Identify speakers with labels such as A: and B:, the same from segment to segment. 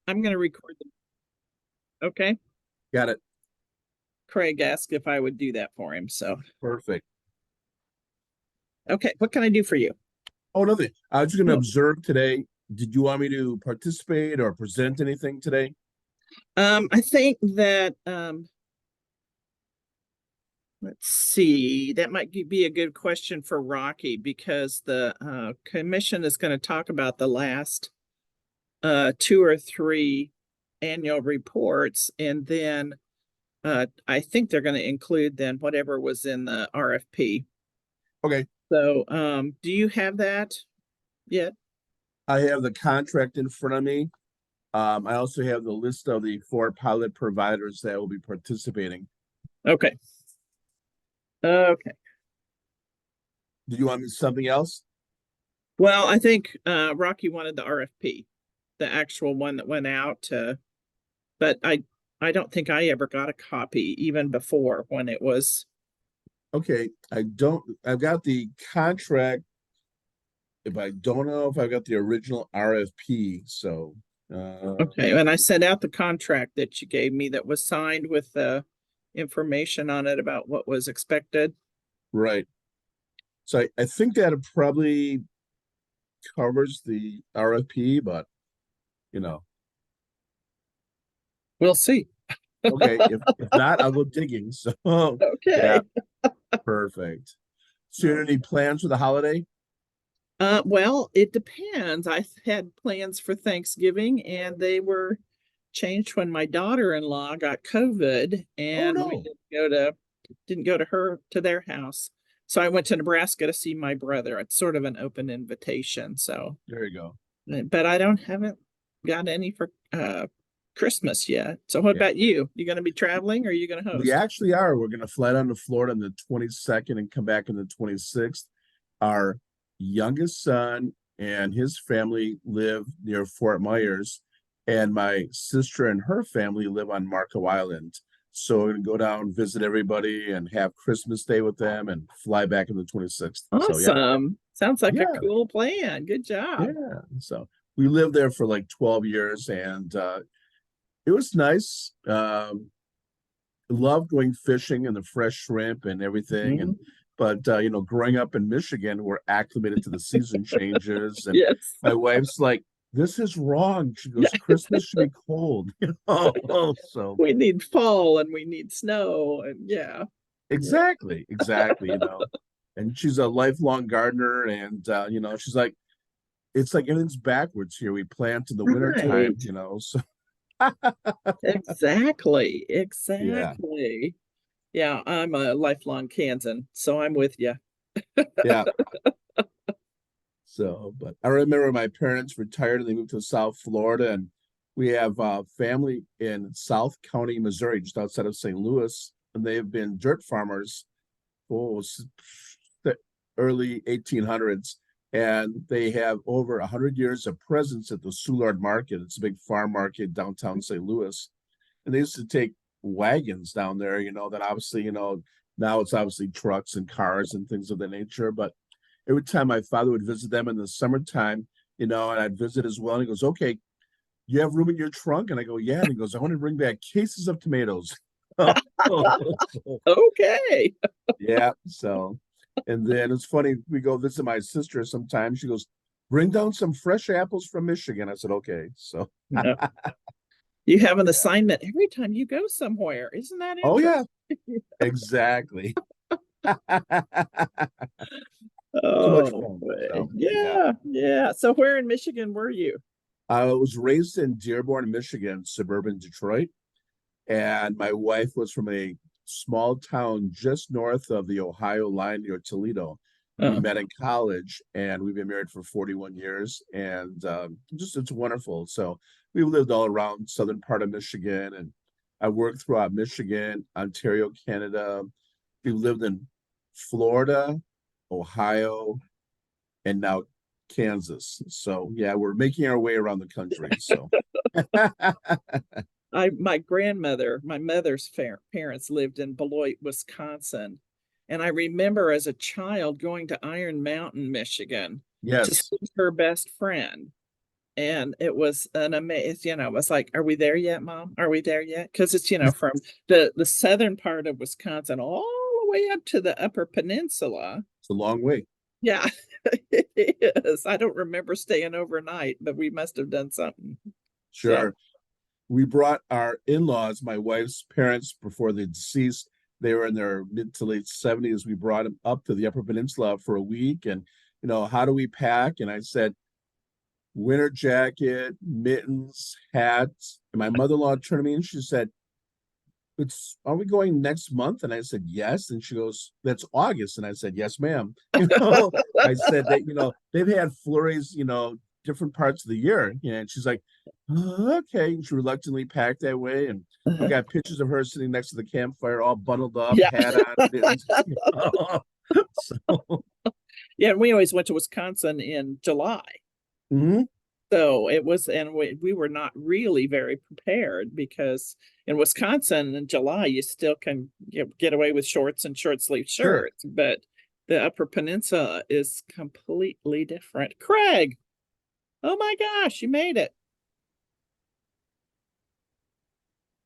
A: I'm going to record them. Okay.
B: Got it.
A: Craig asked if I would do that for him. So,
B: Perfect.
A: okay. What can I do for you?
B: Oh, nothing. I was just going to
A: Oh,
B: observe today. Did you want me to participate or present anything today?
A: I think that, let's see, that might be a good question for Rocky because the commission is going to talk about the last two or three annual reports. And then I think they're going to include then whatever was in the RFP.
B: Okay.
A: So, do you have that yet?
B: I have the contract in front of me. I also have the list of the four pilot providers that will be participating.
A: Okay. Okay.
B: Do you want me something else?
A: Well, I think Rocky wanted the RFP, the actual one that went out to, but I don't think I ever got a copy even before when it was.
B: Okay. I've got the contract, if I don't know if I got the original RFP. So,
A: Okay, and I sent out the contract that you gave me that was signed with the information on it about what was expected.
B: right. So I think that it probably covers the RFP, but you know,
A: We'll see.
B: okay, if not, I'll go digging. So yeah,
A: Okay.
B: perfect. So you have any plans for the holiday?
A: Well, it depends. I had plans for Thanksgiving and they were changed when my daughter-in-law got COVID
B: Oh
A: and we
B: no.
A: didn't go to their house. So I went to Nebraska to see my brother. It's sort of an open invitation. So,
B: There you go.
A: but I haven't got any for Christmas yet. So what
B: Yeah.
A: about you? You going to be traveling or are you going to
B: We
A: host?
B: actually are. We're gonna fly down to Florida on the 22nd and come back on the 26th. Our youngest son and his family live near Fort Myers, and my sister and her family live on Marco Island. So we're gonna go down, visit everybody, and have Christmas Day with them, and fly back on the 26th. So yeah,
A: Awesome. Sounds like a
B: yeah,
A: cool plan. Good job.
B: yeah. So we lived there for like 12 years, and it was nice. Loved going fishing and the fresh shrimp and everything. And
A: Mhm.
B: but growing up in Michigan, we're acclimated to the season changes. And
A: Yes.
B: my wife's like, "This is wrong." She
A: Yeah.
B: goes, "Christmas should be cold." So
A: We need fall and we need snow and yeah. Yeah.
B: exactly, exactly. And she's a lifelong gardener, and she's like, "It's like everything's backwards here. We plant in the wintertime,
A: Right.
B: So
A: Exactly.
B: yeah,
A: Exactly. Yeah, I'm a lifelong Kansan, so I'm with you.
B: yeah. So, but I remember my parents retired and they moved to South Florida, and we have family in South County, Missouri, just outside of St. Louis, and they've been dirt farmers for the early 1800s, and they have over 100 years of presence at the Soulard Market. It's a big farm market downtown St. Louis, and they used to take wagons down there. That obviously, now it's obviously trucks and cars and things of that nature, but every time my father would visit them in the summertime, and I'd visit as well. And he goes, "Okay, you have room in your trunk?" And I go, "Yeah." And he goes, "I want to bring back cases of tomatoes."
A: Okay.
B: Yeah. So, and then it's funny, we go visit my sister sometimes. She goes, "Bring down some fresh apples from Michigan." I said, "Okay." So,
A: No. You have an
B: yeah.
A: assignment every time you go somewhere. Isn't that
B: Oh, yeah,
A: interesting?
B: exactly. Too much
A: Oh,
B: fun.
A: boy.
B: So, yeah.
A: Yeah, yeah. So where in Michigan were you?
B: I was raised in Dearborn, Michigan, suburban Detroit. And my wife was from a small town just north of the Ohio line near Toledo. We
A: Uh,
B: met in college, and we've been married for 41 years, and just it's wonderful. So we've lived all around southern part of Michigan, and I worked throughout Michigan, Ontario, Canada. We've lived in Florida, Ohio, and now Kansas. So yeah, we're making our way around the country. So
A: my grandmother, my mother's parents lived in Beloit, Wisconsin. And I remember as a child going to Iron Mountain, Michigan to
B: yes,
A: see her best friend. And it was an amazing, it was like, are we there yet, Mom? Are we there yet? Because it's, from the southern part of Wisconsin all the way up to the Upper Peninsula.
B: It's a long way.
A: Yeah, it is. I don't remember staying overnight, but we must have done something. So,
B: Sure. We brought our in-laws, my wife's parents, before they deceased. They were in their mid to late 70s. We brought them up to the Upper Peninsula for a week. And, how do we pack? And I said, winter jacket, mittens, hats. And my mother-in-law turned to me and she said, are we going next month? And I said, yes. And she goes, that's August. And I said, yes, ma'am. I said that, they've had flurries, different parts of the year. And she's like, oh, okay. And she reluctantly packed that way. And we got pictures of her sitting next to the campfire, all bundled up,
A: yeah.
B: hat on. Mittens. So,
A: Yeah, we always went to Wisconsin in July.
B: mhm.
A: So it was, and we were not really very prepared because in Wisconsin in July, you still can get away with shorts and short sleeve
B: Sure.
A: shirts, but the Upper Peninsula is completely different. Craig, oh my gosh, you made it.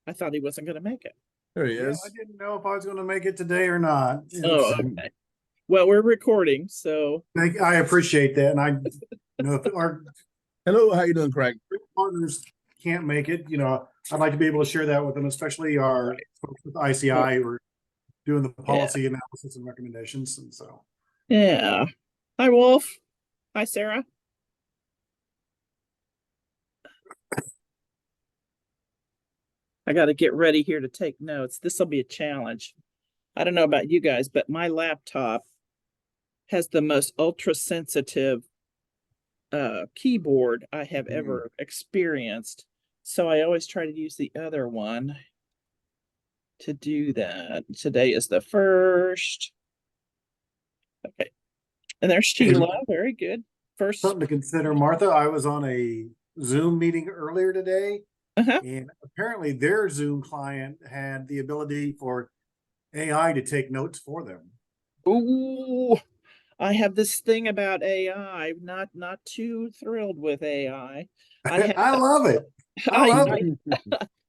A: I thought he wasn't going to make it.
B: There he
C: Yeah,
B: is.
C: I didn't know if I was going to make it today or not.
A: Oh, okay. Well, we're recording, so
C: I appreciate that. And if our
B: Hello, how you doing, Craig?
C: partners can't make it, I'd like to be able to share that with them, especially our folks with ICI who are doing the policy analysis and recommendations. And so,
A: yeah. Hi, Wolf. Hi, Sarah. I got to get ready here to take notes. This will be a challenge. I don't know about you guys, but my laptop has the most ultra sensitive keyboard I have ever experienced. So I always try to use the other one to do that. Today is the 1st. Okay. And there's Sheila. Very good. First.
C: something to consider, Martha. I was on a Zoom meeting earlier today, and apparently their Zoom client had the ability for AI to take notes for them.
A: Ooh, I have this thing about AI. Not too thrilled with AI.
C: I love it. I love it.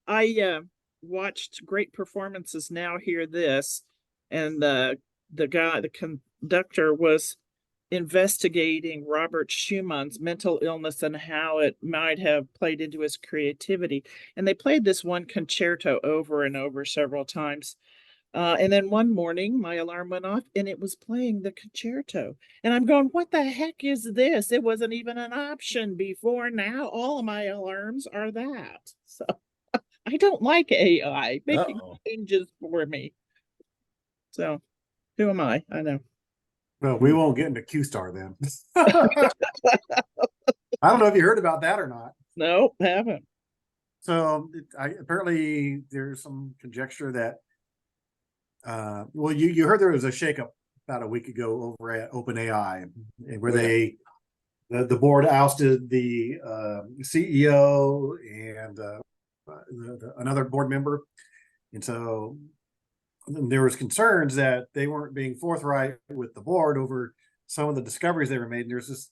A: I watched Great Performances Now Hear This, and the conductor was investigating Robert Schumann's mental illness and how it might have played into his creativity. And they played this one concerto over and over several times. And then one morning, my alarm went off and it was playing the concerto. And I'm going, what the heck is this? It wasn't even an option before. Now all of my alarms are that. So I don't like AI making changes for me. So who am I? I know.
C: Well, we won't get into Q-Star then. I don't know if you heard about that or not.
A: No, haven't.
C: So apparently there's some conjecture that, well, you heard there was a shakeup about a week ago over at OpenAI, where the board ousted the CEO and another board member, and so there was concerns that they weren't being forthright with the board over some of the discoveries they were made. And there's this,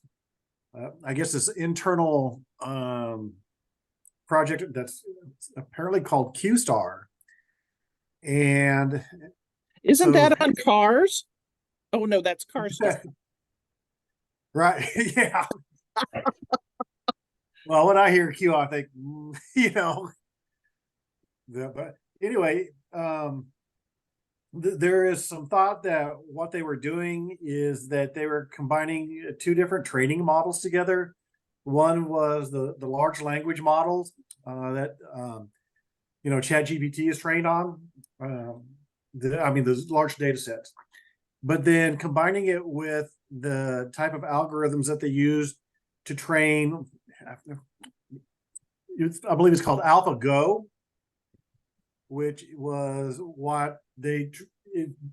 C: I guess, this internal project that's apparently called Q-Star. And
A: isn't that on Cars? Oh no, that's Cars.
C: Right. Yeah. Well, when I hear Q, I think, but anyway, there is some thought that what they were doing is that they were combining two different training models together. One was the large language models that ChatGPT is trained on. Those large data sets, but then combining it with the type of algorithms that they use to train, I believe it's called AlphaGo, which was what it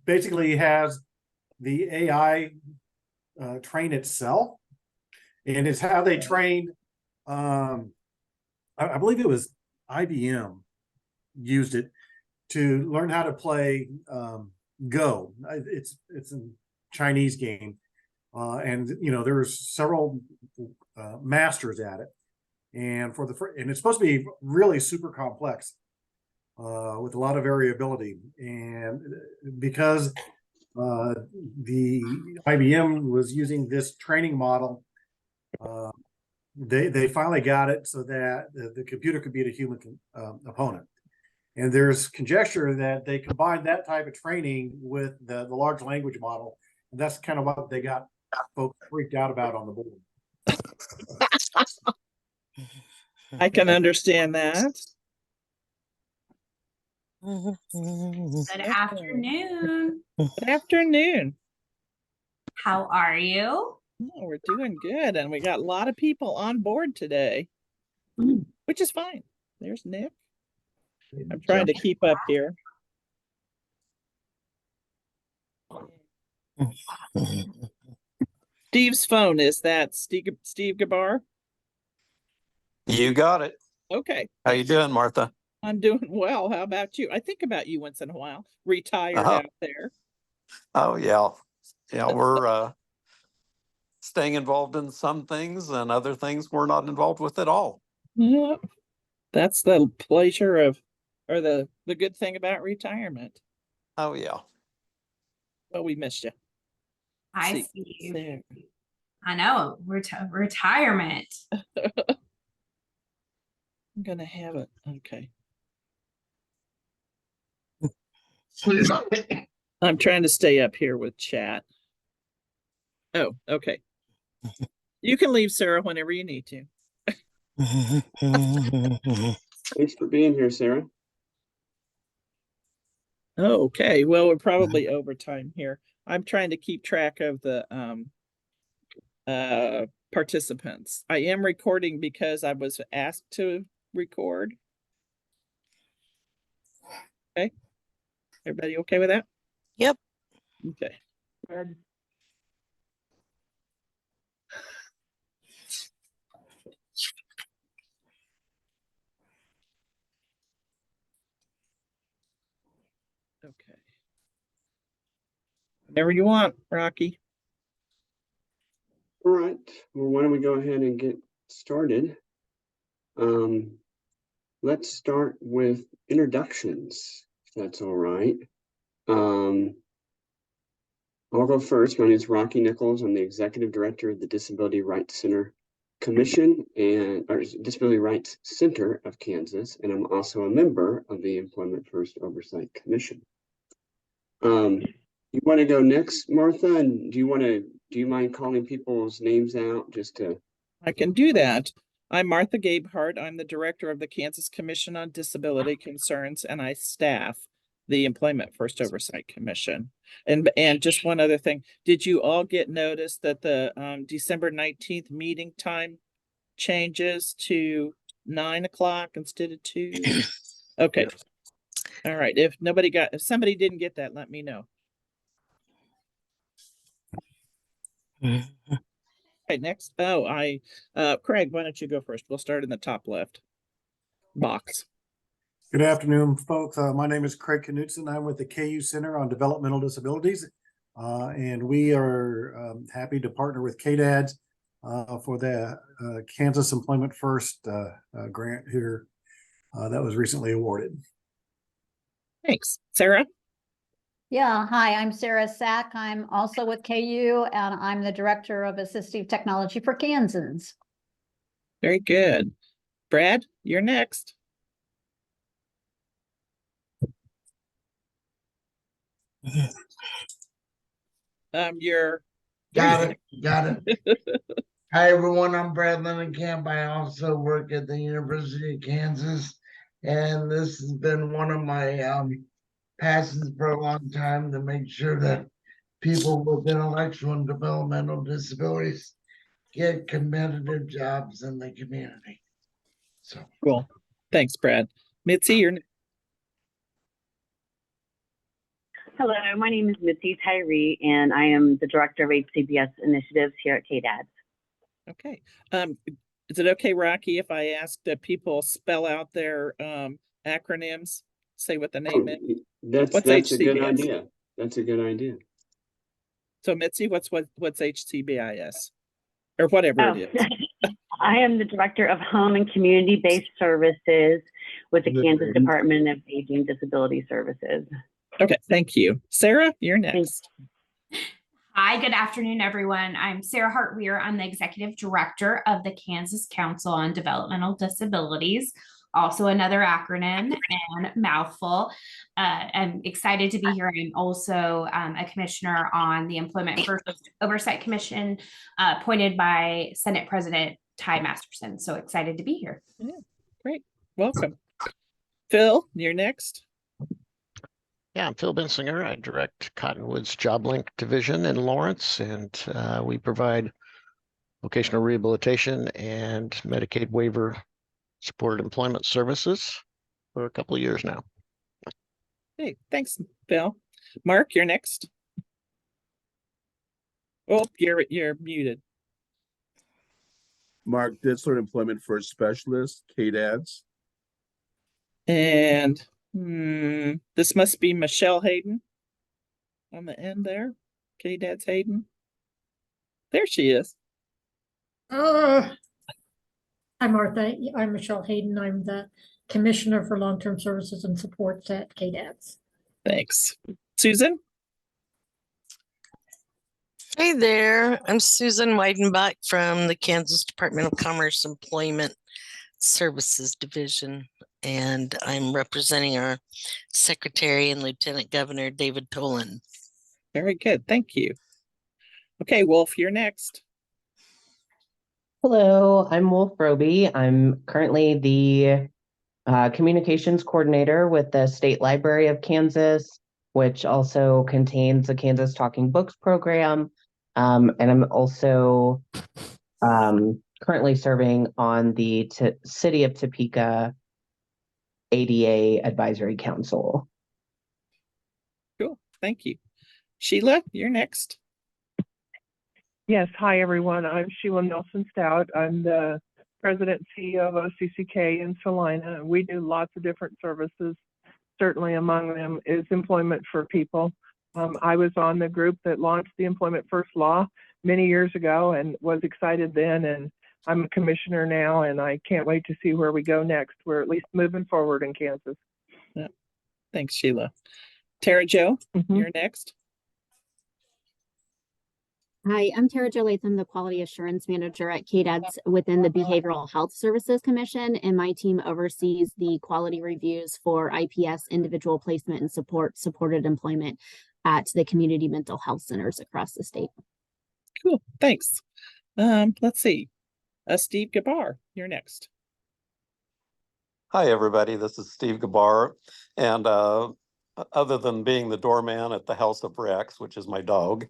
C: basically has the AI train itself, and it's how they trained. I believe it was IBM used it to learn how to play Go. It's a Chinese game, and there's several masters at it. And and it's supposed to be really super complex with a lot of variability. And because the IBM was using this training model, they finally got it so that the computer could beat a human opponent. And there's conjecture that they combined that type of training with the large language model. And that's kind of what they got folks freaked out about on the board.
A: I can understand that.
D: Good afternoon.
A: Good afternoon.
D: How are you?
A: Oh, we're doing good, and we got a lot of people on board today, which is fine. There's Nick. I'm trying to keep up here. Steve's phone, is that Steve Gabar?
E: You got it.
A: Okay.
E: How you doing, Martha?
A: I'm doing well. How about you? I think about you once in a while. Retired out there.
E: Oh yeah. Yeah, we're staying involved in some things and other things we're not involved with at all.
A: Yeah. That's the pleasure of, or the good thing about retirement.
E: Oh yeah.
A: Well, we missed you.
D: Hi,
A: See,
D: Steve.
A: there.
D: I know, retirement.
A: I'm gonna have it. Okay. I'm trying to stay up here with chat. Oh, okay. You can leave, Sarah, whenever you need to.
F: Thanks for being here, Sarah.
A: Okay, well, we're probably overtime here. I'm trying to keep track of the participants. I am recording because I was asked to record. Okay. Everybody okay with that?
G: Yep.
A: Okay.
D: Good.
A: Okay. Whenever you want, Rocky.
F: All right. Well, why don't we go ahead and get started? Let's start with introductions, if that's all right. I'll go first. My name is Rocky Nichols. I'm the Executive Director of the Disability Rights Center Commission or Disability Rights Center of Kansas, and I'm also a member of the Employment First Oversight Commission. You want to go next, Martha? And do you mind calling people's names out just to?
A: I can do that. I'm Martha Gabehart. I'm the director of the Kansas Commission on Disability Concerns, and I staff the Employment First Oversight Commission. And just one other thing, did you all get notice that the December 19th meeting time changes to 9 o'clock instead of 2? Okay. All right. If somebody didn't get that, let me know. Okay, next. Oh, Craig, why don't you go first? We'll start in the top left box.
C: Good afternoon, folks. My name is Craig Knutson. I'm with the KU Center on Developmental Disabilities. And we are happy to partner with KDADS for the Kansas Employment First grant here that was recently awarded.
A: Thanks. Sarah?
H: Yeah, hi, I'm Sarah Sack. I'm also with KU and I'm the Director of Assistive Technology for Kansans.
A: Very good. Brad, you're next. You're
I: Got it. Hi, everyone. I'm Brad Lennekamp. I also work at the University of Kansas, and this has been one of my passions for a long time to make sure that people with intellectual and developmental disabilities get competitive jobs in the community. So
A: cool. Thanks, Brad. Mitzi, you're next.
J: Hello, my name is Mitzi Tyree, and I am the Director of HCBS Initiatives here at KDADS.
A: Okay. Is it okay, Rocky, if I ask that people spell out their acronyms, say what the name is?
F: That's a good idea. That's a good idea.
A: So Mitzi, what's HCBIS? Or whatever it is.
J: I am the Director of Home and Community-Based Services with the
B: Good
J: Kansas
B: morning.
J: Department of Aging Disability Services.
A: Okay, thank you. Sarah, you're next.
D: Hi, good afternoon, everyone. I'm Sarah Hart-Weir. I'm the Executive Director of the Kansas Council on Developmental Disabilities, also another acronym and mouthful. I'm excited to be here. I'm also a commissioner on the Employment First Oversight Commission, appointed by Senate President Ty Masterson. So excited to be here.
A: Yeah, great. Welcome. Phil, you're next.
G: Yeah, I'm Phil Bensinger. I direct Cottonwood's Job Link division in Lawrence, and we provide vocational rehabilitation and Medicaid waiver supported employment services for a couple of years now.
A: Hey, thanks, Phil. Mark, you're next. Oh, you're muted.
B: Mark Ditzler, Employment First Specialist, KDADS.
A: And this must be Michelle Hayden on the end there. Dad's Hayden. There she is.
K: Hi, Martha. I'm Michelle Hayden. I'm the Commissioner for Long-Term Services and Supports at KDADS.
A: Thanks. Susan?
L: Hey there, I'm Susan Weidenbach from the Kansas Department of Commerce Employment Services Division, and I'm representing our Secretary and Lieutenant Governor David Tolan.
A: Very good, thank you. Okay, Wolf, you're next.
M: Hello, I'm Wolf Roby. I'm currently the communications coordinator with the State Library of Kansas, which also contains the Kansas Talking Books program. And I'm also currently serving on the City of Topeka ADA Advisory Council.
A: Cool, thank you. Sheila, you're next.
N: Yes, hi everyone. I'm Sheila Nelson Stout. I'm the President and CEO of OCCK in Salina. We do lots of different services. Certainly among them is employment for people. I was on the group that launched the Employment First Law many years ago and was excited then, and I'm a commissioner now, and I can't wait to see where we go next. We're at least moving forward in Kansas.
A: Yeah. Thanks, Sheila. Tara Jo, you're next.
O: Hi, I'm Tara Jo Latham, the Quality Assurance Manager at KDADS within the Behavioral Health Services Commission, and my team oversees the quality reviews for IPS, individual placement and supported employment at the community mental health centers across the state.
A: Cool, thanks. Let's see. Steve Gabar, you're next.
E: Hi, everybody. This is Steve Gabar. And other than being the doorman at the House of Rex, which is my dog,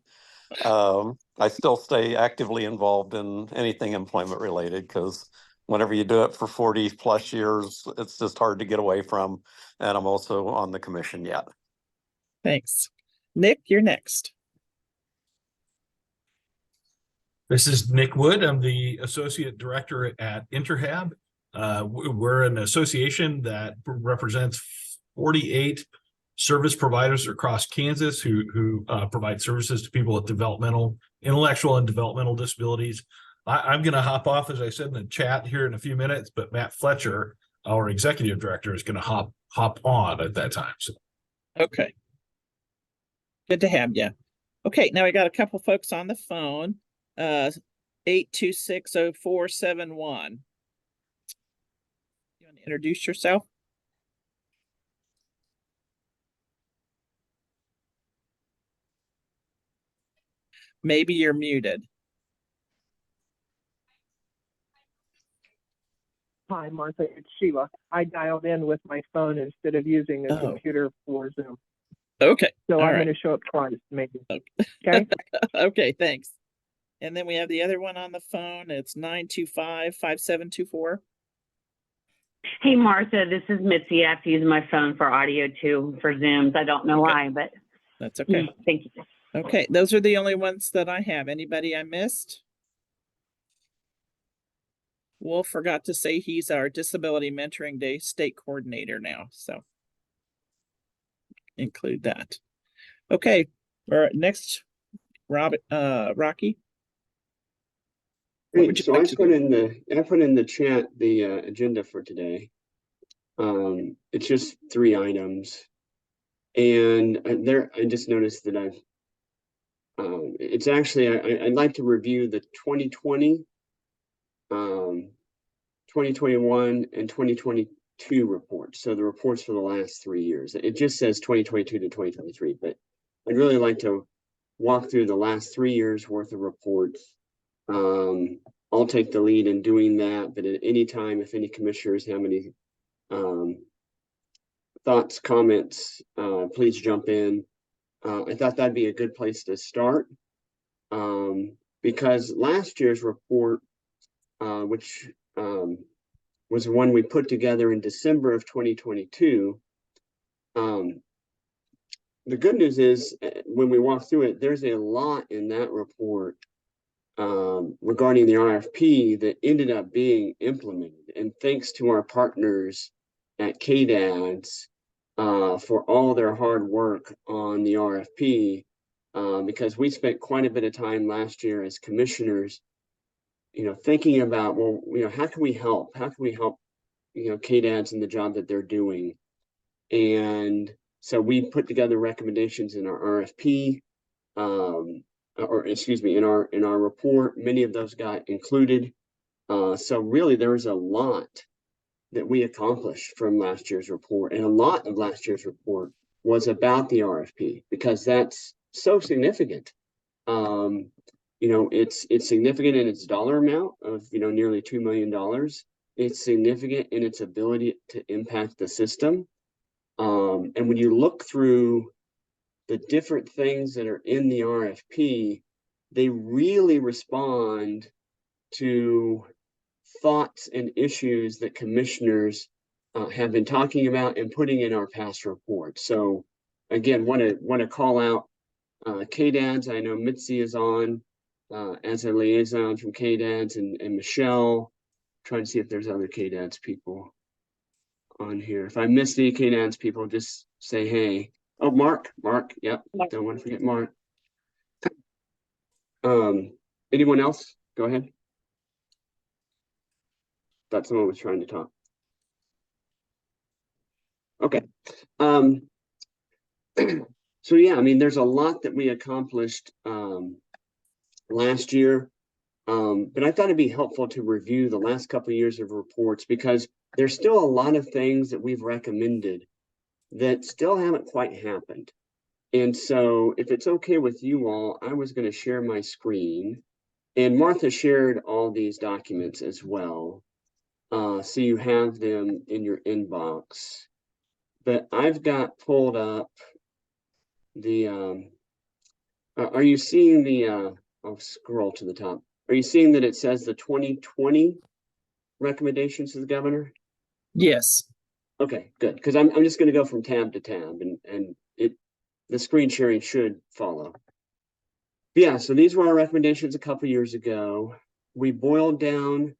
E: I still stay actively involved in anything employment related, because whenever you do it for 40 plus years, it's just hard to get away from. And I'm also on the commission yet.
A: Thanks. Nick, you're next.
P: This is Nick Wood. I'm the Associate Director at Interhab. We're an association that represents 48 service providers across Kansas who provide services to people with intellectual and developmental disabilities. I'm going to hop off, as I said in the chat here in a few minutes, but Matt Fletcher, our Executive Director, is going to hop on at that time. So.
A: Okay. Good to have you. Okay, now I got a couple folks on the phone. 8260471. You want to introduce yourself? Maybe you're muted.
N: Hi, Martha. It's Sheila. I dialed in with my phone instead of using a computer for Zoom.
A: Okay.
N: So
A: all
N: I'm
A: right.
N: going to show up twice, maybe. Okay.
A: Okay, thanks. And then we have the other one on the phone. It's 925-5724.
J: Hey, Martha, this is Mitzi. I have to use my phone for audio too, for Zooms. I don't know why, but
A: that's okay.
J: Thank you.
A: Okay, those are the only ones that I have. Anybody I missed? Wolf forgot to say he's our Disability Mentoring Day state coordinator now, so include that. Okay, all right, next, Rocky.
F: Great. So I put in the chat the agenda for today. It's just 3 items, and I just noticed that it's actually I'd like to review the 2020, 2021, and 2022 reports. So the reports for the last 3 years. It just says 2022 to 2023, but I'd really like to walk through the last 3 years worth of reports. I'll take the lead in doing that, but at any time, if any commissioners have any thoughts, comments, please jump in. I thought that'd be a good place to start, because last year's report, which was one we put together in December of 2022, the good news is when we walk through it, there's a lot in that report regarding the RFP that ended up being implemented. And thanks to our partners at KDADS for all their hard work on the RFP, because we spent quite a bit of time last year as commissioners, thinking about, well, how can we help? How can we help, KDADS in the job that they're doing? And so we put together recommendations in our RFP, or excuse me, in our report. Many of those got included. So really, there's a lot that we accomplished from last year's report, and a lot of last year's report was about the RFP, because that's so significant. It's significant in its dollar amount of nearly $2 million. It's significant in its ability to impact the system. And when you look through the different things that are in the RFP, they really respond to thoughts and issues that commissioners have been talking about and putting in our past reports. So again, want to call out KDADS. I know Mitzi is on as a liaison from KDADS, and Michelle. Trying to see if there's other KDADS people on here. If I miss the KDADS people, just say hey. Oh, Mark, yep. Don't want to forget Mark. Anyone else? Go ahead. Thought someone was trying to talk. Okay. So yeah, I mean, there's a lot that we accomplished last year, but I thought it'd be helpful to review the last couple of years of reports, because there's still a lot of things that we've recommended that still haven't quite happened. And so if it's okay with you all, I was going to share my screen, and Martha shared all these documents as well. So you have them in your inbox, but I've got pulled up the, are you seeing the, I'll scroll to the top. Are you seeing that it says the 2020 recommendations to the governor?
A: Yes.
F: Okay, good. Because I'm just going to go from tab to tab, and the screen sharing should follow. Yeah, so these were our recommendations a couple years ago. We boiled down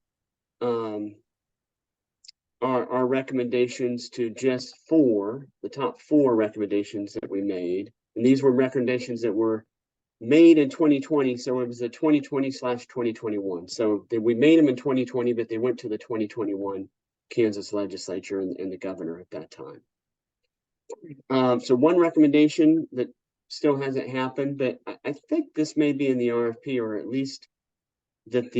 F: our recommendations to just the top 4 recommendations that we made. And these were recommendations that were made in 2020. So it was the 2020/2021. So we made them in 2020, but they went to the 2021 Kansas legislature and the governor at that time. So one recommendation that still hasn't happened, but I think this may be in the RFP, or at least that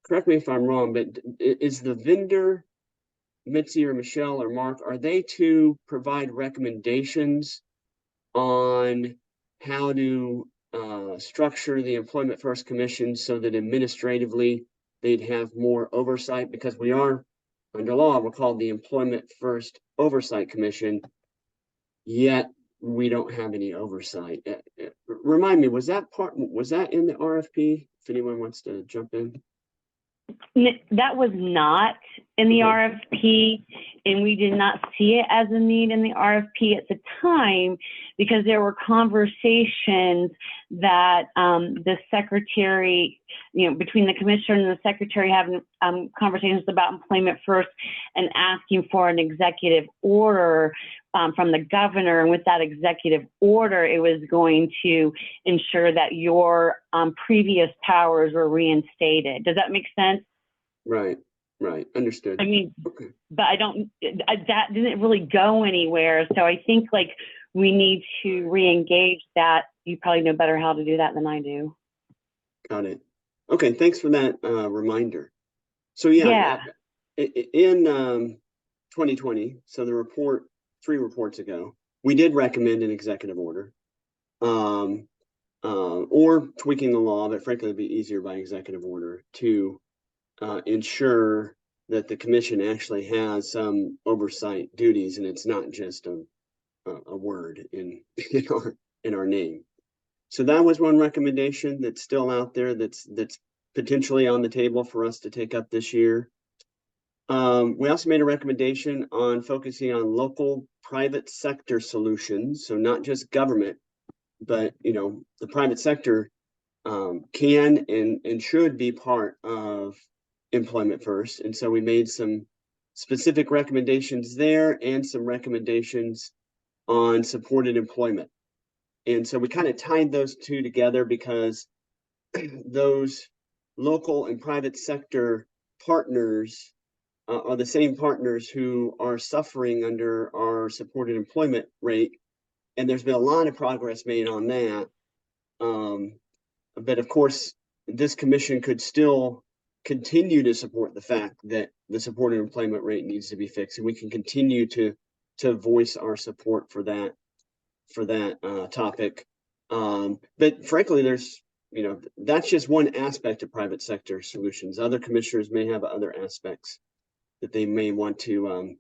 F: correct me if I'm wrong, but is the vendor, Mitzi or Michelle or Mark, are they to provide recommendations on how to structure the Employment First Commission so that administratively they'd have more oversight? Because we are, under law, we're called the Employment First Oversight Commission, yet we don't have any oversight. Remind me, was that in the RFP? If anyone wants to jump in.
J: That was not in the RFP. and we did not see it as a need in the RFP at the time because there were conversations that the secretary, between the commissioner and the secretary having conversations about employment first and asking for an executive order from the governor. And with that executive order, it was going to ensure that your previous powers were reinstated. Does that make sense?
F: Right. Right. Understood.
J: I mean,
F: Okay.
J: but that didn't really go anywhere. So I think like we need to re-engage that. You probably know better how to do that than I do.
F: Got it. Okay. Thanks for that reminder. So yeah, in 2020, so the report, 3 reports ago, we did recommend an executive order or tweaking the law, but frankly, it'd be easier by executive order to ensure that the commission actually has some oversight duties, and it's not just a word in our name. So that was one recommendation that's still out there that's potentially on the table for us to take up this year. We also made a recommendation on focusing on local private sector solutions, so not just government, but the private sector can and should be part of employment first. And so we made some specific recommendations there and some recommendations on supported employment. And so we kind of tied those two together because those local and private sector partners are the same partners who are suffering under our supported employment rate. And there's been a lot of progress made on that. But of course, this commission could still continue to support the fact that the supported employment rate needs to be fixed, and we can continue to voice our support for that topic. But frankly, there's that's just one aspect of private sector solutions. Other commissioners may have other aspects that they may want to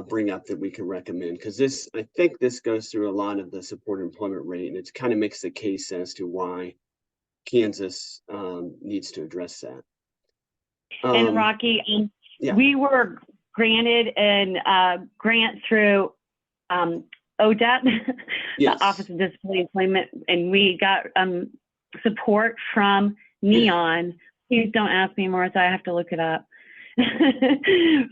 F: bring up that we can recommend, because I think this goes through a lot of the supported employment rate, and it kind of makes the case as to why Kansas needs to address that.
J: And Rocky, we were granted a grant through ODEP, the Office of Disability Employment, and we got support from NEON. Please don't ask me more, so I have to look it up.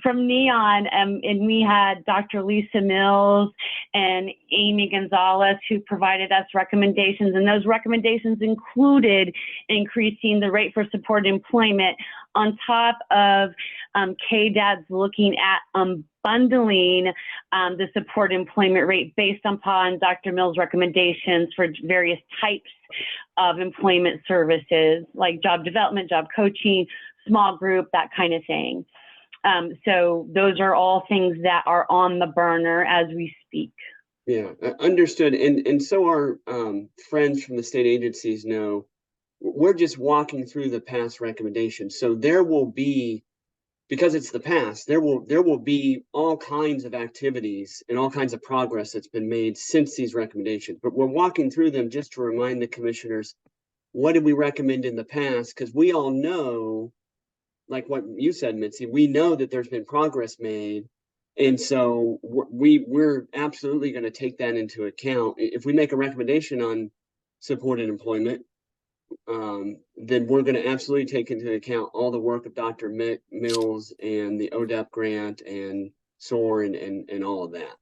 J: From NEON, and we had Dr. Lisa Mills and Amy Gonzalez who provided us recommendations, and those recommendations included increasing the rate for supported employment on top of KDAD's looking at bundling the supported employment rate based upon Dr. Mills' recommendations for various types of employment services like job development, job coaching, small group, that kind of thing. So those are all things that are on the burner as we speak.
F: Yeah, understood. And so our friends from the state agencies know we're just walking through the past recommendations. So there will be, because it's the past, there will be all kinds of activities and all kinds of progress that's been made since these recommendations. But we're walking through them just to remind the commissioners, what did we recommend in the past? Because we all know, like what you said, Mitzi, we know that there's been progress made. And so we're absolutely going to take that into account. If we make a recommendation on supported employment, then we're going to absolutely take into account all the work of Dr. Mills and the ODEP grant and SOAR and all of that.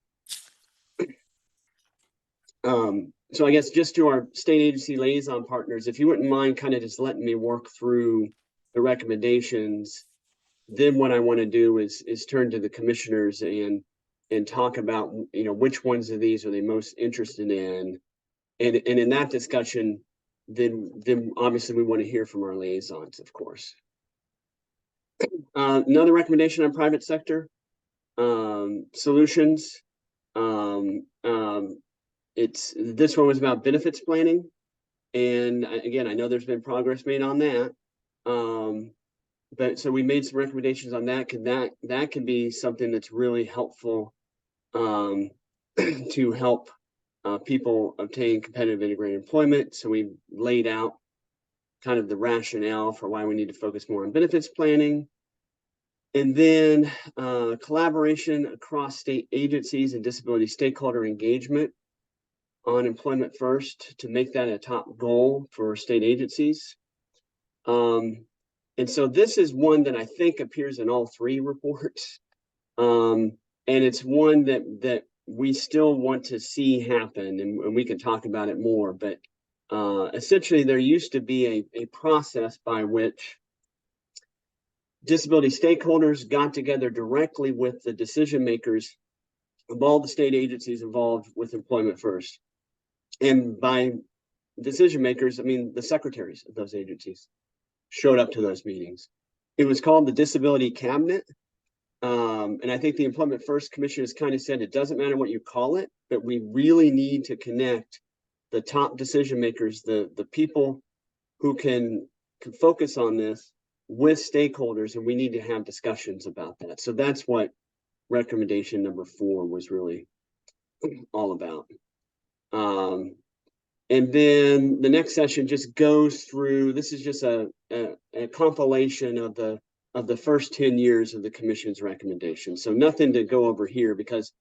F: So I guess just to our state agency liaison partners, if you wouldn't mind kind of just letting me work through the recommendations, then what I want to do is turn to the commissioners and talk about, which ones of these are they most interested in. And in that discussion, then obviously we want to hear from our liaisons, of course. Another recommendation on private sector solutions. This one was about benefits planning. And again, I know there's been progress made on that. But so we made some recommendations on that. That can be something that's really helpful to help people obtain competitive integrated employment. So we laid out kind of the rationale for why we need to focus more on benefits planning. And then collaboration across state agencies and disability stakeholder engagement on Employment First to make that a top goal for state agencies. And so this is one that I think appears in all three reports. And it's one that we still want to see happen, and we can talk about it more, but essentially there used to be a process by which disability stakeholders got together directly with the decision makers of all the state agencies involved with Employment First. And by decision makers, I mean the secretaries of those agencies showed up to those meetings. It was called the Disability Cabinet. And I think the Employment First Commission has kind of said it doesn't matter what you call it, but we really need to connect the top decision makers, the people who can focus on this with stakeholders, and we need to have discussions about that. So that's what recommendation number 4 was really all about. And then the next session just goes through, this is just a compilation of the first 10 years of the commission's recommendations. So nothing to go over here because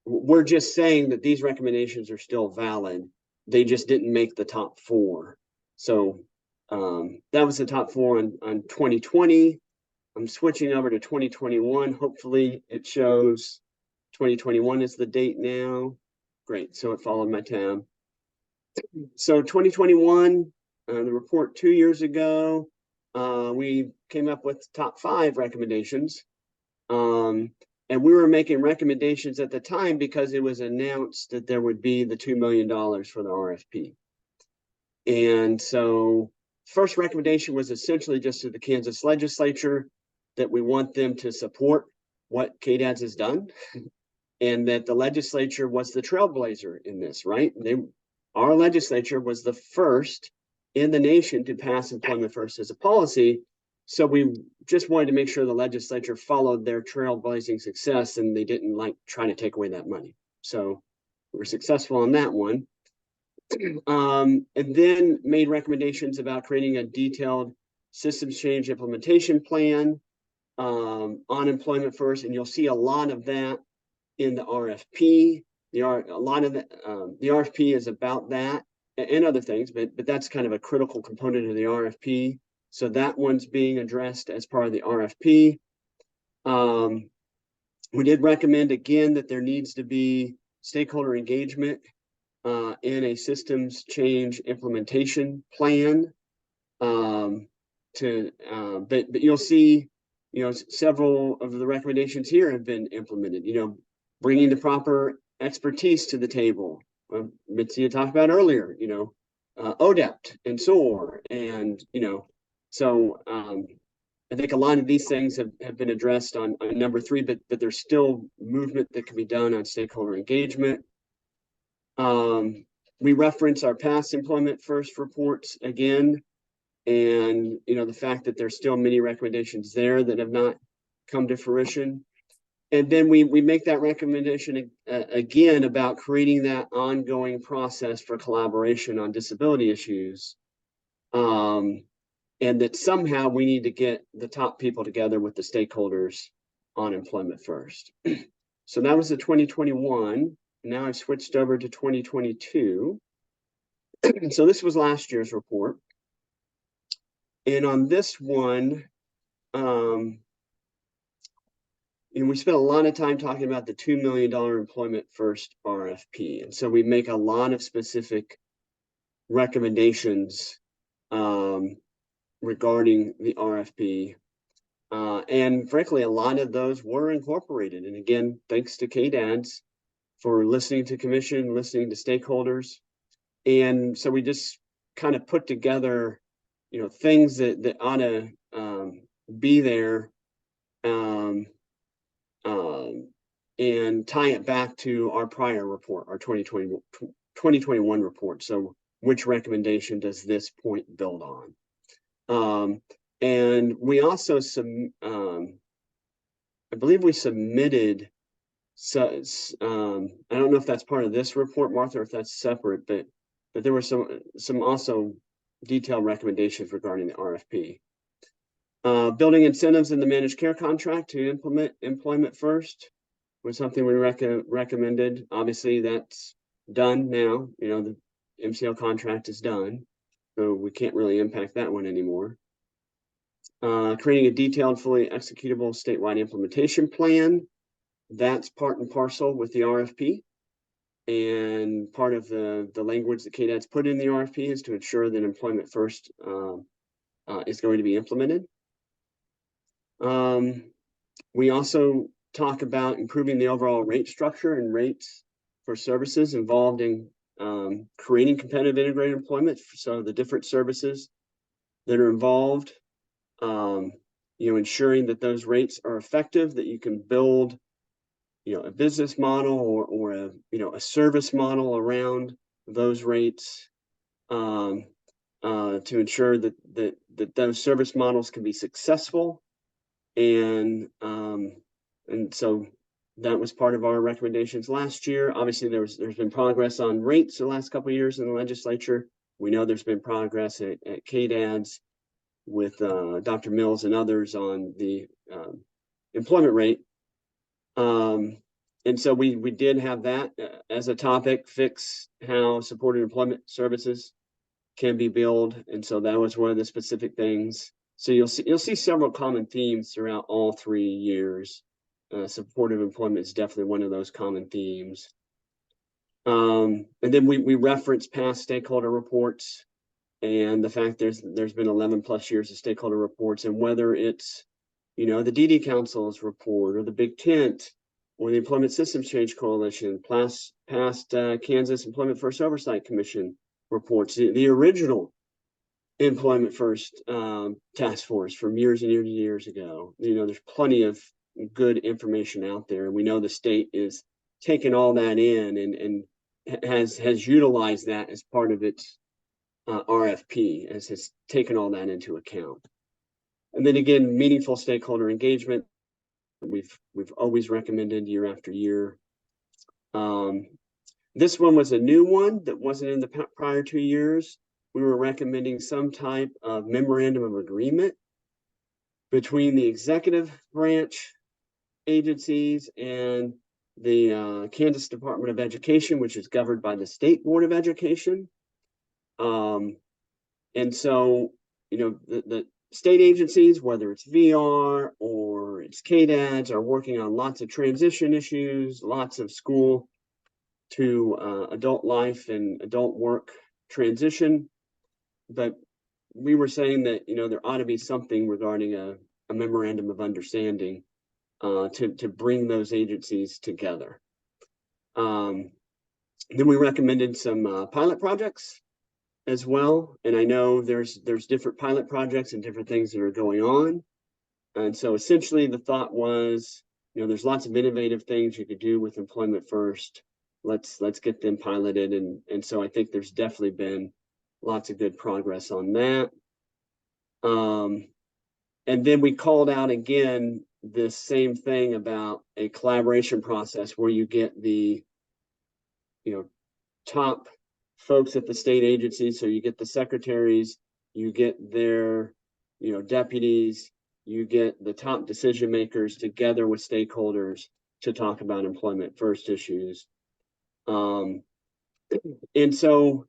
F: we're just saying that these recommendations are still valid. They just didn't make the top 4. So that was the top 4 on 2020. I'm switching over to 2021. Hopefully it shows 2021 is the date now. Great, so it followed my tab. So 2021, the report 2 years ago, we came up with top 5 recommendations. And we were making recommendations at the time because it was announced that there would be the $2 million for the RFP. And so first recommendation was essentially just to the Kansas legislature that we want them to support what KDADS has done and that the legislature was the trailblazer in this, right? Our legislature was the first in the nation to pass Employment First as a policy. So we just wanted to make sure the legislature followed their trailblazing success and they didn't like try to take away that money. So we were successful on that one. And then made recommendations about creating a detailed systems change implementation plan on Employment First. And you'll see a lot of that in the RFP. The RFP is about that and other things, but that's kind of a critical component of the RFP. So that one's being addressed as part of the RFP. We did recommend again that there needs to be stakeholder engagement in a systems change implementation plan. But you'll see, several of the recommendations here have been implemented. Bringing the proper expertise to the table. Mitzi had talked about earlier, ODEPT and SOAR, and so I think a lot of these things have been addressed on number 3, but there's still movement that can be done on stakeholder engagement. We reference our past Employment First reports again, and the fact that there's still many recommendations there that have not come to fruition. And then we make that recommendation again about creating that ongoing process for collaboration on disability issues. And that somehow we need to get the top people together with the stakeholders on Employment First. So that was the 2021. Now I've switched over to 2022. So this was last year's report. And on this one, and we spent a lot of time talking about the $2 million Employment First RFP. And so we make a lot of specific recommendations regarding the RFP. And frankly, a lot of those were incorporated. And again, thanks to KDADS for listening to commission, listening to stakeholders. And so we just kind of put together, things that ought to be there and tie it back to our prior report, our 2021 report. So which recommendation does this point build on? And we also, I believe we submitted, I don't know if that's part of this report, Martha, or if that's separate, but there were some also detailed recommendations regarding the RFP. Building incentives in the managed care contract to implement employment first was something we recommended. Obviously, that's done now. You know, the MCL contract is done, so we can't really impact that one anymore. Creating a detailed, fully executable statewide implementation plan. That's part and parcel with the RFP. And part of the language that KDAD's put in the RFP is to ensure that employment first is going to be implemented. We also talk about improving the overall rate structure and rates for services involved in creating competitive integrated employment. So the different services that are involved, you know, ensuring that those rates are effective, that you can build, you know, a business model or a, you know, a service model around those rates to ensure that those service models can be successful. And so that was part of our recommendations last year. Obviously, there's been progress on rates the last couple of years in the legislature. We know there's been progress at KDAD's with Dr. Mills and others on the employment rate. And so we did have that as a topic, fix how supported employment services can be billed. And so that was one of the specific things. So you'll see several common themes throughout all 3 years. Supportive employment is definitely one of those common themes. And then we reference past stakeholder reports and the fact there's been 11 plus years of stakeholder reports, and whether it's, you know, the DD Council's report or the Big Tent or the Employment Systems Change Coalition, past Kansas Employment First Oversight Commission reports, the original Employment First task force from years and years ago. You know, there's plenty of good information out there. We know the state is taking all that in and has utilized that as part of its RFP, as has taken all that into account. And then again, meaningful stakeholder engagement. We've always recommended year after year. This one was a new one that wasn't in the prior 2 years. We were recommending some type of memorandum of agreement between the executive branch agencies and the Kansas Department of Education, which is governed by the State Board of Education. And so, you know, the state agencies, whether it's VR or it's KDADs, are working on lots of transition issues, lots of school to adult life and adult work transition. But we were saying that, you know, there ought to be something regarding a memorandum of understanding to bring those agencies together. Then we recommended some pilot projects as well. And I know there's different pilot projects and different things that are going on. And so essentially the thought was, you know, there's lots of innovative things you could do with Employment First. Let's get them piloted. And so I think there's definitely been lots of good progress on that. And then we called out again this same thing about a collaboration process where you get the, you know, top folks at the state agencies. So you get the secretaries, you get their, you know, deputies, you get the top decision makers together with stakeholders to talk about employment first issues. And so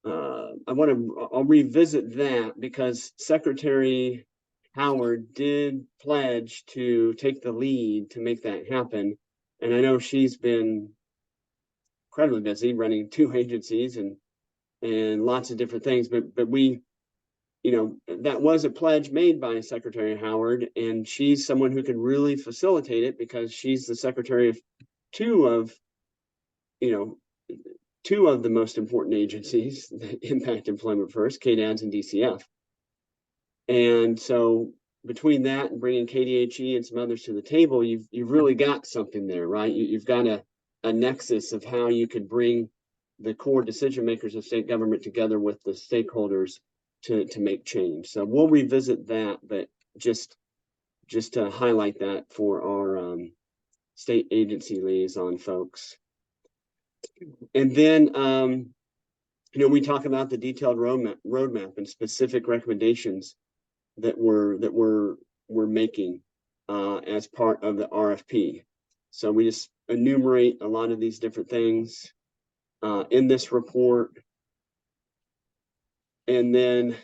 F: I'll revisit that because Secretary Howard did pledge to take the lead to make that happen. And I know she's been incredibly busy running 2 agencies and lots of different things, but we, you know, that was a pledge made by Secretary Howard, and she's someone who can really facilitate it because she's the secretary of two of the most important agencies that impact employment first, KDADS and DCF. And so between that and bringing KDHE and some others to the table, you've really got something there, right? You've got a nexus of how you could bring the core decision makers of state government together with the stakeholders to make change. So we'll revisit that, but just to highlight that for our state agency liaison folks. And then, you know, we talk about the detailed roadmap and specific recommendations that we're making as part of the RFP. So we just enumerate a lot of these different things in this report. And then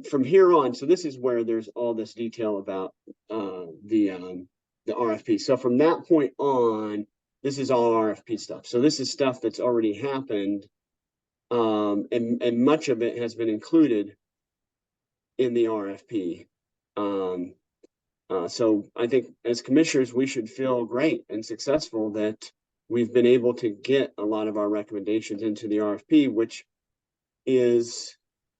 F: from here on, so this is where there's all this detail about the RFP. So from that point on, this is all RFP stuff. So this is stuff that's already happened, and much of it has been included in the RFP. So I think as commissioners, we should feel great and successful that we've been able to get a lot of our recommendations into the RFP, which is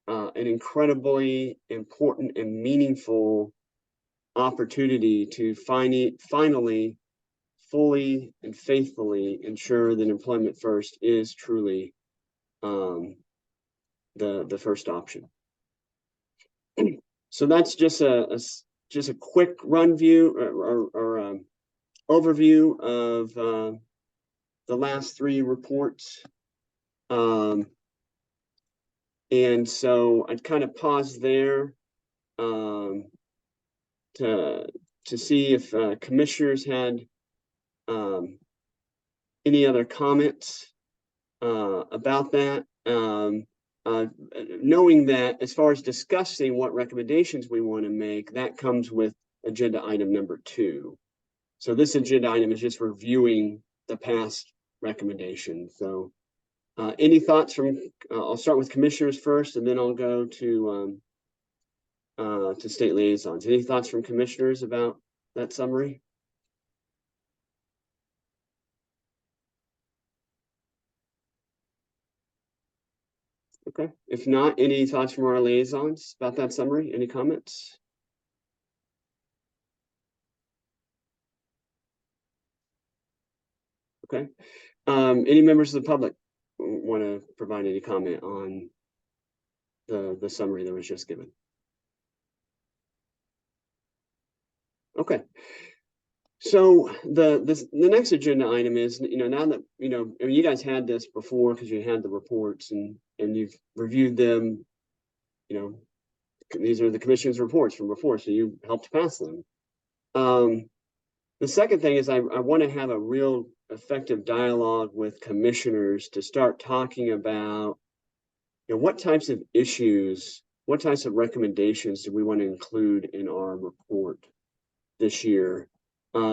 F: an incredibly important and meaningful opportunity to finally fully and faithfully ensure that Employment First is truly the first option. So that's just a quick run view or overview of the last 3 reports. And so I'd kind of pause there to see if commissioners had any other comments about that. Knowing that as far as discussing what recommendations we want to make, that comes with agenda item number 2. So this agenda item is just reviewing the past recommendations. So any thoughts from, I'll start with commissioners first, and then I'll go to state liaisons. Any thoughts from commissioners about that summary? Okay, if not, any thoughts from our liaisons about that summary? Any comments? Okay, any members of the public want to provide any comment on the summary that was just given? Okay, so the next agenda item is, now that you guys had this before because you had the reports and you've reviewed them, these are the commission's reports from before, so you helped pass them. The second thing is I want to have a real effective dialogue with commissioners to start talking about what types of issues, what types of recommendations do we want to include in our report this year,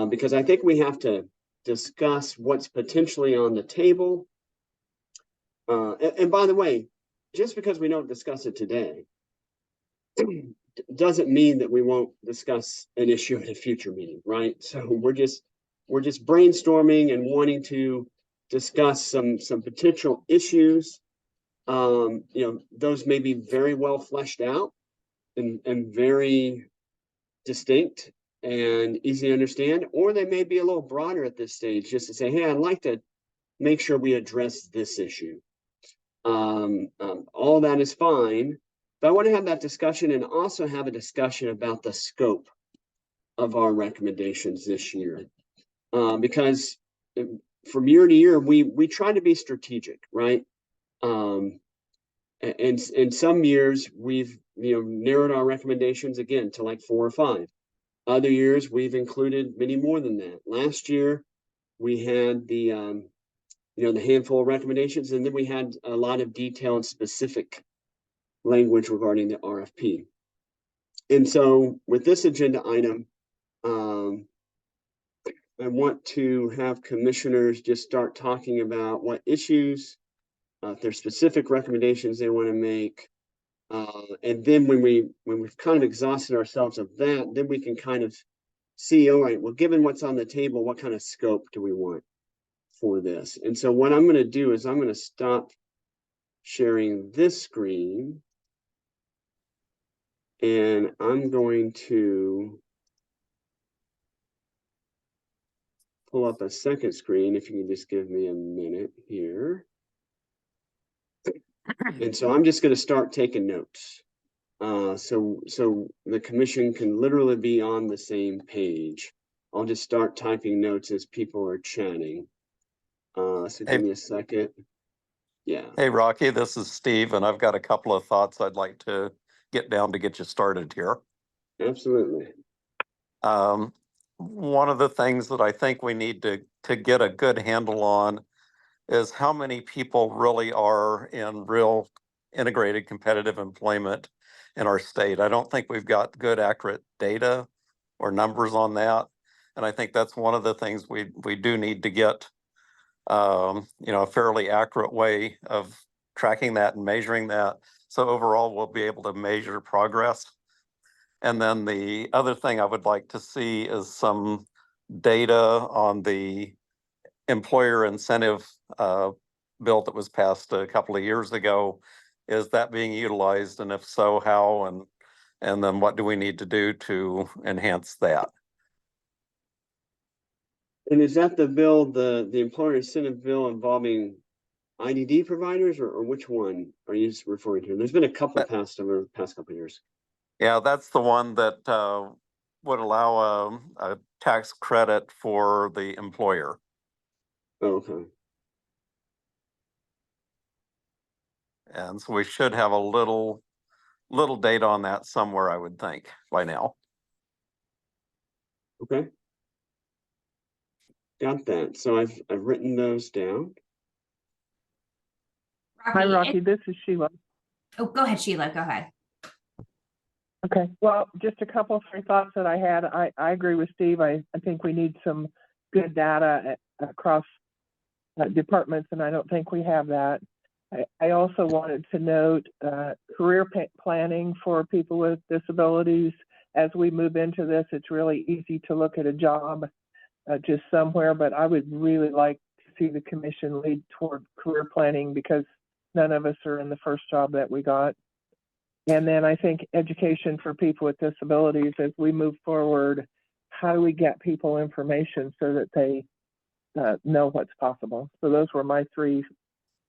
F: because I think we have to discuss what's potentially on the table. And by the way, just because we don't discuss it today doesn't mean that we won't discuss an issue at a future meeting, right? So we're just brainstorming and wanting to discuss some potential issues. Those may be very well fleshed out and very distinct and easy to understand, or they may be a little broader at this stage, just to say, hey, I'd like to make sure we address this issue. All that is fine, but I want to have that discussion and also have a discussion about the scope of our recommendations this year, because from year to year, we try to be strategic, right? And in some years, we've narrowed our recommendations again to like 4 or 5. Other years, we've included many more than that. Last year, we had the handful of recommendations, and then we had a lot of detailed, specific language regarding the RFP. And so, with this agenda item, I want to have commissioners just start talking about what issues, if there's specific recommendations they want to make. And then when we've kind of exhausted ourselves of that, then we can kind of see, all right, well, given what's on the table, what kind of scope do we want for this? And so what I'm going to do is I'm going to stop sharing this screen, and I'm going to pull up a second screen, if you can just give me a minute here. And so I'm just going to start taking notes. So the commission can literally be on the same page. I'll just start typing notes as people are chatting. So give me a second. Yeah.
E: Hey, Rocky, this is Steve, and I've got a couple of thoughts I'd like to get down to get you started here.
F: Absolutely.
E: One of the things that I think we need to get a good handle on is how many people really are in real integrated competitive employment in our state. I don't think we've got good, accurate data or numbers on that. And I think that's one of the things we do need to get, a fairly accurate way of tracking that and measuring that. So overall, we'll be able to measure progress. And then the other thing I would like to see is some data on the employer incentive bill that was passed a couple of years ago. Is that being utilized, and if so, how, and then what do we need to do to enhance that?
F: And is that the bill, the employer incentive bill involving IDD providers, or which one are you referring to? There's been a couple passed over the past couple of years.
E: Yeah, that's the one that would allow a tax credit for the employer.
F: Oh, okay.
E: And so we should have a little data on that somewhere, I would think, by now.
F: Okay. Got that. So I've written those down.
N: Hi, Rocky. This is Sheila.
D: Oh, go ahead, Sheila. Go ahead.
N: Okay. Well, just a couple of three thoughts that I had. I agree with Steve. I think we need some good data across departments, and I don't think we have that. I also wanted to note career planning for people with disabilities. As we move into this, it's really easy to look at a job just somewhere, but I would really like to see the commission lead toward career planning, because none of us are in the first job that we got. And then I think education for people with disabilities as we move forward. How do we get people information so that they know what's possible? So those were my three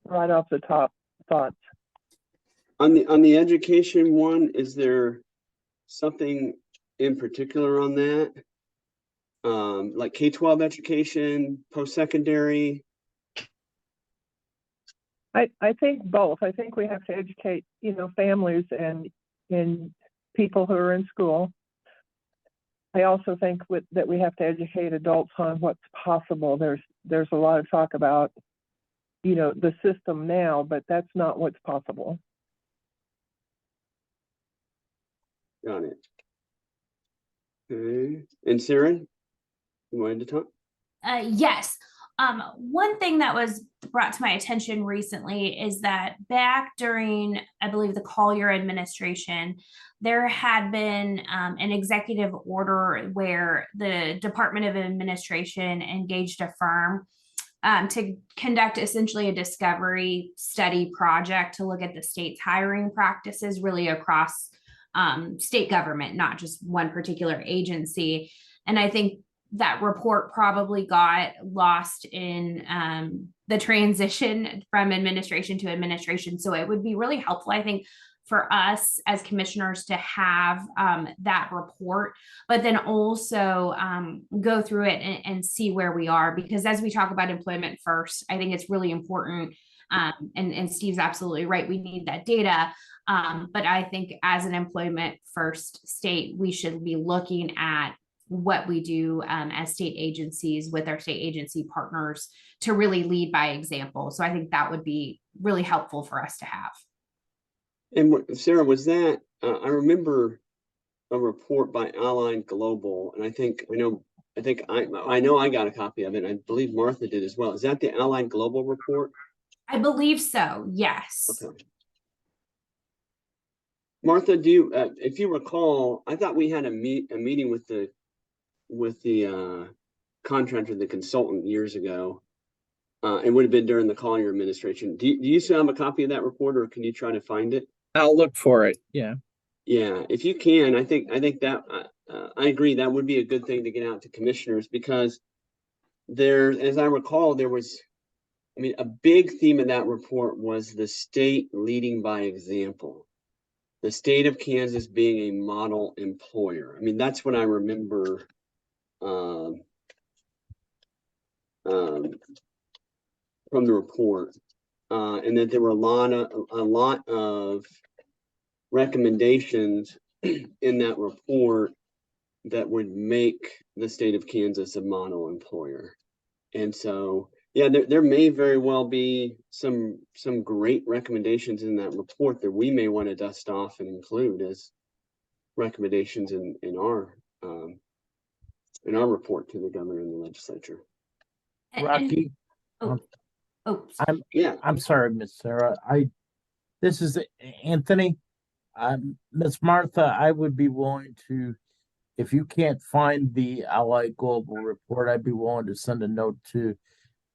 N: right off the top thoughts.
F: On the education one, is there something in particular on that? Like K-12 education, post-secondary?
N: I think both. I think we have to educate, families and people who are in school. I also think that we have to educate adults on what's possible. There's a lot of talk about, the system now, but that's not what's possible.
F: Got it. Okay. And Sarah, you wanted to talk?
D: Yes. One thing that was brought to my attention recently is that back during, I believe, the Collier administration, there had been an executive order where the Department of Administration engaged a firm to conduct essentially a discovery study project to look at the state's hiring practices really across state government, not just one particular agency. And I think that report probably got lost in the transition from administration to administration. So it would be really helpful, I think, for us as commissioners to have that report, but then also go through it and see where we are. Because as we talk about employment first, I think it's really important. And Steve's absolutely right. We need that data. But I think as an employment first state, we should be looking at what we do as state agencies with our state agency partners to really lead by example. So I think that would be really helpful for us to have.
F: And Sarah, was that, I remember a report by Allied Global, and I know I got a copy of it. I believe Martha did as well. Is that the Allied Global report?
D: I believe so, yes.
F: Okay. Martha, do you, if you recall, I thought we had a meeting with the contractor, the consultant years ago. It would have been during the Collier administration. Do you still have a copy of that report, or can you try to find it?
A: I'll look for it. Yeah.
F: Yeah, if you can, I think that I agree that would be a good thing to get out to commissioners, because there, as I recall, there was, a big theme of that report was the state leading by example. The state of Kansas being a model employer. That's what I remember from the report. and that there were a lot of recommendations in that report that would make the state of Kansas a model employer. And so, yeah, there may very well be some great recommendations in that report that we may want to dust off and include as recommendations in our report to the governor and the legislature.
I: Rocky. I'm sorry, Miss Sarah. This is Anthony. Miss Martha, I would be willing to, if you can't find the Ally Global report, I'd be willing to send a note to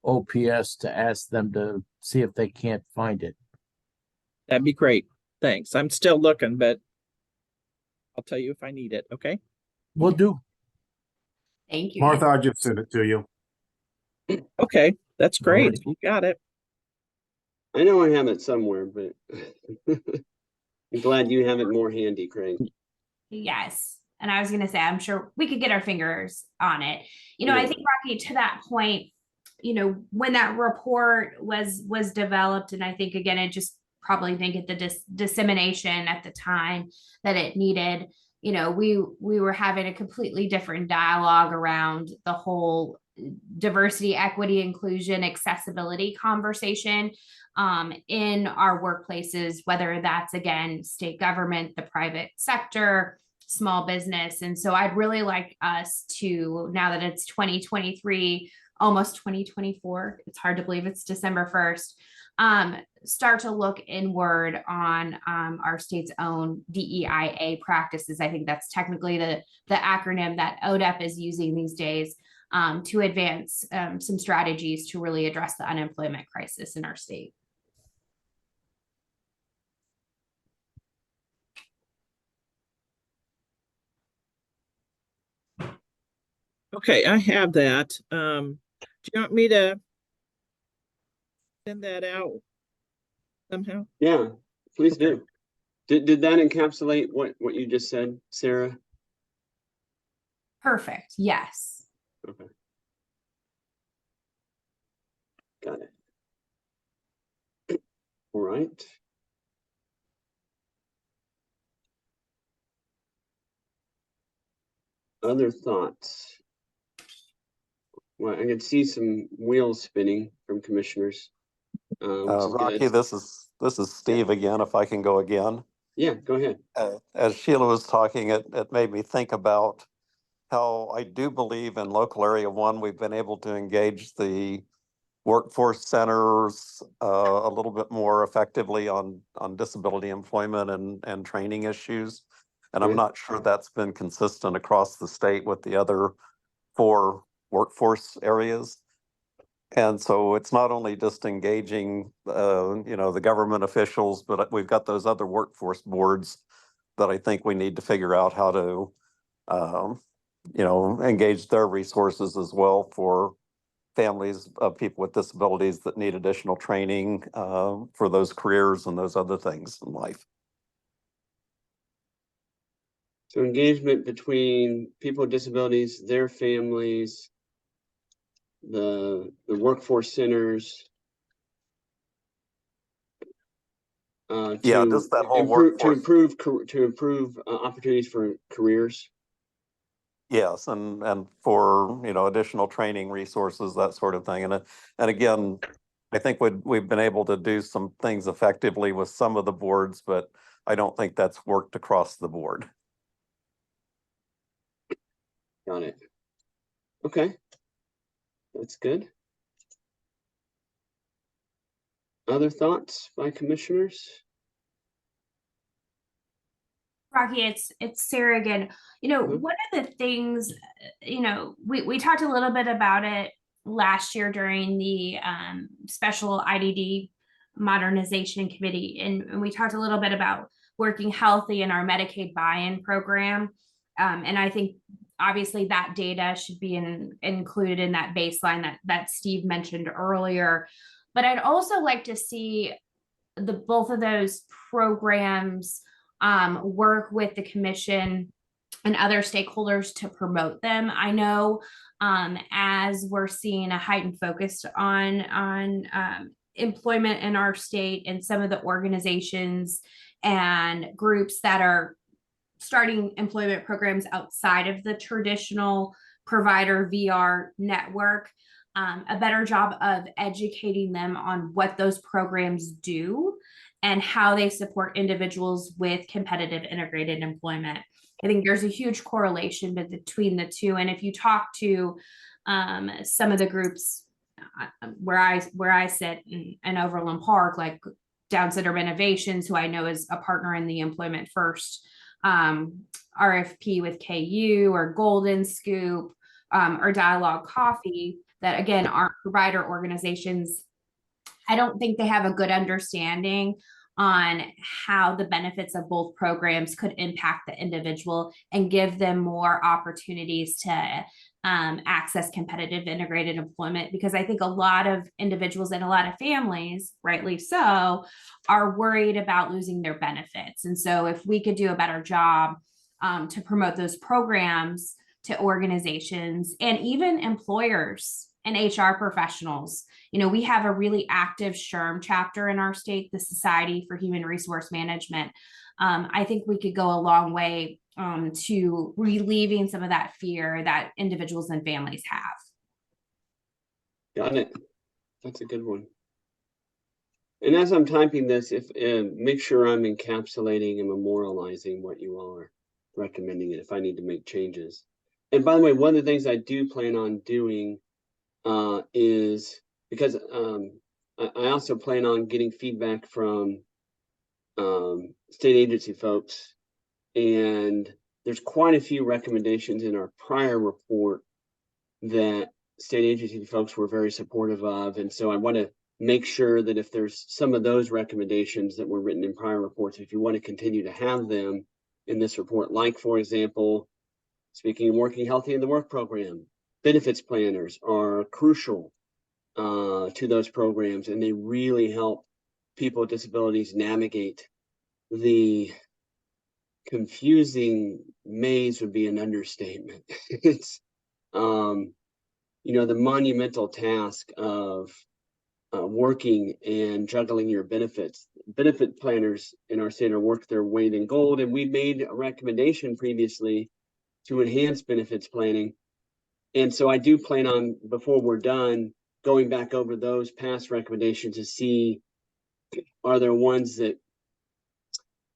I: OPS to ask them to see if they can't find it.
A: That'd be great. Thanks. I'm still looking, but I'll tell you if I need it. Okay.
I: Will do.
D: Thank you.
C: Martha, I'll just send it to you.
A: Okay. That's great. You got it.
F: I know I have it somewhere, but I'm glad you have it more handy, Craig.
D: Yes. And I was going to say, I'm sure we could get our fingers on it. You know, I think, Rocky, to that point, you know, when that report was developed, and I think, again, it just probably didn't get the dissemination at the time that it needed. You know, we were having a completely different dialogue around the whole diversity, equity, inclusion, accessibility conversation in our workplaces, whether that's, again, state government, the private sector, small business. And so I'd really like us to, now that it's 2023, almost 2024, it's hard to believe it's December 1st, start to look inward on our state's own DEIA practices. I think that's technically the acronym that ODEP is using these days to advance some strategies to really address the unemployment crisis in our state.
A: Okay, I have that. Do you want me to send that out somehow?
F: Yeah, please do. Did that encapsulate what you just said, Sarah?
D: Perfect. Yes.
F: Okay. Got it. All right. Other thoughts? Well, I can see some wheels spinning from commissioners.
E: Rocky, this is Steve again, if I can go again.
F: Yeah, go ahead.
E: As Sheila was talking, it made me think about how I do believe in local area 1, we've been able to engage the workforce centers a little bit more effectively on disability employment and training issues. And I'm not sure that's been consistent across the state with the other 4 workforce areas. And so it's not only just engaging, you know, the government officials, but we've got those other workforce boards that I think we need to figure out how to, you know, engage their resources as well for families of people with disabilities that need additional training for those careers and those other things in life.
F: So engagement between people with disabilities, their families, the workforce centers.
E: Just that whole workforce.
F: To improve opportunities for careers.
E: Yes, and for, you know, additional training resources, that sort of thing. And again, I think we've been able to do some things effectively with some of the boards, but I don't think that's worked across the board.
F: Got it. Okay. That's good. Other thoughts by commissioners?
D: Rocky, it's Sarah again. You know, one of the things, you know, we talked a little bit about it last year during the special IDD modernization committee, and we talked a little bit about working healthy in our Medicaid buy-in program. And I think obviously that data should be included in that baseline that Steve mentioned earlier. But I'd also like to see both of those programs work with the commission and other stakeholders to promote them. I know as we're seeing a heightened focus on employment in our state and some of the organizations and groups that are starting employment programs outside of the traditional provider VR network, a better job of educating them on what those programs do and how they support individuals with competitive integrated employment. I think there's a huge correlation between the two. And if you talk to some of the groups where I sit in Overland Park, like Down Syndrome Innovations, who I know is a partner in the Employment First RFP with KU, or Golden Scoop, or Dialogue Coffee, that again aren't provider organizations, I don't think they have a good understanding on how the benefits of both programs could impact the individual and give them more opportunities to access competitive integrated employment. Because I think a lot of individuals and a lot of families, rightly so, are worried about losing their benefits. And so if we could do a better job to promote those programs to organizations and even employers and HR professionals. You know, we have a really active SHRM chapter in our state, the Society for Human Resource Management. I think we could go a long way to relieving some of that fear that individuals and families have.
F: Got it. That's a good one. And as I'm typing this, if make sure I'm encapsulating and memorializing what you all are recommending, and if I need to make changes. And by the way, one of the things I do plan on doing is, because I also plan on getting feedback from state agency folks, and there's quite a few recommendations in our prior report that state agency folks were very supportive of. And so I want to make sure that if there's some of those recommendations that were written in prior reports, if you want to continue to have them in this report, like, for example, speaking of working healthy in the work program, benefits planners are crucial to those programs, and they really help people with disabilities navigate the confusing maze, would be an understatement. It's you know, the monumental task of working and juggling your benefits. Benefit planners in our state are worth their weight in gold, and we made a recommendation previously to enhance benefits planning. And so I do plan on, before we're done, going back over those past recommendations to see, are there ones that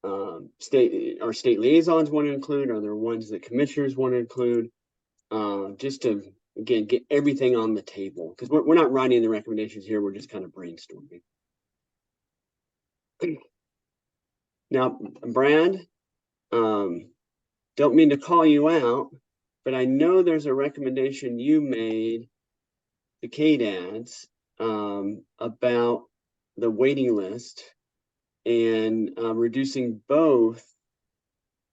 F: our state liaisons want to include? Are there ones that commissioners want to include? Just to, again, get everything on the table, because we're not writing the recommendations here, we're just kind of brainstorming. Now, Brad, don't mean to call you out, but I know there's a recommendation you made to KDADS about the waiting list and reducing both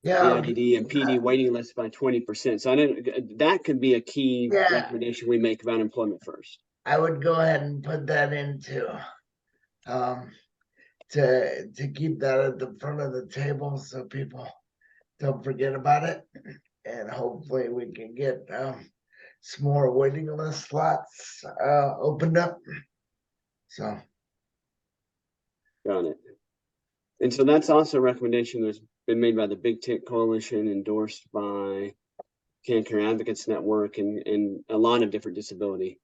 F: the IDD and PD waiting lists by 20%. So I didn't, that could be a key recommendation we make about Employment First.
I: I would go ahead and put that into to keep that at the front of the table so people don't forget about it, and hopefully we can get some more waiting list slots opened up. So
F: got it. And so that's also a recommendation that's been made by the Big Tent Coalition, endorsed by Cancer Advocates Network, and a lot of different disability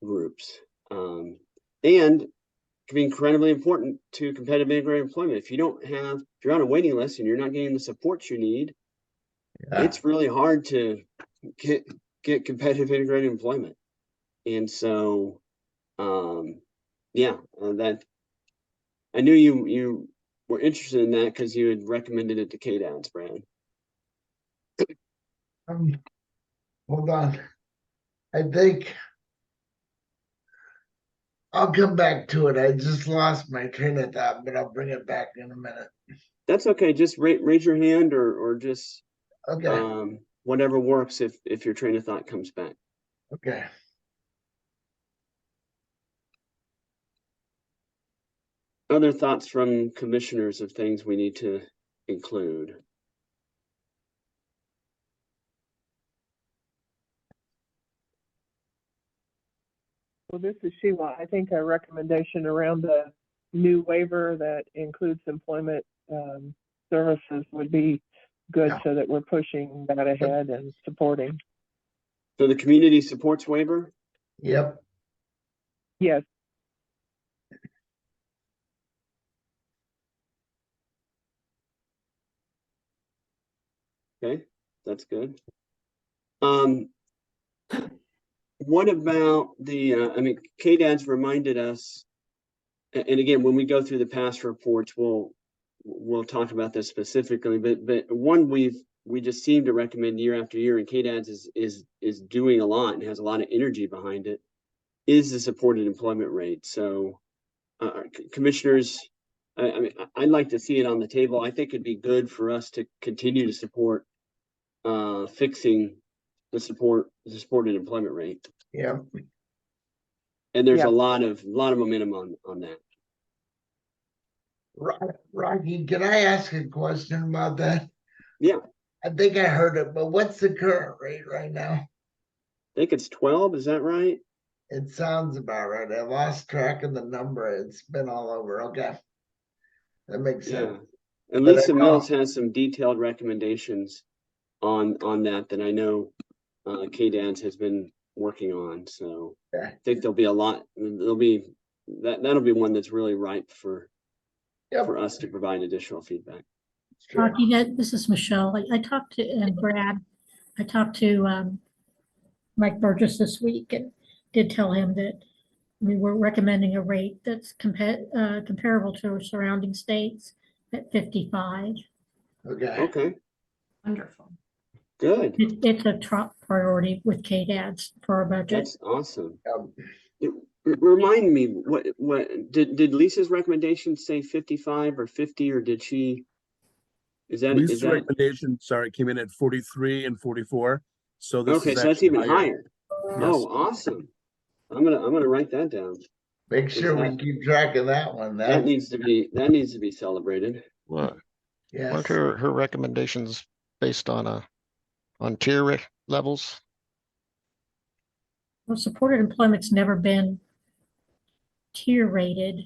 F: groups. And can be incredibly important to competitive integrated employment. If you're on a waiting list and you're not getting the support you need, it's really hard to get competitive integrated employment. And so, that I knew you were interested in that because you had recommended it to KDADS, Brad.
I: Hold on. I think I'll come back to it. I just lost my train of thought, but I'll bring it back in a minute.
F: That's okay. Just raise your hand or just whatever works if your train of thought comes back.
I: Okay.
F: Other thoughts from commissioners of things we need to include?
N: Well, this is Sheila. I think a recommendation around the new waiver that includes employment services would be good, so that we're pushing that ahead and supporting.
F: So the community supports waiver?
I: Yep.
N: Yes.
F: Okay, that's good. What about the, I mean, KDAD's reminded us, and again, when we go through the past reports, we'll talk about this specifically, but one we just seem to recommend year after year, and KDAD's is doing a lot and has a lot of energy behind it, is the supported employment rate. So commissioners, I mean, I'd like to see it on the table. I think it'd be good for us to continue to support fixing the supported employment rate.
I: Yeah.
F: And there's a lot of momentum on that.
I: Rocky, can I ask a question about that?
F: Yeah.
I: I think I heard it, but what's the current rate right now?
F: I think it's 12, is that right?
I: It sounds about right. I lost track of the number. It's been all over. Okay. That makes sense.
F: And Lisa Mills has some detailed recommendations on that I know KDAD's has been working on. So I think there'll be a lot. That'll be one that's really ripe for us to provide additional feedback.
K: Rocky, this is Michelle. I talked to Brad. I talked to Mike Burgess this week and did tell him that we were recommending a rate that's comparable to our surrounding states at 55.
F: Okay.
D: Wonderful.
F: Good.
K: It's a top priority with KDAD's for our budget.
F: That's awesome. Remind me, what did Lisa's recommendation say 55 or 50, or did she?
B: Lisa's recommendation, came in at 43 and 44. So this
F: okay,
B: is
F: so that's even
B: higher.
F: higher.
B: Yes.
F: Oh, awesome. I'm gonna write that down.
I: Make sure we keep track of that one.
F: That needs to be celebrated.
G: Well,
I: yes.
G: weren't her recommendations based on tier levels?
K: Well, supported employment's never been tier rated,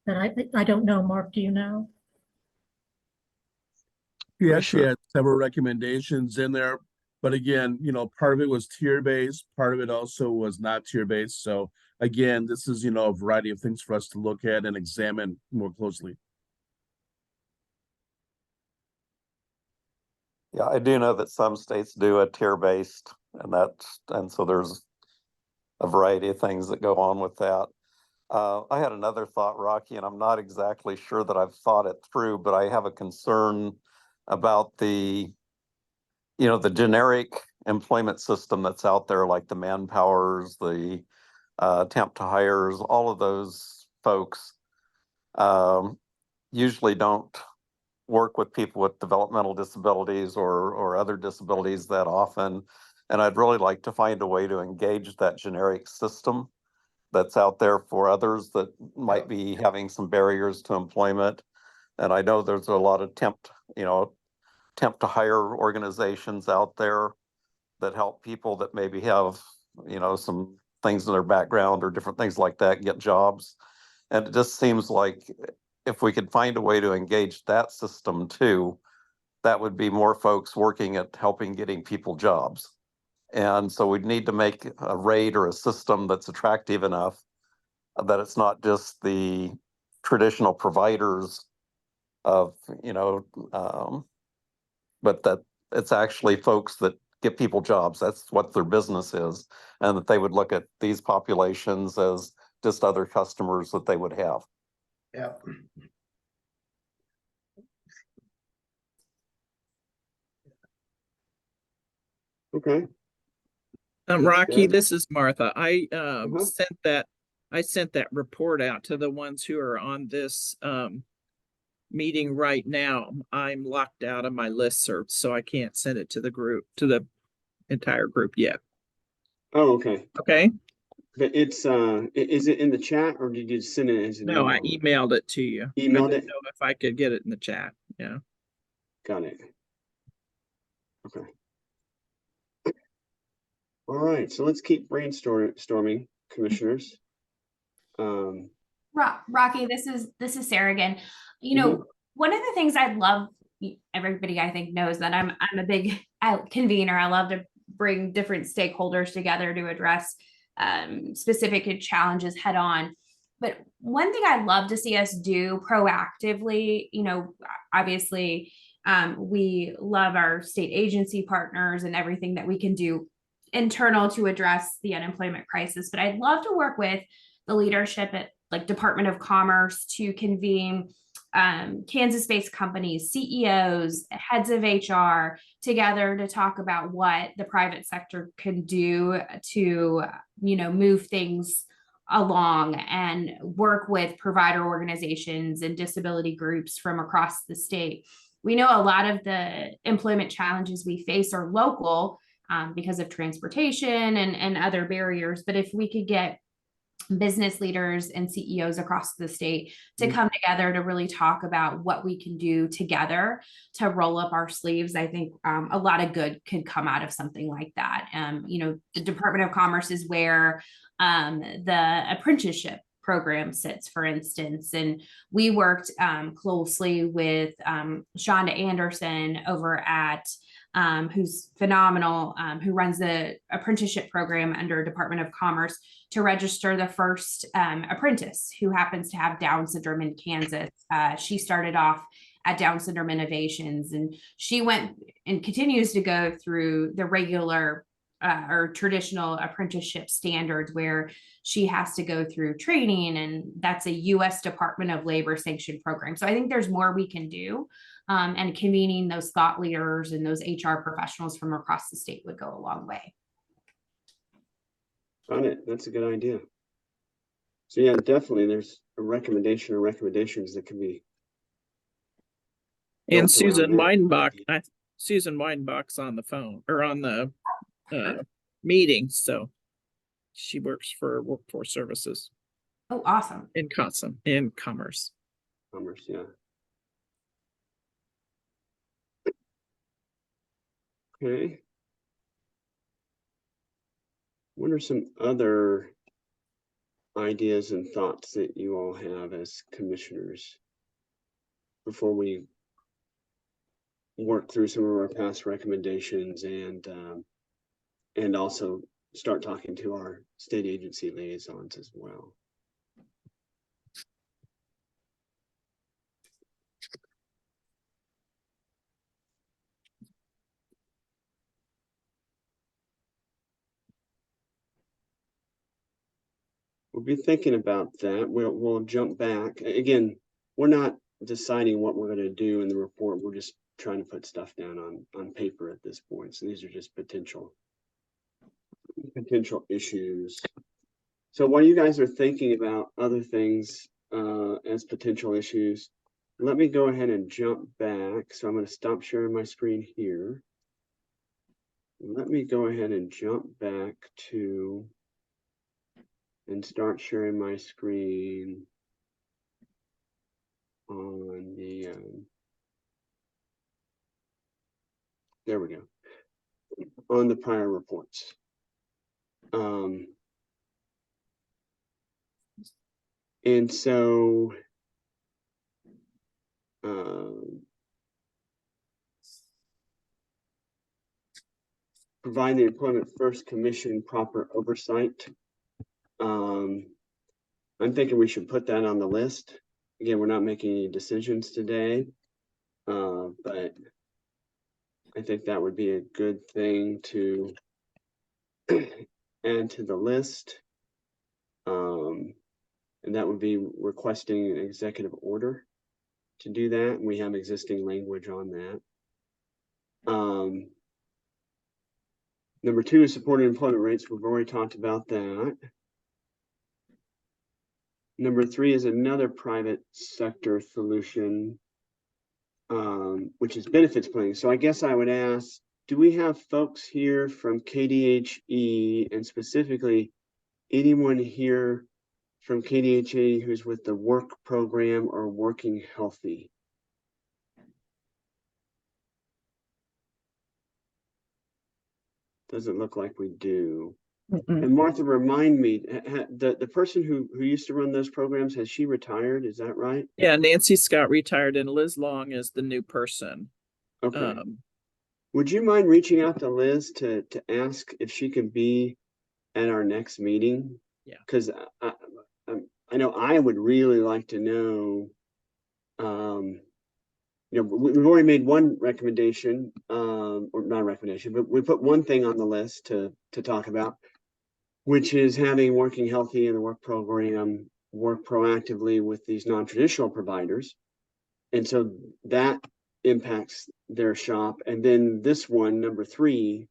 K: but I don't know. Mark, do you know?
B: She actually had several recommendations in there, but again, part of it was tier based, part of it also was not tier based. So again, this is, a variety of things for us to look at and examine more closely.
E: Yeah, I do know that some states do a tier based, and so there's a variety of things that go on with that. I had another thought, Rocky, and I'm not exactly sure that I've thought it through, but I have a concern about the generic employment system that's out there, like the Manpowers, the temp to hires, all of those folks usually don't work with people with developmental disabilities or other disabilities that often. And I'd really like to find a way to engage that generic system that's out there for others that might be having some barriers to employment. And I know there's a lot of temp to hire organizations out there that help people that maybe have, some things in their background or different things like that get jobs. And it just seems like if we could find a way to engage that system too, that would be more folks working at helping getting people jobs. And so we'd need to make a rate or a system that's attractive enough that it's not just the traditional providers of, but that it's actually folks that get people jobs. That's what their business is. And that they would look at these populations as just other customers that they would have.
I: Yeah.
F: Okay.
A: Rocky, this is Martha. I sent that report out to the ones who are on this meeting right now. I'm locked out of my listserv, so I can't send it to the entire group yet.
F: Oh, okay.
A: Okay.
F: But it's is it in the chat, or did you send it as an
A: No,
F: email?
A: I emailed it to you.
F: Emailed
A: I didn't
F: it?
A: know if I could get it in the chat. Yeah.
F: Got it. Okay. All right, so let's keep brainstorming. commissioners.
D: Rocky, this is Sarah again. You know, one of the things I'd love, everybody I think knows that I'm a big convener. I love to bring different stakeholders together to address specific challenges head on. But one thing I'd love to see us do proactively, you know, obviously we love our state agency partners and everything that we can do internal to address the unemployment crisis. But I'd love to work with the leadership at like Department of Commerce to convene Kansas-based companies, CEOs, heads of HR together to talk about what the private sector can do to, you know, move things along and work with provider organizations and disability groups from across the state. We know a lot of the employment challenges we face are local because of transportation and other barriers. But if we could get business leaders and CEOs across the state to come together to really talk about what we can do together to roll up our sleeves, I think a lot of good could come out of something like that. You know, the Department of Commerce is where the apprenticeship program sits, for instance, and we worked closely with Shonda Anderson over at who's phenomenal, who runs the apprenticeship program under Department of Commerce to register the first apprentice who happens to have Down syndrome in Kansas. She started off at Down Syndrome Innovations, and she went and continues to go through the regular or traditional apprenticeship standards where she has to go through training, and that's a U.S. Department of Labor sanctioned program. So I think there's more we can do, and convening those thought leaders and those HR professionals from across the state would go a long way.
F: Got it. That's a good idea. So yeah, definitely there's a recommendation or recommendations that can be.
A: And Susan Weidenbach, Susan Weidenbach's on the phone or on the meeting, so she works for Workforce Services.
D: Oh, awesome.
A: In Commerce.
F: Commerce, yeah. Okay. What are some other ideas and thoughts that you all have as commissioners before we work through some of our past recommendations and also start talking to our state agency liaisons as well? We'll be thinking about that. We'll jump back. Again, we're not deciding what we're going to do in the report. We're just trying to put stuff down on paper at this point. So these are just potential issues. So while you guys are thinking about other things as potential issues, let me go ahead and jump back. So I'm going to stop sharing my screen here. Let me go ahead and jump back to and start sharing my screen on the there we go, on the prior reports. And so provide the Employment First Commission proper oversight. I'm thinking we should put that on the list. Again, we're not making any decisions today, but I think that would be a good thing to add to the list. And that would be requesting an executive order to do that. We have existing language on that. Number 2 is supported employment rates. We've already talked about that. Number 3 is another private sector solution, which is benefits planning. So I guess I would ask, do we have folks here from KDHE, and specifically anyone here from KDHE who's with the work program or Working Healthy? Doesn't look like we do. And Martha, remind me, the person who used to run those programs, has she retired? Is that right?
A: Yeah, Nancy Scott retired and Liz Long is the new person.
F: Okay. Would you mind reaching out to Liz to ask if she could be at our next meeting?
A: Yeah.
F: Because I know I would really like to know, you know, we've already made one recommendation, or not a recommendation, but we put one thing on the list to talk about, which is having Working Healthy in the work program work proactively with these non-traditional providers. And so that impacts their shop. And then this one, number 3,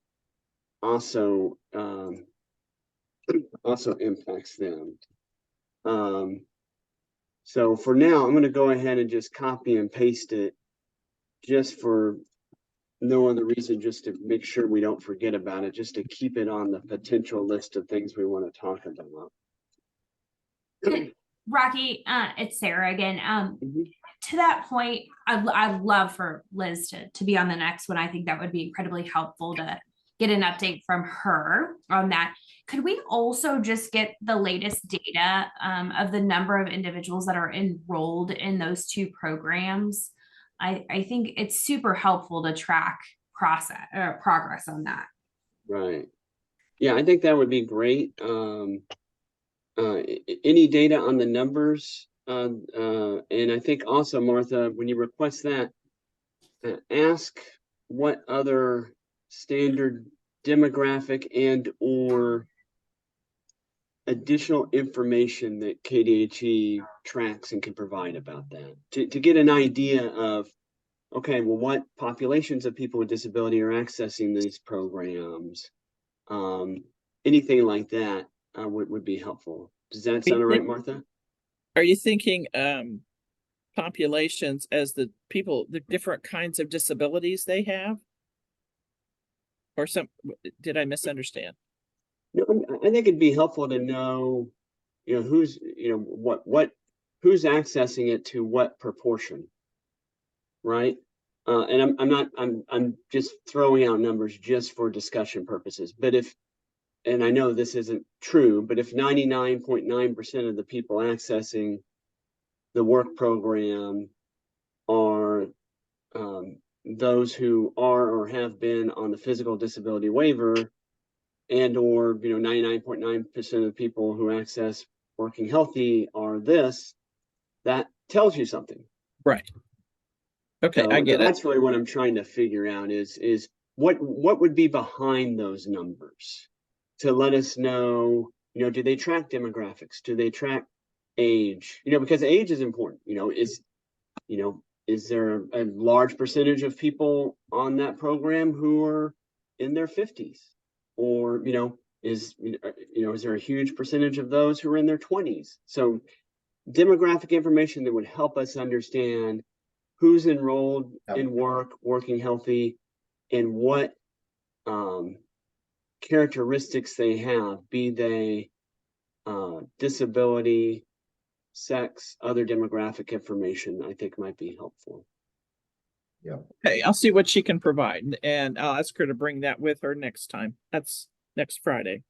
F: also impacts them. So for now, I'm going to go ahead and just copy and paste it, just for no other reason, just to make sure we don't forget about it, just to keep it on the potential list of things we want to talk about.
D: Rocky, it's Sarah again. To that point, I'd love for Liz to be on the next one. I think that would be incredibly helpful to get an update from her on that. Could we also just get the latest data of the number of individuals that are enrolled in those 2 programs? I think it's super helpful to track progress on that.
F: Right. Yeah, I think that would be great. Any data on the numbers, and I think also, Martha, when you request that, ask what other standard demographic and or additional information that KDHE tracks and can provide about that, to get an idea of, okay, well, what populations of people with disability are accessing these programs. Anything like that would be helpful. Does that sound all right, Martha?
A: Are you thinking populations as the different kinds of disabilities they have? Or did I misunderstand?
F: No, I think it'd be helpful to know, you know, who's, you know, who's accessing it to what proportion, right? And I'm just throwing out numbers just for discussion purposes. But and I know this isn't true, but if 99.9% of the people accessing the work program are those who are or have been on the physical disability waiver, and or, you know, 99.9% of the people who access Working Healthy are this, that tells you something.
A: Right. Okay,
F: so
A: I get it.
F: That's really what I'm trying to figure out is what would be behind those numbers to let us know, you know, do they track demographics? Do they track age? You know, because age is important. You know, is there a large percentage of people on that program who are in their 50s? Or, you know, is there a huge percentage of those who are in their 20s? So demographic information that would help us understand who's enrolled in Working Healthy, and what characteristics they have, be they disability, sex, other demographic information, I think might be helpful.
A: Yeah. Okay, I'll see what she can provide, and I'll ask her to bring that with her next time. That's next Friday.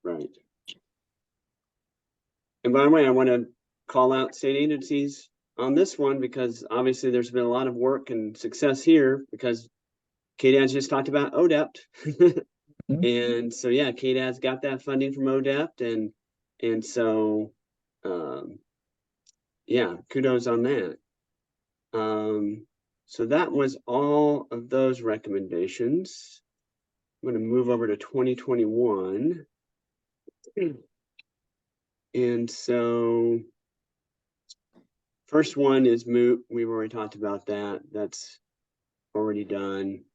F: Right. And by the way, I want to call out state agencies on this one, because obviously there's been a lot of work and success here, because KDAD's just talked about ODEPT. And so, yeah, KDAD's got that funding from ODEPT, and so, yeah, kudos on that. So that was all of those recommendations. I'm going to move over to 2021. And so first one is moot. We've already talked about that. That's already done.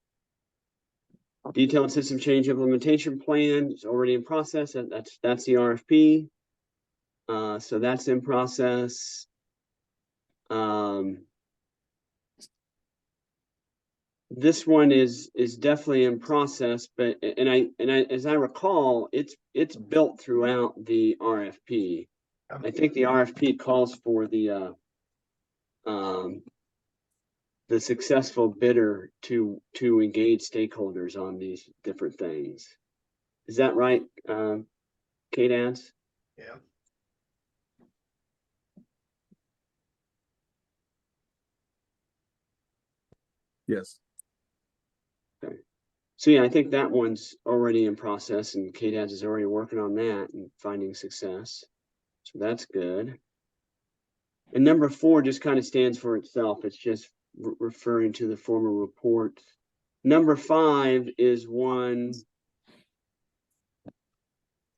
F: Detailed system change implementation plan is already in process. That's the RFP. So that's in process. This one is definitely in process, but and I as I recall, it's built throughout the RFP. I think the RFP calls for the successful bidder to engage stakeholders on these different things. Is that right, Kate Ans?
C: Yeah.
B: Yes.
F: Okay. So yeah, I think that one's already in process, and Kate Ads is already working on that and finding success. So that's good. And number 4 just kind of stands for itself. It's just referring to the former report. Number 5 is one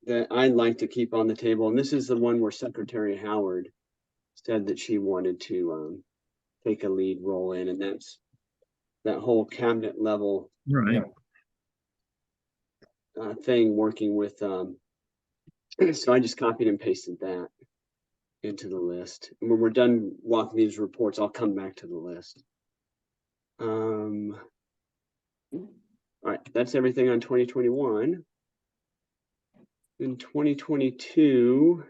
F: that I'd like to keep on the table. And this is the one where Secretary Howard said that she wanted to take a lead role in, and that's that whole cabinet level
A: Right.
F: thing working with. So I just copied and pasted that into the list. And when we're done walking these reports, I'll come back to the list. All right, that's everything on 2021. In 2022,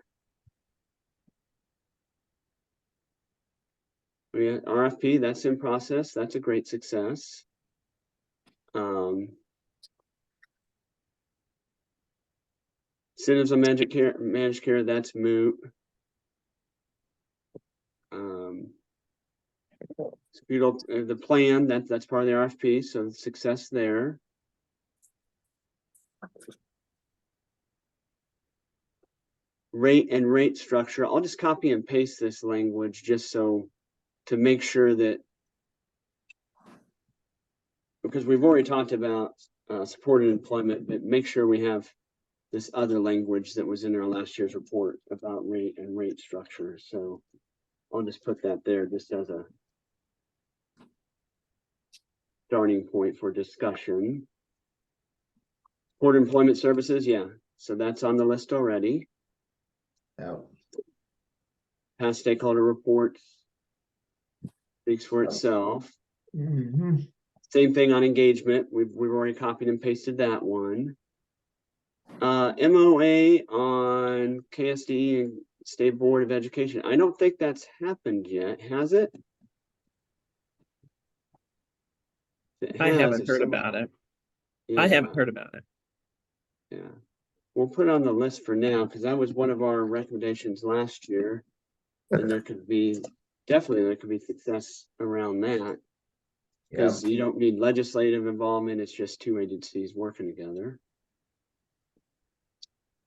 F: we got RFP, that's in process. That's a great success. Incentives on managed care, that's moot. The plan, that's part of the RFP, so success there. Rate structure, I'll just copy and paste this language just so to make sure that, because we've already talked about supported employment, but make sure we have this other language that was in our last year's report about rate and rate structure. So I'll just put that there just as a starting point for discussion. Supported employment services, yeah. So that's on the list already.
I: Oh.
F: Past stakeholder reports speaks for itself.
I: Mm-hmm.
F: Same thing on engagement. We've already copied and pasted that one. MOA on KSDE and State Board of Education. I don't think that's happened yet, has it?
A: I haven't heard about it.
F: Yeah.
A: I haven't heard about it.
F: Yeah. We'll put it on the list for now because that was one of our recommendations last year. And there could be success around that. Because you don't need legislative involvement, it's just 2 agencies working together.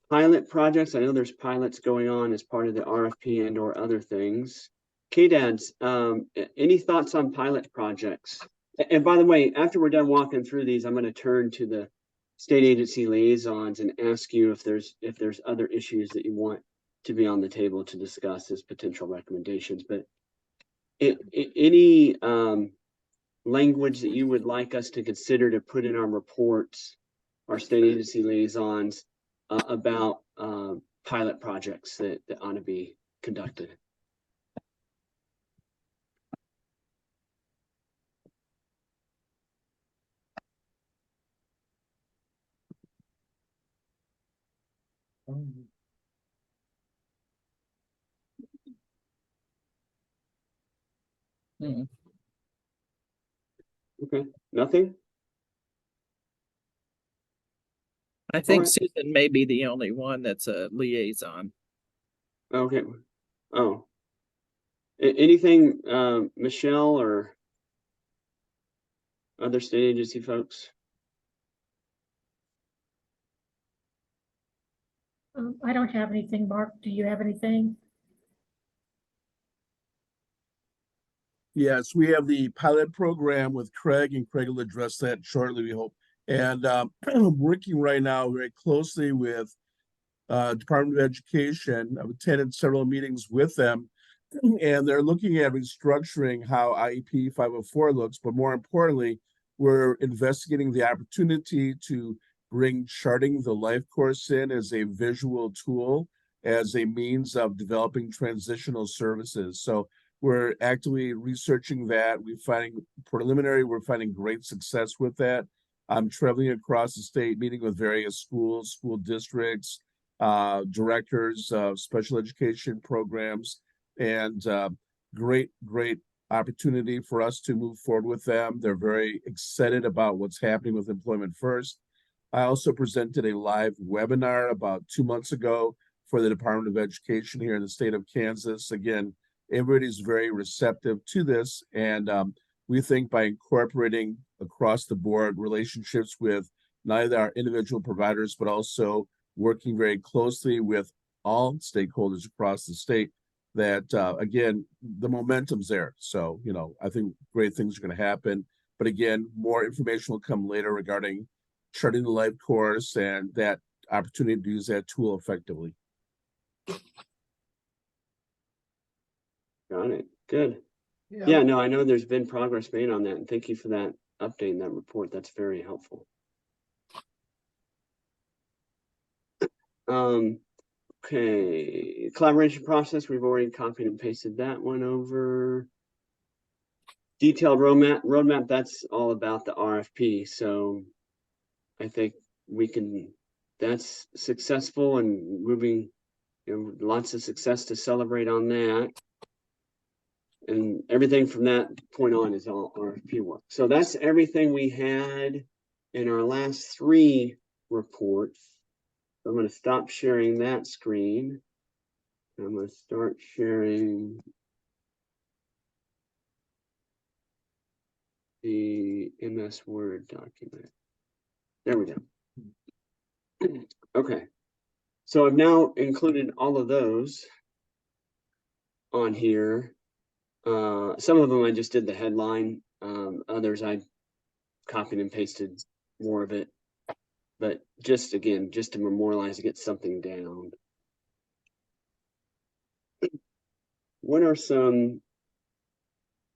F: Pilot projects, I know there's pilots going on as part of the RFP and or other things. KDADs, any thoughts on pilot projects? And by the way, after we're done walking through these, I'm going to turn to the state agency liaisons and ask you if there's other issues that you want to be on the table to discuss as potential recommendations. But any language that you would like us to consider to put in our reports, our state agency liaisons, about pilot projects that ought to be conducted. Okay, nothing?
A: I think Susan may be the only one that's a liaison.
F: Okay. Oh. Anything, Michelle or other state agency folks?
K: I don't have anything, Mark. Do you have anything?
B: Yes, we have the pilot program with Craig, and Craig will address that shortly, we hope. And I'm working right now very closely with Department of Education. I've attended several meetings with them, and they're looking at restructuring how IEP 504 looks, but more importantly, we're investigating the opportunity to bring charting the life course in as a visual tool, as a means of developing transitional services. So we're actively researching that. We're finding great success with that. I'm traveling across the state, meeting with various schools, school districts, directors of special education programs, and great opportunity for us to move forward with them. They're very excited about what's happening with Employment First. I also presented a live webinar about 2 months ago for the Department of Education here in the state of Kansas. Again, everybody's very receptive to this, and we think by incorporating across the board relationships with not only our individual providers, but also working very closely with all stakeholders across the state, that again, the momentum's there. So, you know, I think great things are going to happen. But again, more information will come later regarding charting the life course and that opportunity to use that tool effectively.
F: Got it. Good. Yeah, no, I know there's been progress made on that, and thank you for that update and that report. That's very helpful. Okay, collaboration process, we've already copied and pasted that one over. Detailed roadmap, that's all about the RFP. So I think we can, that's successful and moving, you know, lots of success to celebrate on that. And everything from that point on is all RFP work. So that's everything we had in our last 3 reports. I'm going to stop sharing that screen. I'm going to start sharing the MS Word document. There we go. Okay. So I've now included all of those on here. Some of them I just did the headline. Others I copied and pasted more of it. But just again, just to memorialize, to get something down. What are some?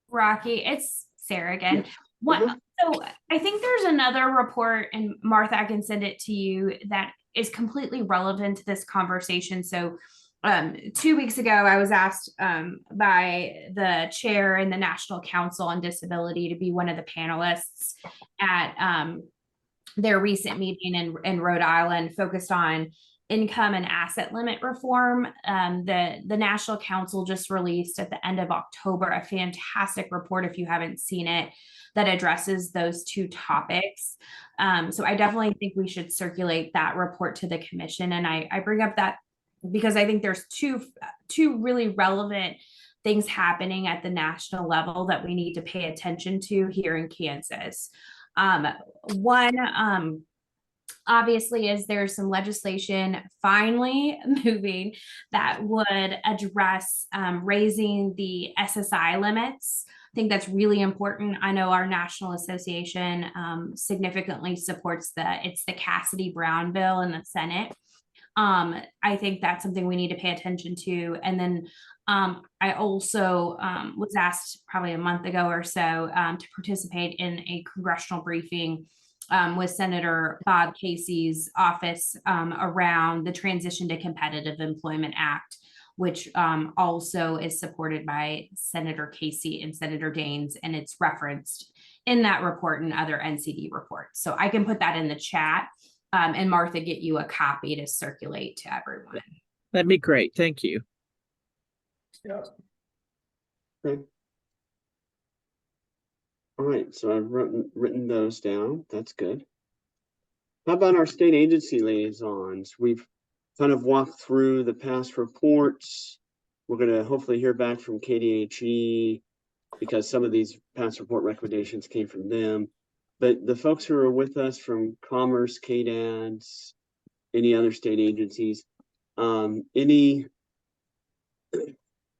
D: Rocky, it's Sarah again. Yeah. So I think there's another report, and Martha, I can send it to you, that is completely relevant to this conversation. So 2 weeks ago, I was asked by the chair in the National Council on Disability to be one of the panelists at their recent meeting in Rhode Island, focused on income and asset limit reform. The National Council just released at the end of October a fantastic report, if you haven't seen it, that addresses those 2 topics. So I definitely think we should circulate that report to the commission. And I bring up that because I think there's two really relevant things happening at the national level that we need to pay attention to here in Kansas. One, obviously, is there's some legislation finally moving that would address raising the SSI limits. I think that's really important. I know our national association significantly supports it's the Cassidy-Brown bill in the Senate. I think that's something we need to pay attention to. And then I also was asked probably a month ago or so to participate in a congressional briefing with Senator Bob Casey's office around the Transition to Competitive Employment Act, which also is supported by Senator Casey and Senator Daines, and it's referenced in that report and other NCD reports. So I can put that in the chat, and Martha, get you a copy to circulate to everyone.
A: That'd be great. Thank you.
F: Yeah. Okay. All right, so I've written those down. That's good. How about our state agency liaisons? We've kind of walked through the past reports. We're going to hopefully hear back from KDHE because some of these past report recommendations came from them. But the folks who are with us from Commerce, KDADS, any other state agencies, any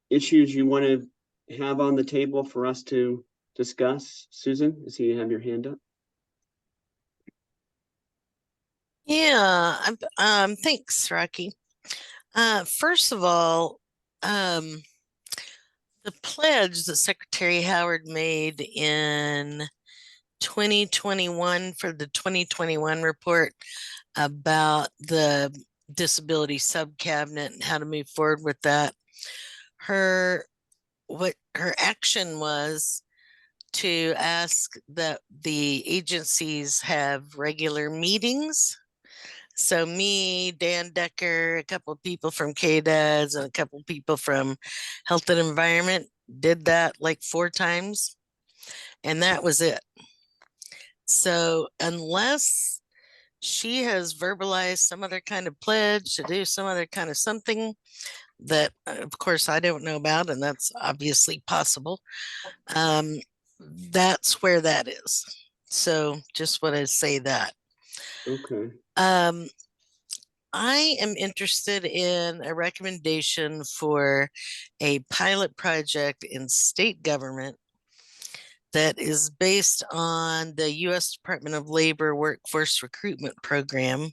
F: issues you want to have on the table for us to discuss? Susan, I see you have your hand up.
L: Yeah, thanks, Rocky. First of all, the pledge that Secretary Howard made in 2021 for the 2021 report about the disability subcabinet and how to move forward with that. What her action was to ask that the agencies have regular meetings. So me, Dan Decker, a couple of people from KDADS, and a couple of people from Health and Environment did that like 4 times, and that was it. So unless she has verbalized some other kind of pledge to do some other kind of something that, of course, I don't know about, and that's obviously possible. That's where that is. So just want to say that.
F: Okay.
L: I am interested in a recommendation for a pilot project in state government that is based on the U.S. Department of Labor Workforce Recruitment Program,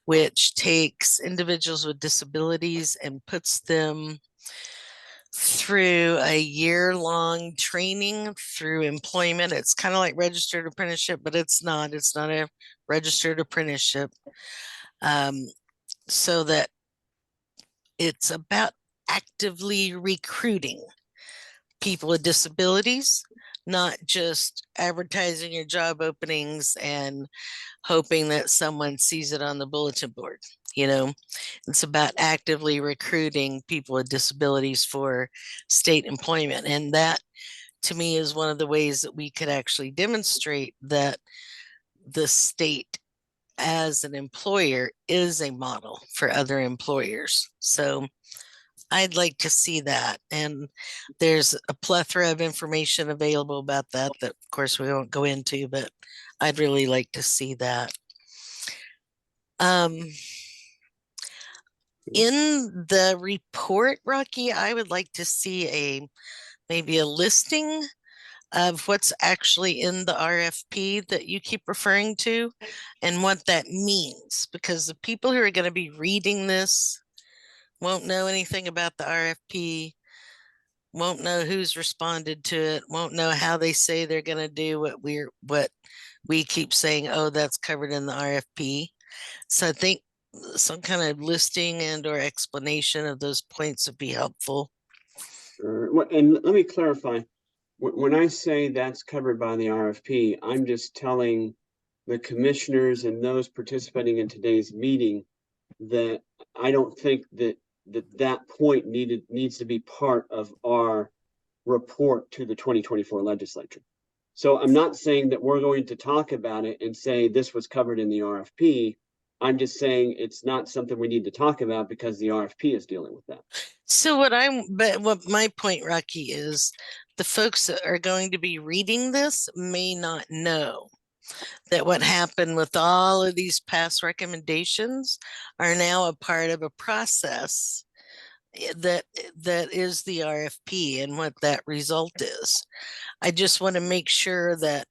L: which takes individuals with disabilities and puts them through a year-long training through employment. It's kind of like registered apprenticeship, but it's not. It's not a registered apprenticeship. So that it's about actively recruiting people with disabilities, not just advertising your job openings and hoping that someone sees it on the bulletin board. You know, it's about actively recruiting people with disabilities for state employment. And that, to me, is one of the ways that we could actually demonstrate that the state as an employer is a model for other employers. So I'd like to see that. And there's a plethora of information available about that, that of course we won't go into, but I'd really like to see that. In the report, Rocky, I would like to see maybe a listing of what's actually in the RFP that you keep referring to and what that means, because the people who are going to be reading this won't know anything about the RFP, won't know who's responded to it, won't know how they say they're going to do what we keep saying, oh, that's covered in the RFP. So I think some kind of listing and or explanation of those points would be helpful.
F: And let me clarify. When I say that's covered by the RFP, I'm just telling the commissioners and those participating in today's meeting that I don't think that point needs to be part of our report to the 2024 legislature. So I'm not saying that we're going to talk about it and say this was covered in the RFP. I'm just saying it's not something we need to talk about because the RFP is dealing with that.
L: So what my point, Rocky, is the folks that are going to be reading this may not know that what happened with all of these past recommendations are now a part of a process that is the RFP and what that result is. I just want to make sure that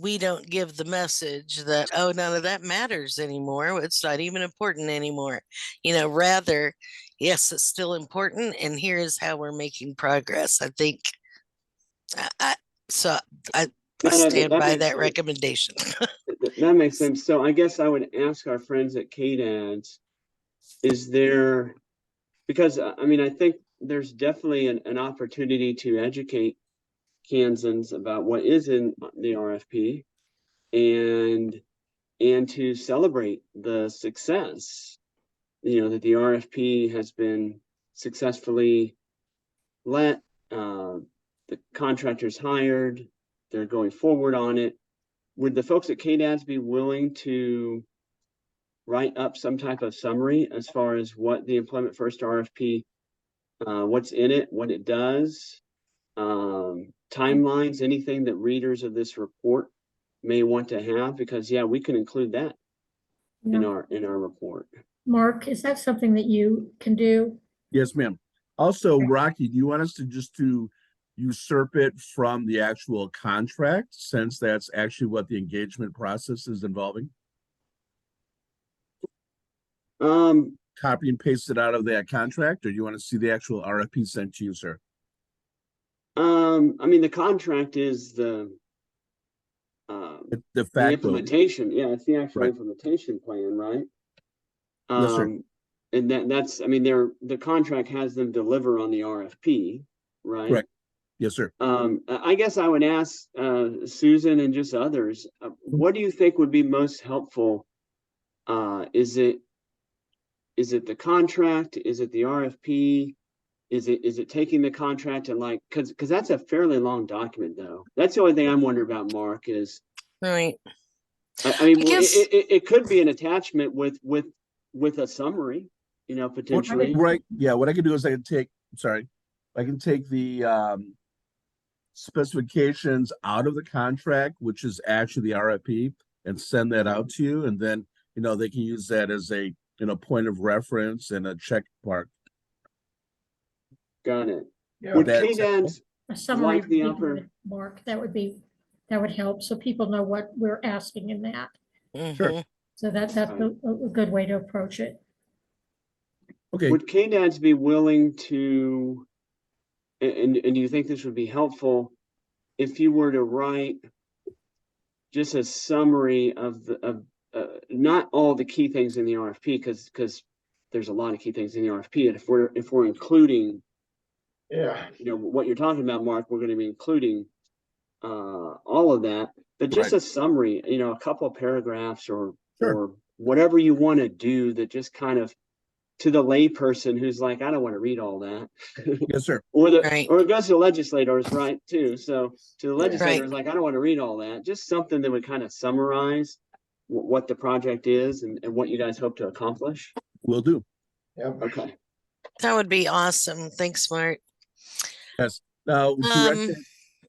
L: we don't give the message that, oh, none of that matters anymore. It's not even important anymore. You know, rather, yes, it's still important. And here's how we're making progress. I think I stand by that recommendation.
F: That makes sense. So I guess I would ask our friends at KDADS, is there, because I mean, I think there's definitely an opportunity to educate Kansans about what is in the RFP and to celebrate the success, you know, that the RFP has been successfully let, the contractors hired, they're going forward on it. Would the folks at KDADS be willing to write up some type of summary as far as what the Employment First RFP, what's in it, what it does, timelines, anything that readers of this report may want to have? Because yeah, we can include that in our report.
K: Mark, is that something that you can do?
B: Yes, ma'am. Also, Rocky, do you want us to usurp it from the actual contract, since that's actually what the engagement process is involving? Copy and paste it out of that contract, or do you want to see the actual RFP sent to you, sir?
F: I mean, the contract is the implementation. Yeah, it's the actual implementation plan, right?
B: Yes, sir.
F: And that's, I mean, the contract has them deliver on the RFP, right?
B: Correct. Yes, sir.
F: I guess I would ask Susan and just others, what do you think would be most helpful? Is it the contract? Is it the RFP? Is it taking the contract and like, because that's a fairly long document though. That's the only thing I'm wondering about, Mark, is
L: right.
F: I mean,
L: guess-
F: it could be an attachment with a summary, you know, potentially.
B: Right. Yeah. What I can do is I can take the specifications out of the contract, which is actually the RFP, and send that out to you. And then, you know, they can use that as a, you know, point of reference and a check mark.
F: Got it.
I: Yeah.
F: Would
B: That's-
F: KDADS
K: A summary
F: like the
K: would be
F: upper?
K: good, Mark, that would help, so people know what we're asking in that.
L: Mhm.
K: So that's a good way to approach it.
B: Okay.
F: Would KDADS be willing to, and do you think this would be helpful if you were to write just a summary of not all the key things in the RFP, because there's a lot of key things in the RFP, and if we're including,
I: Yeah.
F: you know, what you're talking about, Mark, we're going to be including all of that, but just a summary, you know, a couple of paragraphs or whatever you want to do that just kind of, to the layperson who's like, I don't want to read all that.
B: Yes, sir.
F: Or
L: Right.
F: or it goes to the legislators, right, too. So to the legislators,
L: Right.
F: like, I don't want to read all that. Just something that would kind of summarize what the project is and what you guys hope to accomplish.
B: Will do.
I: Yep.
F: Okay.
L: That would be awesome. Thanks, Mark.
B: Yes. Now,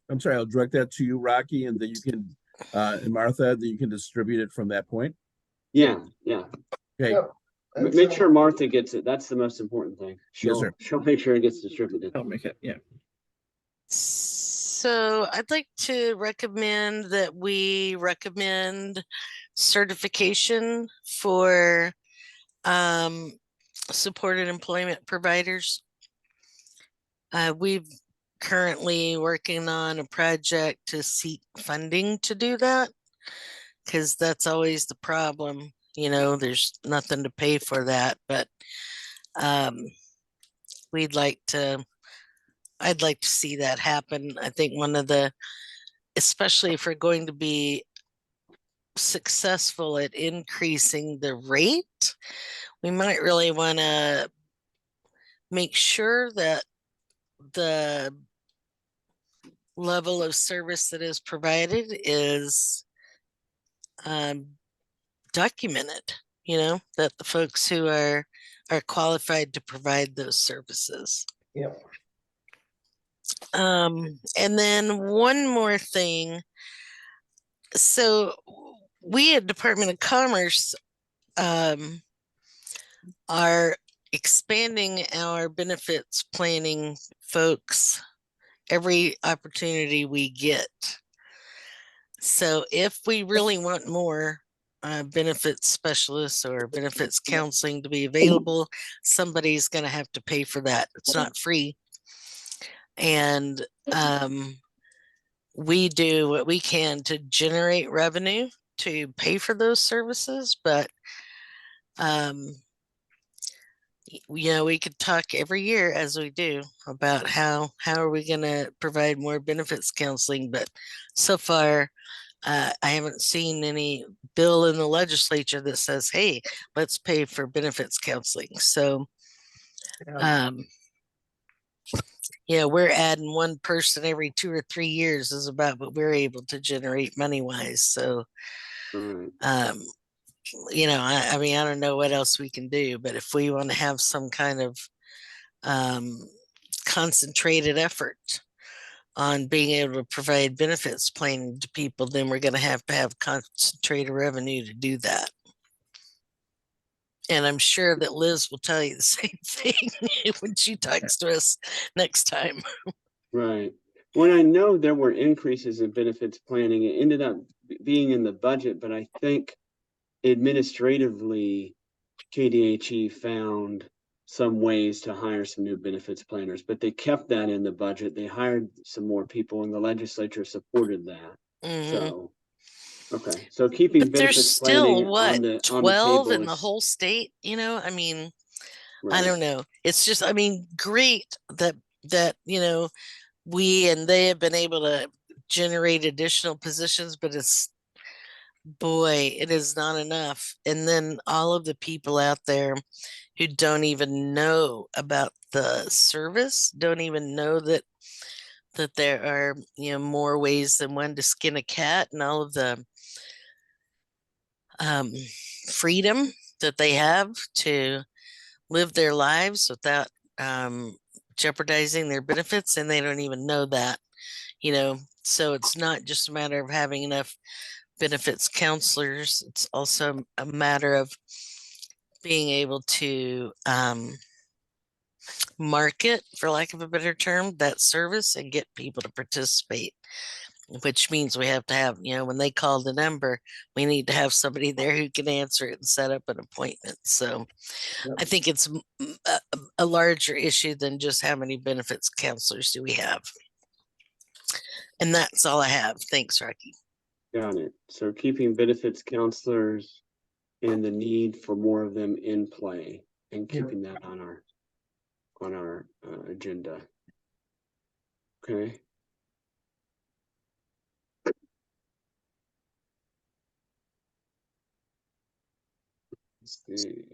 B: I'll direct that to you, Rocky, and then you can, and Martha, then you can distribute it from that point.
F: Yeah.
B: Okay.
I: Yep.
F: Make sure Martha gets it. That's the most important thing.
B: Sir.
F: She'll make sure it gets distributed.
A: I'll make it, yeah.
L: So I'd like to recommend that we recommend certification for supported employment providers. We've currently working on a project to seek funding to do that, because that's always the problem. You know, there's nothing to pay for that, but I'd like to see that happen. I think especially if we're going to be successful at increasing the rate, we might really want to make sure that the level of service that is provided is documented, you know, that the folks who are qualified to provide those services.
I: Yep.
L: And then one more thing. So we at Department of Commerce are expanding our benefits planning folks every opportunity we get. So if we really want more benefits specialists or benefits counseling to be available, somebody's going to have to pay for that. It's not free. And we do what we can to generate revenue to pay for those services, but you know, we could talk every year, as we do, about how are we going to provide more benefits counseling, but so far I haven't seen any bill in the legislature that says, hey, let's pay for benefits counseling. So yeah, we're adding one person every 2 or 3 years is about what we're able to generate money wise. So you know, I mean, I don't know what else we can do, but if we want to have some kind of concentrated effort on being able to provide benefits planning to people, then we're going to have concentrated revenue to do that. And I'm sure that Liz will tell you the same thing when she talks to us next time.
F: Right. When I know there were increases in benefits planning, it ended up being in the budget, but I think administratively, KDHE found some ways to hire some new benefits planners, but they kept that in the budget. They hired some more people and the legislature supported that. So, okay. So keeping
L: but there's
F: benefits
L: still
F: planning
L: what,
F: on the
L: 12
F: table
L: in the
F: is,
L: whole state, you know, I mean, I
F: right.
L: don't know. It's just, I mean, great that, you know, we and they have been able to generate additional positions, but boy, it is not enough. And then all of the people out there who don't even know about the service, don't even know that there are, you know, more ways than one to skin a cat, and all of the um, freedom that they have to live their lives without jeopardizing their benefits, and they don't even know that, so it's not just a matter of having enough benefits counselors. It's also a matter of being able to market, for lack of a better term, that service and get people to participate, which means we have to have, when they call the number, we need to have somebody there who can answer it and set up an appointment. So I think it's a larger issue than just how many benefits counselors do we have. And that's all I have. Thanks, Rocky.
F: Got it. So keeping benefits counselors and the need for more of them in play and keeping that on our agenda. Okay. Let's see.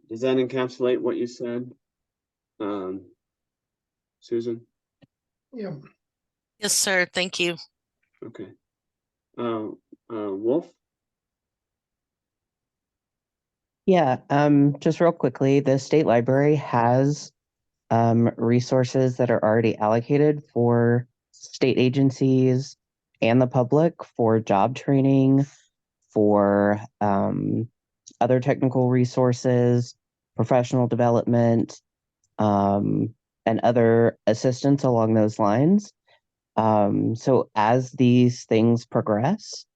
F: Does that encapsulate what you said, Susan?
I: Yeah.
L: Yes, sir. Thank you.
F: Okay. Wolf?
M: Yeah, just real quickly, the state library has resources that are already allocated for state agencies and the public for job training, for other technical resources, professional development, and other assistance along those lines. So as these things progress,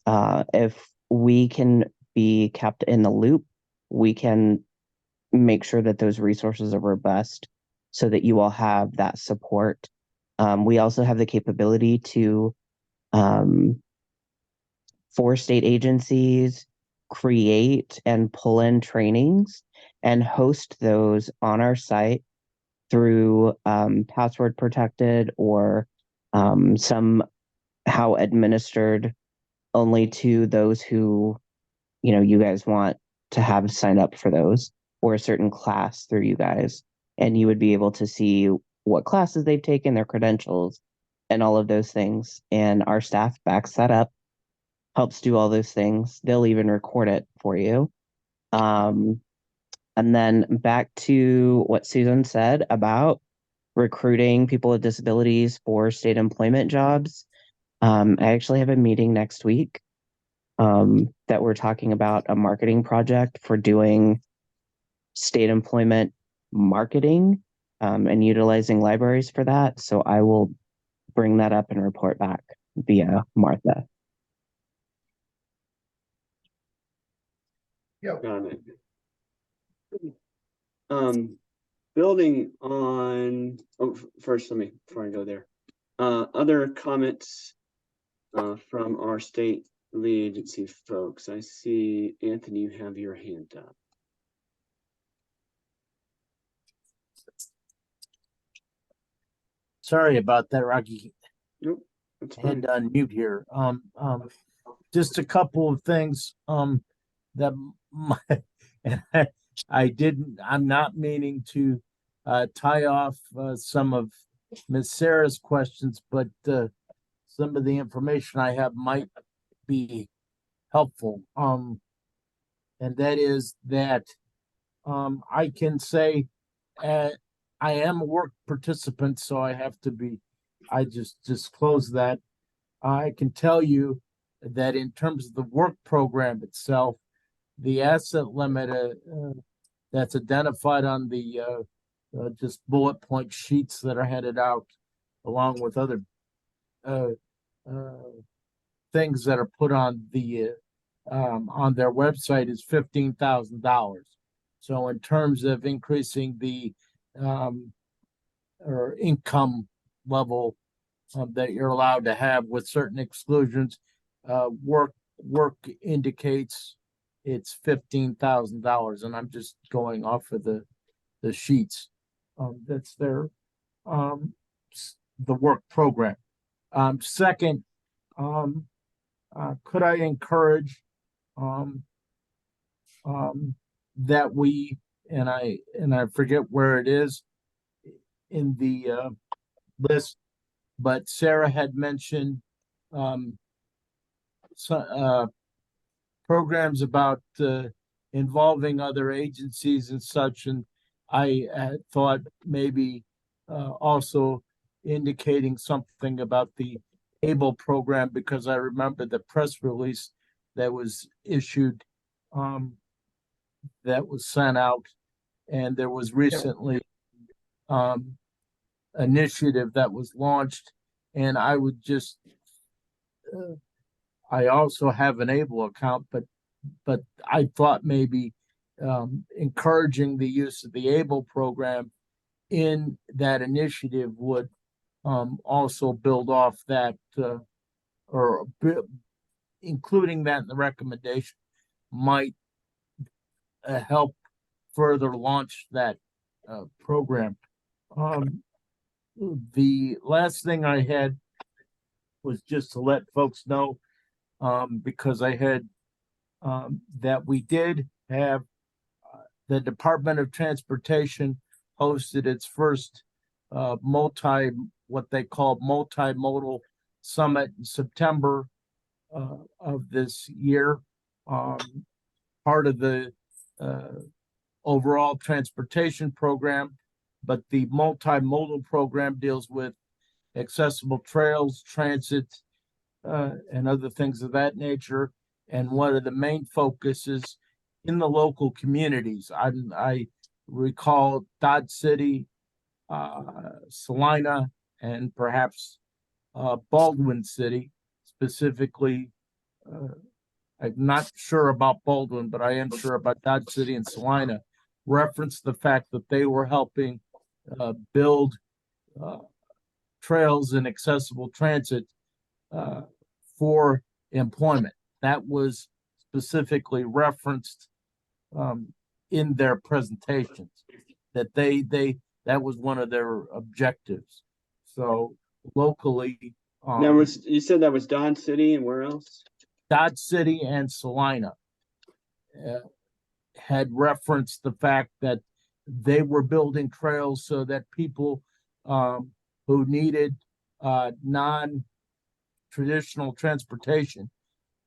M: if we can be kept in the loop, we can make sure that those resources are robust so that you all have that support. We also have the capability to, for state agencies, create and pull in trainings and host those on our site through password protected or somehow administered only to those who, you guys want to have sign up for those, or a certain class through you guys. And you would be able to see what classes they've taken, their credentials, and all of those things. And our staff backs that up, helps do all those things. They'll even record it for you. And then back to what Susan said about recruiting people with disabilities for state employment jobs. I actually have a meeting next week that we're talking about a marketing project for doing state employment marketing and utilizing libraries for that. So I will bring that up and report back via Martha.
I: Yep.
F: Got it. Building on, first, before I go there, other comments from our state lead agency folks. I see, Anthony, you have your hand up.
Q: Sorry about that, Rocky.
F: Nope.
Q: I had to unmute here. Just a couple of things that I'm not meaning to tie off some of Ms. Sarah's questions, but some of the information I have might be helpful. And that is that I can say I am a work participant, so I just disclose that. I can tell you that in terms of the work program itself, the asset limit that's identified on the just bullet point sheets that are handed out, along with other things that are put on their website, is $15,000. So in terms of increasing the or income level that you're allowed to have with certain exclusions, work indicates it's $15,000, and I'm just going off of the sheets. That's their the work program. Second, could I encourage that we, and I forget where it is in the list, but Sarah had mentioned programs about involving other agencies and such, and I thought maybe also indicating something about the ABLE program, because I remember the press release that was issued, that was sent out, and there was recently initiative that was launched, and I would just I also have an ABLE account, but I thought maybe encouraging the use of the ABLE program in that initiative would also build off that, or including that in the recommendation might help further launch that program. The last thing I had was just to let folks know, because I had that we did have the Department of Transportation hosted its first what they call multimodal summit in September of this year. Part of the overall transportation program, but the multimodal program deals with accessible trails, transit, and other things of that nature. And one of the main focuses in the local communities, I recall Dodge City, Salina, and perhaps Baldwin City specifically. I'm not sure about Baldwin, but I am sure about Dodge City and Salina, referenced the fact that they were helping build trails and accessible transit for employment. That was specifically referenced in their presentations, that that was one of their objectives. So locally,
F: you said that was Dodge City, and where else?
Q: Dodge City and Salina had referenced the fact that they were building trails so that people who needed non-traditional transportation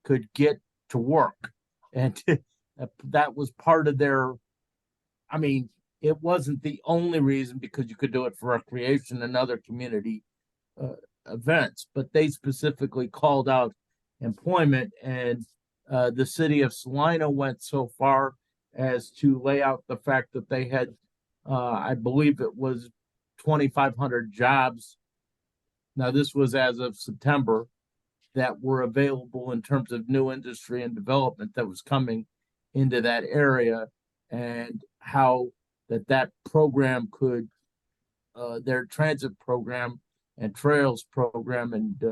Q: could get to work. And that was part of their, I mean, it wasn't the only reason, because you could do it for recreation and other community events, but they specifically called out employment. And the city of Salina went so far as to lay out the fact that they had, I believe it was 2,500 jobs. Now, this was as of September, that were available in terms of new industry and development that was coming into that area, and how that program could, their transit program and trails program and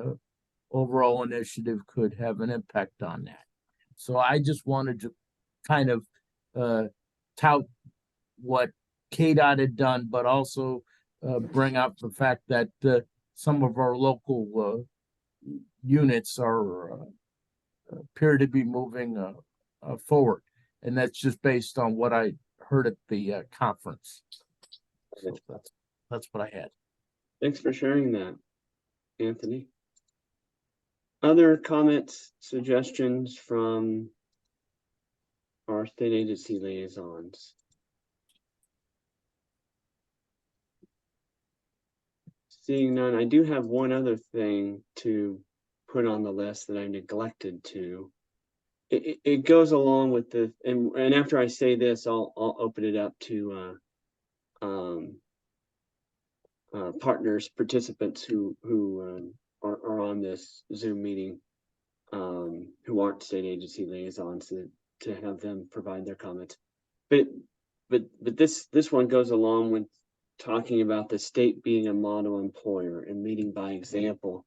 Q: overall initiative could have an impact on that. So I just wanted to kind of tout what KDOT had done, but also bring out the fact that some of our local units appear to be moving forward, and that's just based on what I heard at the conference. So that's what I had.
F: Thanks for sharing that, Anthony. Other comments, suggestions from our state agency liaisons? Seeing none, I do have one other thing to put on the list that I neglected to. It goes along with the, and after I say this, I'll open it up to partners, participants who are on this Zoom meeting, who aren't state agency liaisons, to have them provide their comments. But this one goes along with talking about the state being a model employer and leading by example.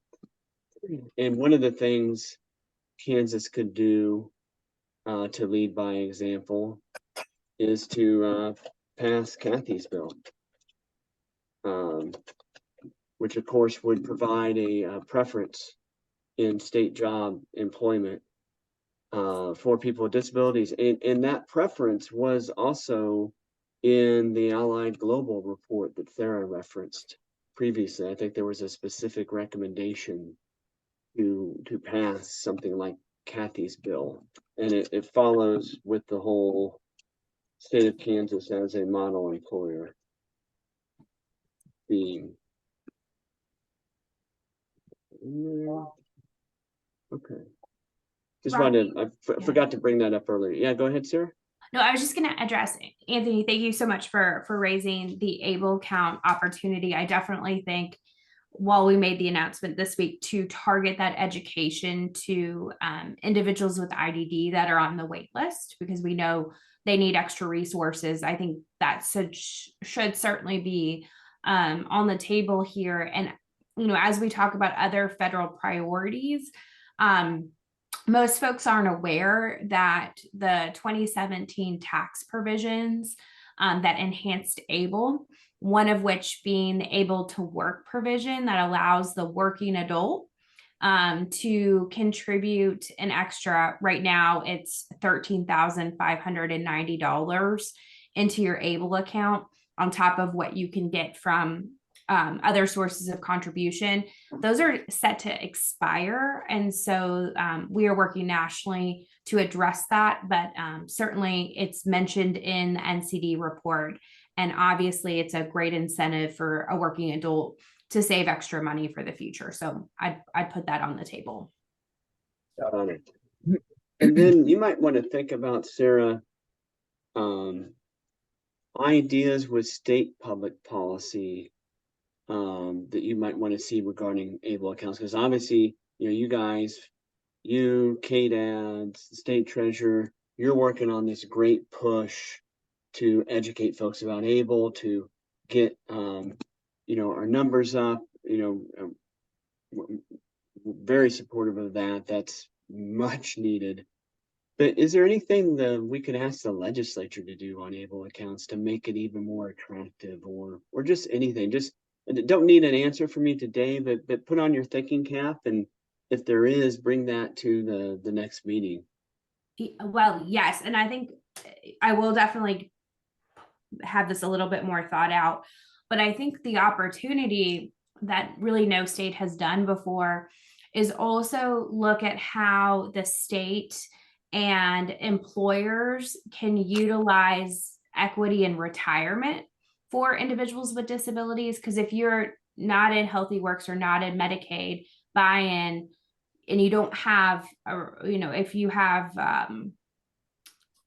F: And one of the things Kansas could do to lead by example is to pass Kathy's bill, which of course would provide a preference in state job employment for people with disabilities. And that preference was also in the Allied Global report that Sarah referenced previously. I think there was a specific recommendation to pass something like Kathy's bill. And it follows with the whole state of Kansas as a model employer theme. Okay. Just wanted to, I forgot to bring that up earlier. Yeah, go ahead, Sarah.
D: No, I was just going to address, Anthony, thank you so much for raising the able count opportunity. I definitely think while we made the announcement this week to target that education to individuals with IDD that are on the wait list, because we know they need extra resources. I think that should certainly be on the table here. And, you know, as we talk about other federal priorities, most folks aren't aware that the 2017 tax provisions that enhanced ABLE, one of which being the able to work provision that allows the working adult to contribute an extra, right now it's $13,590 into your ABLE account on top of what you can get from other sources of contribution. Those are set to expire. And so we are working nationally to address that, but certainly it's mentioned in the NCD report. And obviously it's a great incentive for a working adult to save extra money for the future. So I'd put that on the table.
F: Got it. And then you might want to think about, Sarah, ideas with state public policy that you might want to see regarding ABLE accounts, because obviously, you know, you guys, KDADS, the state treasurer, you're working on this great push to educate folks about ABLE, to get you know, our numbers up. You know, very supportive of that. That's much needed. But is there anything that we could ask the legislature to do on ABLE accounts to make it even more attractive, or just anything? Just don't need an answer from me today, but put on your thinking cap, and if there is, bring that to the next meeting.
D: Well, yes, and I think I will definitely have this a little bit more thought out, but I think the opportunity that really no state has done before is also look at how the state and employers can utilize equity in retirement for individuals with disabilities. Because if you're not in Healthy Works or not in Medicaid buy-in, and you don't have, you know, if you have,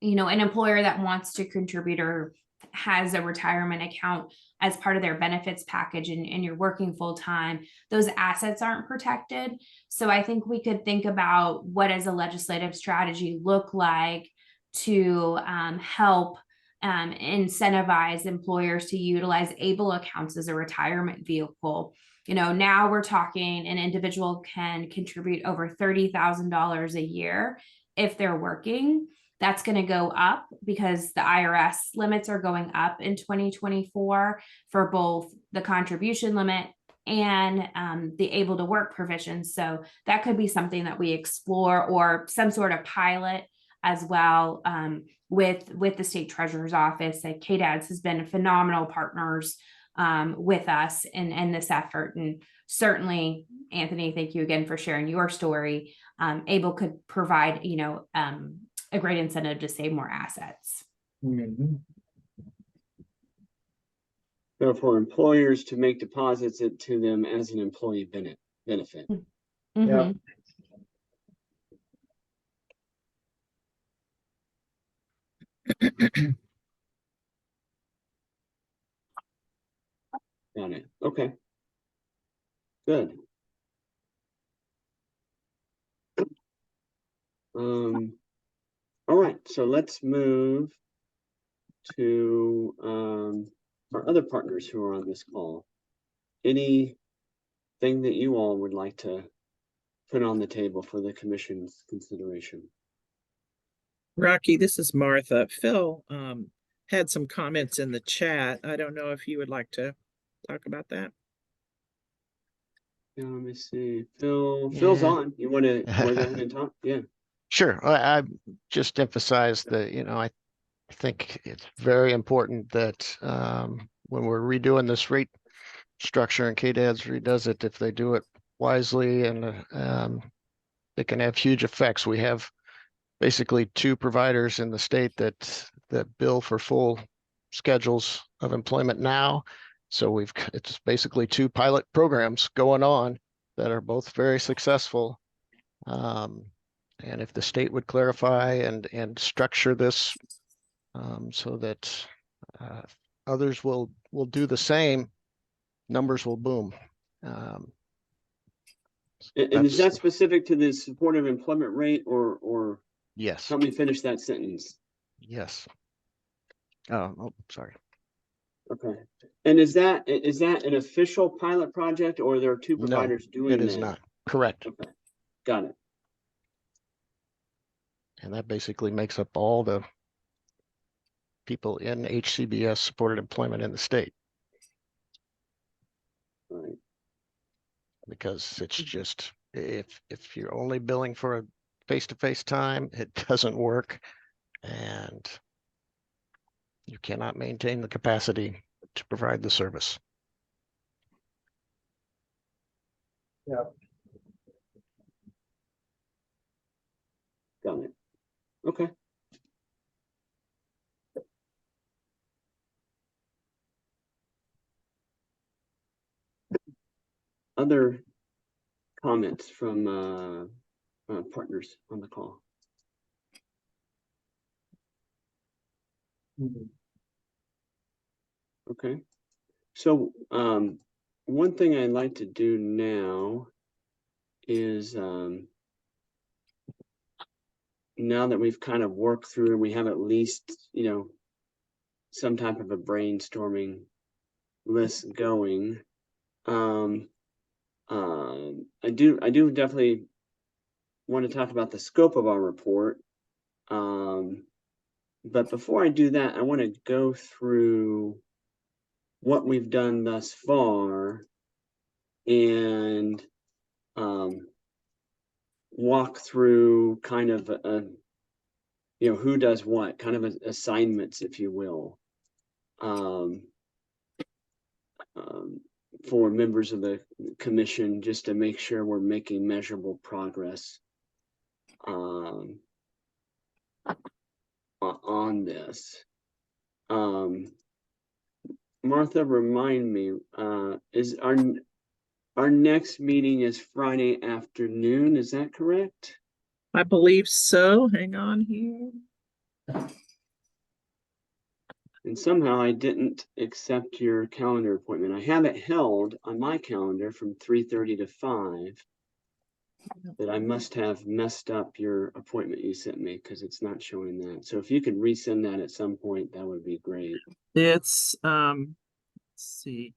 D: you know, an employer that wants to contribute or has a retirement account as part of their benefits package, and you're working full time, those assets aren't protected. So I think we could think about what does a legislative strategy look like to help incentivize employers to utilize ABLE accounts as a retirement vehicle. You know, now we're talking an individual can contribute over $30,000 a year if they're working. That's going to go up because the IRS limits are going up in 2024 for both the contribution limit and the able to work provision. So that could be something that we explore, or some sort of pilot as well with the state treasurer's office. Like KDADS has been phenomenal partners with us in this effort. And certainly, Anthony, thank you again for sharing your story. ABLE could provide, you know, a great incentive to save more assets.
F: Mm-hmm. So for employers to make deposits to them as an employee benefit.
D: Mm-hmm.
F: Yeah. Got it. Okay. Good. All right, so let's move to our other partners who are on this call. Anything that you all would like to put on the table for the commission's consideration?
A: Rocky, this is Martha. Phil had some comments in the chat. I don't know if you would like to talk about that.
F: Yeah, let me see. Phil's on. You want to go ahead and talk? Yeah.
G: Sure. I just emphasize that, I think it's very important that when we're redoing this rate structure and KDADS redoes it, if they do it wisely, and it can have huge effects. We have basically 2 providers in the state that bill for full schedules of employment now. So it's basically 2 pilot programs going on that are both very successful. And if the state would clarify and structure this so that others will do the same, numbers will boom.
F: And is that specific to the supportive employment rate, or
G: yes?
F: Help me finish that sentence.
G: Yes. Oh, sorry.
F: Okay. And is that an official pilot project, or there are 2 providers doing that?
G: It is not. Correct.
F: Okay. Got it.
G: And that basically makes up all the people in HCBS supported employment in the state.
F: Right.
G: Because it's just, if you're only billing for a face-to-face time, it doesn't work, and you cannot maintain the capacity to provide the service.
F: Yeah. Got it. Okay. Other comments from partners on the call? Okay. So one thing I'd like to do now is now that we've kind of worked through and we have at least, some type of a brainstorming list going, I do definitely want to talk about the scope of our report. But before I do that, I want to go through what we've done thus far and walk through kind of who does what, kind of assignments, if you will, for members of the commission, just to make sure we're making measurable progress on this. Martha, remind me, is our next meeting is Friday afternoon, is that correct?
A: I believe so. Hang on here.
F: And somehow I didn't accept your calendar appointment. I have it held on my calendar from 3:30 to 5. But I must have messed up your appointment you sent me, because it's not showing that. So if you could resend that at some point, that would be great.
A: It's let's see.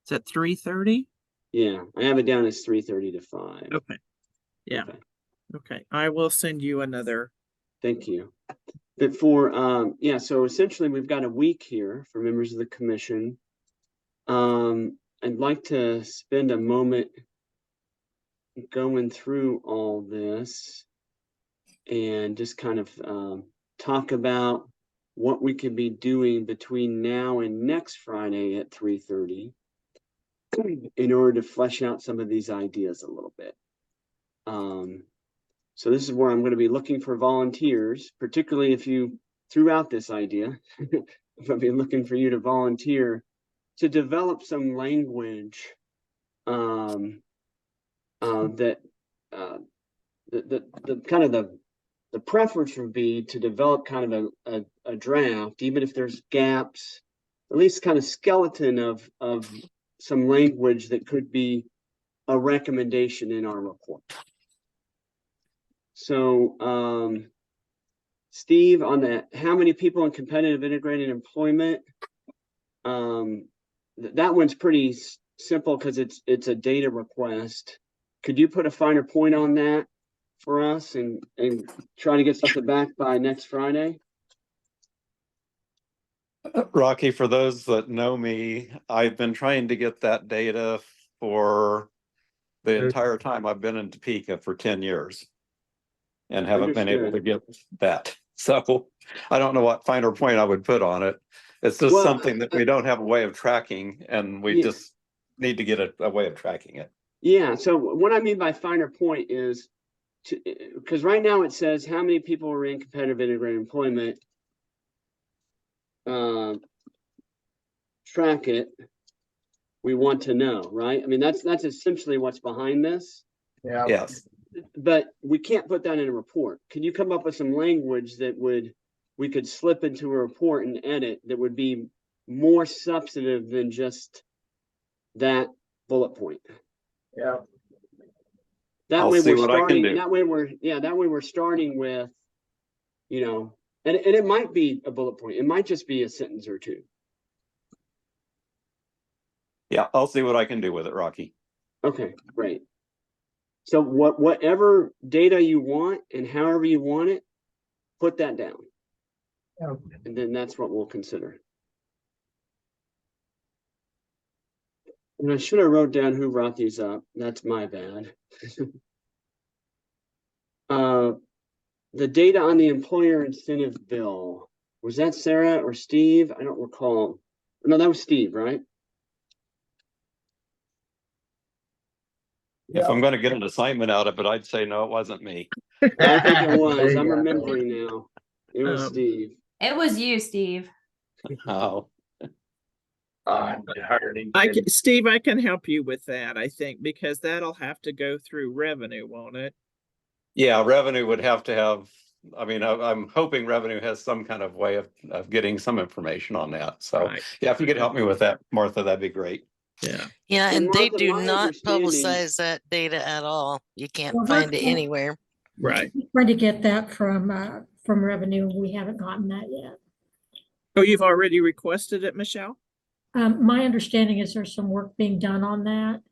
A: Is that 3:30?
F: Yeah, I have it down as 3:30 to 5.
A: Okay. Yeah. Okay. I will send you another.
F: Thank you. But for so essentially we've got a week here for members of the commission. I'd like to spend a moment going through all this and just kind of talk about what we could be doing between now and next Friday at 3:30 in order to flesh out some of these ideas a little bit. So this is where I'm going to be looking for volunteers, particularly if you threw out this idea. I'll be looking for you to volunteer to develop some language that the kind of the preference would be to develop kind of a draft, even if there's gaps, at least kind of skeleton of some language that could be a recommendation in our report. So, Steve, on that, how many people in competitive integrated employment? That one's pretty simple because it's a data request. Could you put a finer point on that? for us and try to get something back by next Friday?
E: Rocky, for those that know me, I've been trying to get that data for the entire time I've been in Topeka for 10 years and haven't been able to get that. So I don't know what finer point I would put on it. It's just something that we don't have a way of tracking, and we just need to get a way of tracking it.
F: Yeah. So what I mean by finer point is because right now it says how many people are in competitive integrated employment. Track it. We want to know, right? I mean, that's essentially what's behind this.
I: Yeah.
E: Yes.
F: But we can't put that in a report. Can you come up with some language that we could slip into a report and edit that would be more substantive than just that bullet point?
I: Yeah.
F: That way we're starting. That way we're starting with, you know, and it might be a bullet point. It might just be a sentence or two.
E: Yeah, I'll see what I can do with it, Rocky.
F: Okay, great. So whatever data you want and however you want it, put that down.
I: Yeah.
F: And then that's what we'll consider. And I should have wrote down who brought these up. That's my bad. The data on the employer incentive bill. Was that Sarah or Steve? I don't recall. No, that was Steve, right?
E: If I'm going to get an assignment out of it, I'd say no, it wasn't me.
F: I think it was. I'm remembering now. It was Steve.
D: It was you, Steve.
E: Oh.
A: Steve, I can help you with that, I think, because that'll have to go through revenue, won't it?
E: Yeah, revenue would have to have, I mean, I'm hoping revenue has some kind of way of getting some information on that. So yeah, if you could help me with that, Martha, that'd be great.
A: Yeah.
L: Yeah, and
F: Martha,
L: they do
F: my
L: not
F: understanding-
L: publicize that data at all. You can't
K: Well,
L: find it
K: that's-
L: anywhere.
A: Right.
K: Trying to get that from revenue. We haven't gotten that yet.
A: Oh, you've already requested it, Michelle?
K: My understanding is there's some work being done on that,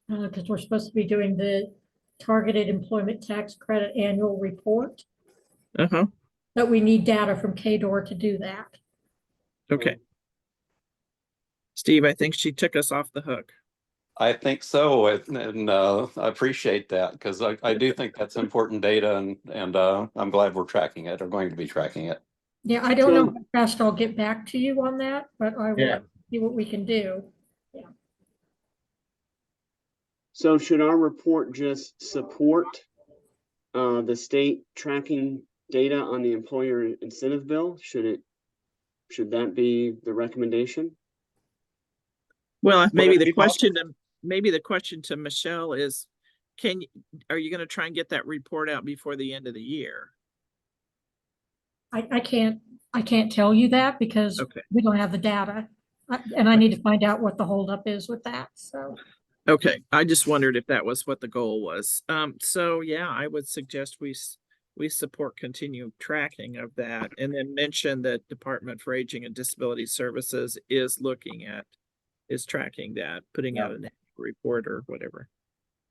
K: because we're supposed to be doing the targeted employment tax credit annual report.
A: Uh-huh.
K: But we need data from KDOR to do that.
A: Okay. Steve, I think she took us off the hook.
E: I think so, and I appreciate that because I do think that's important data, and I'm glad we're tracking it or going to be tracking it.
K: Yeah, I don't know how fast I'll get back to you on that, but I will see what we can do. Yeah.
F: So should our report just support the state tracking data on the employer incentive bill? Should that be the recommendation?
A: Well, maybe the question to Michelle is, are you going to try and get that report out before the end of the year?
K: I can't tell you that because we don't have the data, and I need to find out what the holdup is with that. So.
A: Okay, I just wondered if that was what the goal was. So yeah, I would suggest we support continued tracking of that, and then mention that Department for Aging and Disability Services is tracking that, putting out an report or whatever.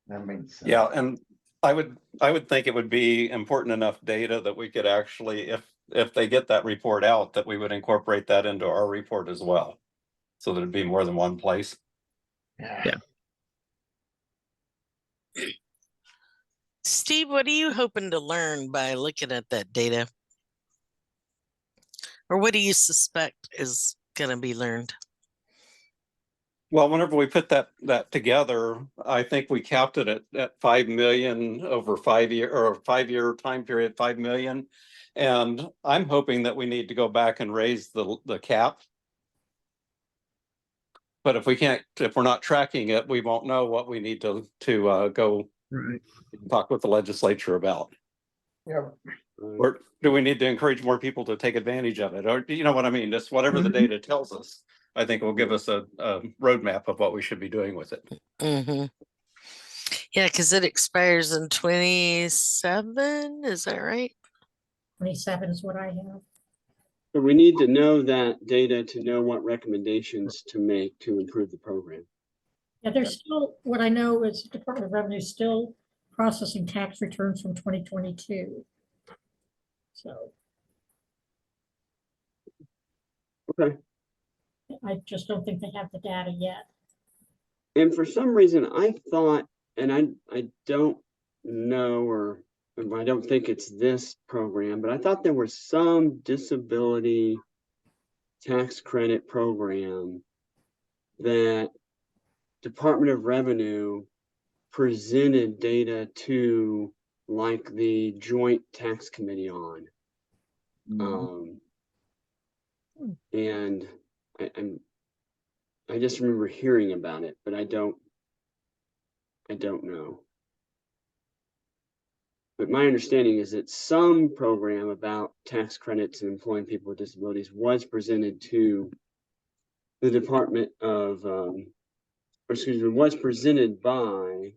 I: That makes sense.
E: Yeah, and I would think it would be important enough data that we could actually, if they get that report out, that we would incorporate that into our report as well, so that it'd be more than one place.
A: Yeah.
L: Steve, what are you hoping to learn by looking at that data? Or what do you suspect is going to be learned?
E: Well, whenever we put that together, I think we capped it at 5 million over 5 year or 5 year time period, 5 million. And I'm hoping that we need to go back and raise the cap. But if we're not tracking it, we won't know what we need to go talk with the legislature about.
I: Yeah.
E: Or do we need to encourage more people to take advantage of it? Or you know what I mean? Just whatever the data tells us, I think will give us a roadmap of what we should be doing with it.
L: Mm-hmm. Yeah, because it expires in 27. Is that right?
K: 27 is what I have.
F: So we need to know that data to know what recommendations to make to improve the program.
K: Yeah, there's still, what I know is Department of Revenue is still processing tax returns from 2022. So.
F: Okay.
K: I just don't think they have the data yet.
F: And for some reason, I thought, and I don't know, or I don't think it's this program, but I thought there was some disability tax credit program that Department of Revenue presented data to, like the Joint Tax Committee on. And I just remember hearing about it, but I don't know. But my understanding is that some program about tax credits and employing people with disabilities was presented to the Department of, was presented by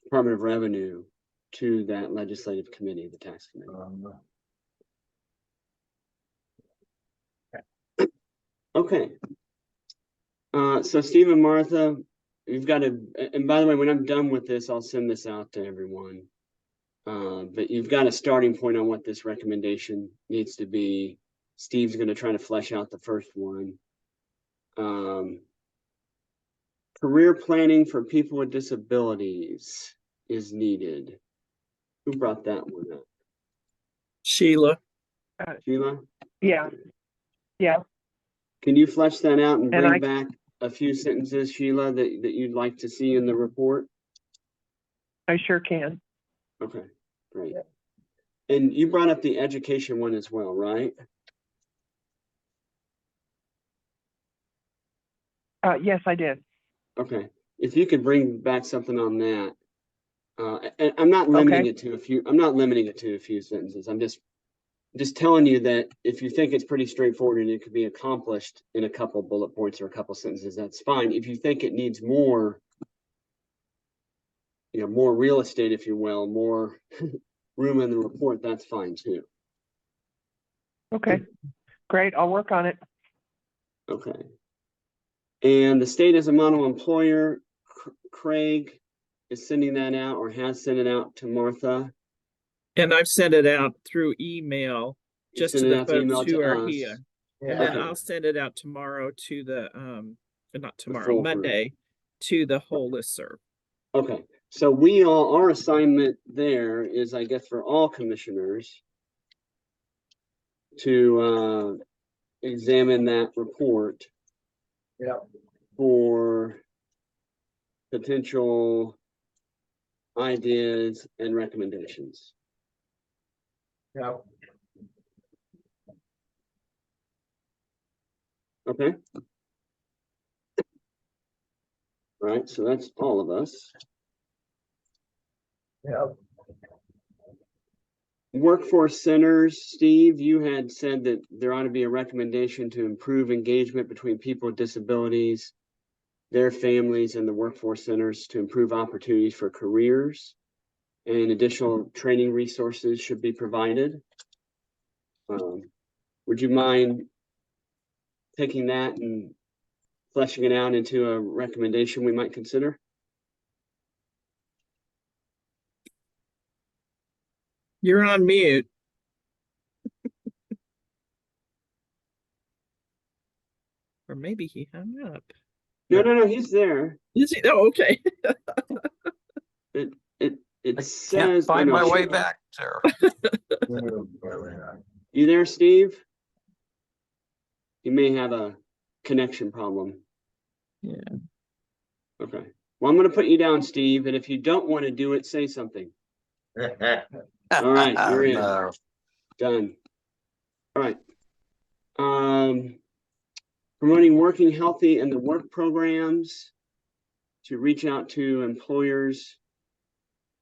F: Department of Revenue to that legislative committee, the tax committee. Okay. So Steve and Martha, you've got to, and by the way, when I'm done with this, I'll send this out to everyone. But you've got a starting point on what this recommendation needs to be. Steve's going to try to flesh out the first one. Career planning for people with disabilities is needed. Who brought that one up?
A: Sheila.
F: Sheila?
N: Yeah. Yeah.
F: Can you flesh that out and bring back a few sentences, Sheila, that you'd like to see in the report?
N: I sure can.
F: Okay, great. And you brought up the education one as well, right?
N: Yes, I did.
F: Okay. If you could bring back something on that. And I'm not limiting it to a few, sentences. I'm just telling you that if you think it's pretty straightforward and it could be accomplished in a couple bullet points or a couple sentences, that's fine. If you think it needs more, more real estate, if you will, more room in the report, that's fine too.
N: Okay, great. I'll work on it.
F: Okay. And the state as a model employer, Craig is sending that out or has sent it out to Martha.
A: And I've sent it out through email just to the folks who are here. And then I'll send it out tomorrow to the, not tomorrow, Monday, to the whole listserv.
F: Okay. So our assignment there is, I guess, for all commissioners to examine that report for potential ideas and recommendations. Okay. All right, so that's all of us. Workforce centers, Steve, you had said that there ought to be a recommendation to improve engagement between people with disabilities, their families, and the workforce centers to improve opportunities for careers, and additional training resources should be provided. Would you mind taking that and fleshing it out into a recommendation we might consider?
A: You're on mute. Or maybe he hung up.
F: No, he's there.
A: Is he? Oh, okay.
F: It says,
E: can't find my way back, Sarah.
F: You there, Steve? You may have a connection problem.
A: Yeah.
F: Okay. Well, I'm going to put you down, Steve, and if you don't want to do it, say something. All right, you're in. Done. All right. Promoting working healthy in the work programs to reach out to employers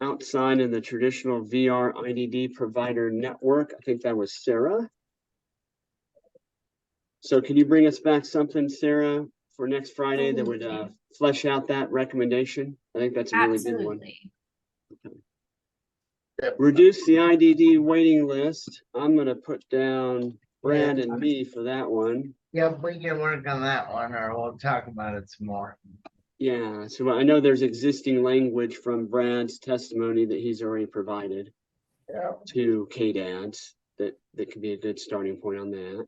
F: outside of the traditional VR IDD provider network. I think that was Sarah. So can you bring us back something, Sarah, for next Friday that would flesh out that recommendation? I think that's a really good one. Okay. Reduce the IDD waiting list. I'm going to put down Brad and me for that one.
I: Yep, we can work on that one, or we'll talk about it some more.
F: Yeah, so I know there's existing language from Brad's testimony that he's already provided to KDADS that could be a good starting point on that.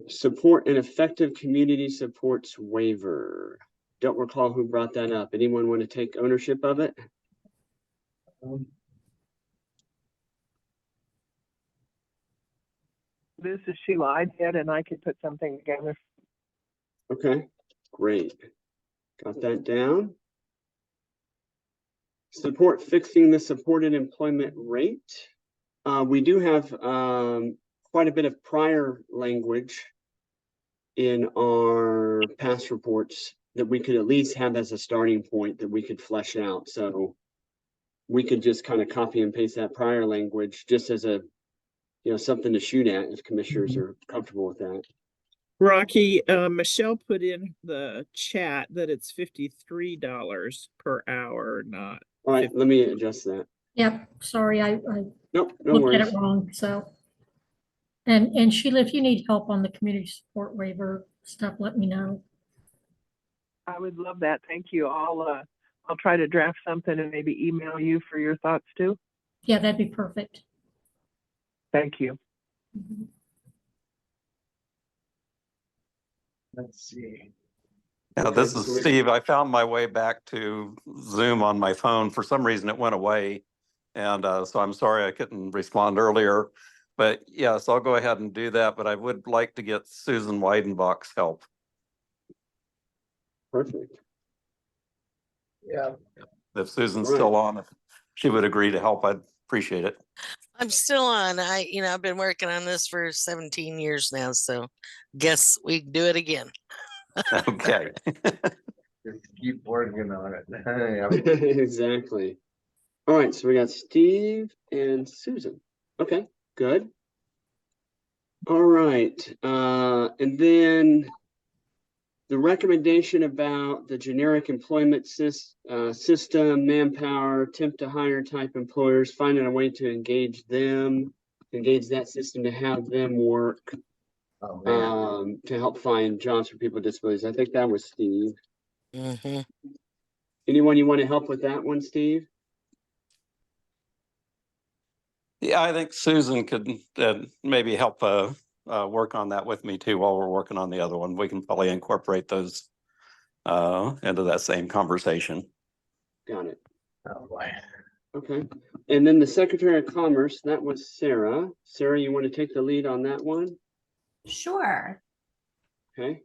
F: Support an effective community supports waiver. Don't recall who brought that up. Anyone want to take ownership of it?
N: This is Sheila. I did, and I could put something together.
F: Okay, great. Got that down. Support fixing the supported employment rate. We do have quite a bit of prior language in our past reports that we could at least have as a starting point that we could flesh out. So we could just kind of copy and paste that prior language just as a, something to shoot at if commissioners are comfortable with that.
A: Rocky, Michelle put in the chat that it's $53 per hour, not.
F: All right, let me adjust that.
K: Yep, sorry, I
F: Nope, no
K: looked at
F: worries.
K: it wrong, so. And Sheila, if you need help on the community support waiver stuff, let me know.
N: I would love that. Thank you. I'll try to draft something and maybe email you for your thoughts too.
K: Yeah, that'd be perfect.
N: Thank you.
I: Let's see.
E: Yeah, this is Steve. I found my way back to Zoom on my phone. For some reason, it went away. And so I'm sorry I couldn't respond earlier. But yes, I'll go ahead and do that. But I would like to get Susan Weidenbach's help.
F: Perfect.
I: Yeah.
E: If Susan's still on, if she would agree to help, I'd appreciate it.
L: I'm still on. I've been working on this for 17 years now, so guess we can do it again.
E: Okay.
I: Just keep working on it.
F: Exactly. All right, so we got Steve and Susan. Okay, good. All right, and then the recommendation about the generic employment system, manpower, temp to hire type employers, finding a way to engage that system to have them work to help find jobs for people with disabilities. I think that was Steve. Anyone you want to help with that one, Steve?
E: Yeah, I think Susan could maybe help work on that with me too while we're working on the other one. We can probably incorporate those into that same conversation.
F: Got it.
I: Oh boy.
F: Okay. And then the Secretary of Commerce, that was Sarah. Sarah, you want to take the lead on that one?
D: Sure.
F: Okay.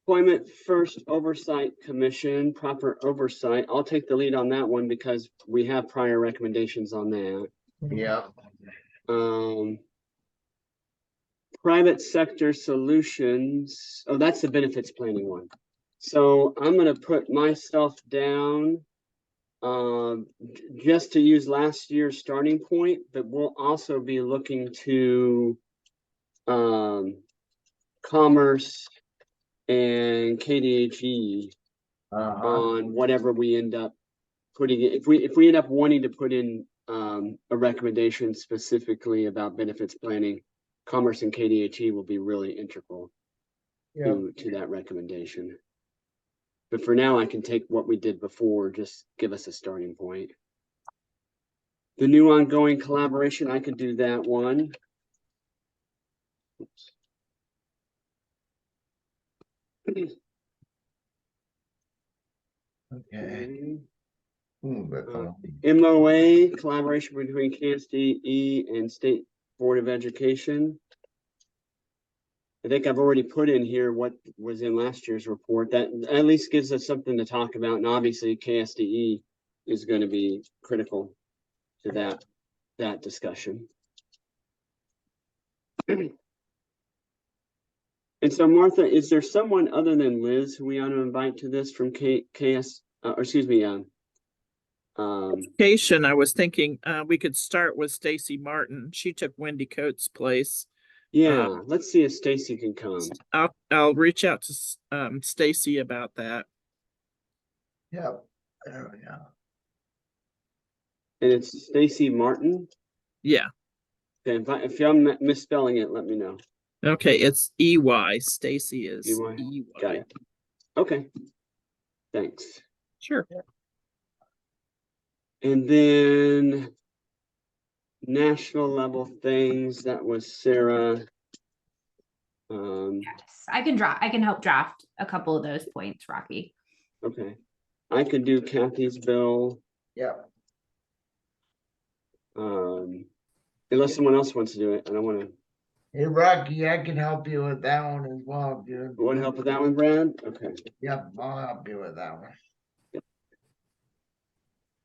F: Employment First Oversight Commission, proper oversight. I'll take the lead on that one because we have prior recommendations on that.
I: Yeah.
F: Private sector solutions. Oh, that's the benefits planning one. So I'm going to put myself down just to use last year's starting point, but we'll also be looking to Commerce and KDHE on whatever we end up putting it. If we end up wanting to put in a recommendation specifically about benefits planning, Commerce and KDHE will be really integral to that recommendation. But for now, I can take what we did before, just give us a starting point. The new ongoing collaboration, I could do that one. Oops.
I: Okay.
F: MOA, collaboration between KSDE and State Board of Education. I think I've already put in here what was in last year's report. That at least gives us something to talk about. And obviously KSDE is going to be critical to that discussion. And so Martha, is there someone other than Liz who we ought to invite to this from
A: Education, I was thinking we could start with Stacy Martin. She took Wendy Coates' place.
F: Yeah, let's see if Stacy can come.
A: I'll reach out to Stacy about that.
I: Yeah, there we go.
F: And it's Stacy Martin?
A: Yeah.
F: Okay, if I'm misspelling it, let me know.
A: Okay, it's EY. Stacy is EY.
F: Got it. Okay. Thanks.
A: Sure.
F: And then national level things, that was Sarah.
D: Yes, I can help draft a couple of those points, Rocky.
F: Okay. I could do Kathy's bill.
I: Yep.
F: Unless someone else wants to do it. I don't want to.
I: Hey, Rocky, I can help you with that one as well, dude.
F: Want to help with that one, Brad? Okay.
I: Yep, I'll help you with that one.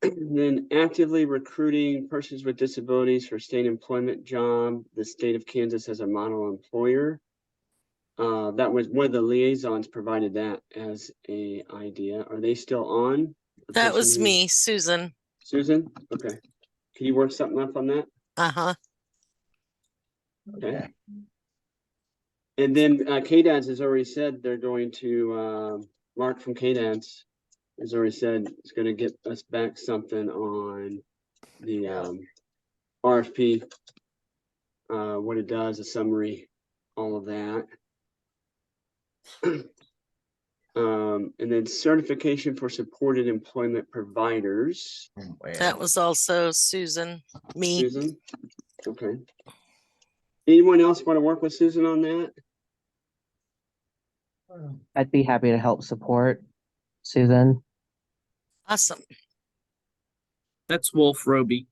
F: Then actively recruiting persons with disabilities for state employment job. The state of Kansas has a model employer. That was one of the liaisons provided that as a idea. Are they still on?
L: That was me, Susan.
F: Susan? Okay. Can you work something up on that?
L: Uh-huh.
F: Okay. And then KDADS has already said they're going to, Mark from KDADS has already said it's going to get us back something on the RFP, what it does, a summary, all of that. And then certification for supported employment providers.
L: That was also Susan, me.
F: Susan? Okay. Anyone else want to work with Susan on that?
M: I'd be happy to help support Susan.
L: Awesome.
A: That's Wolf Roby.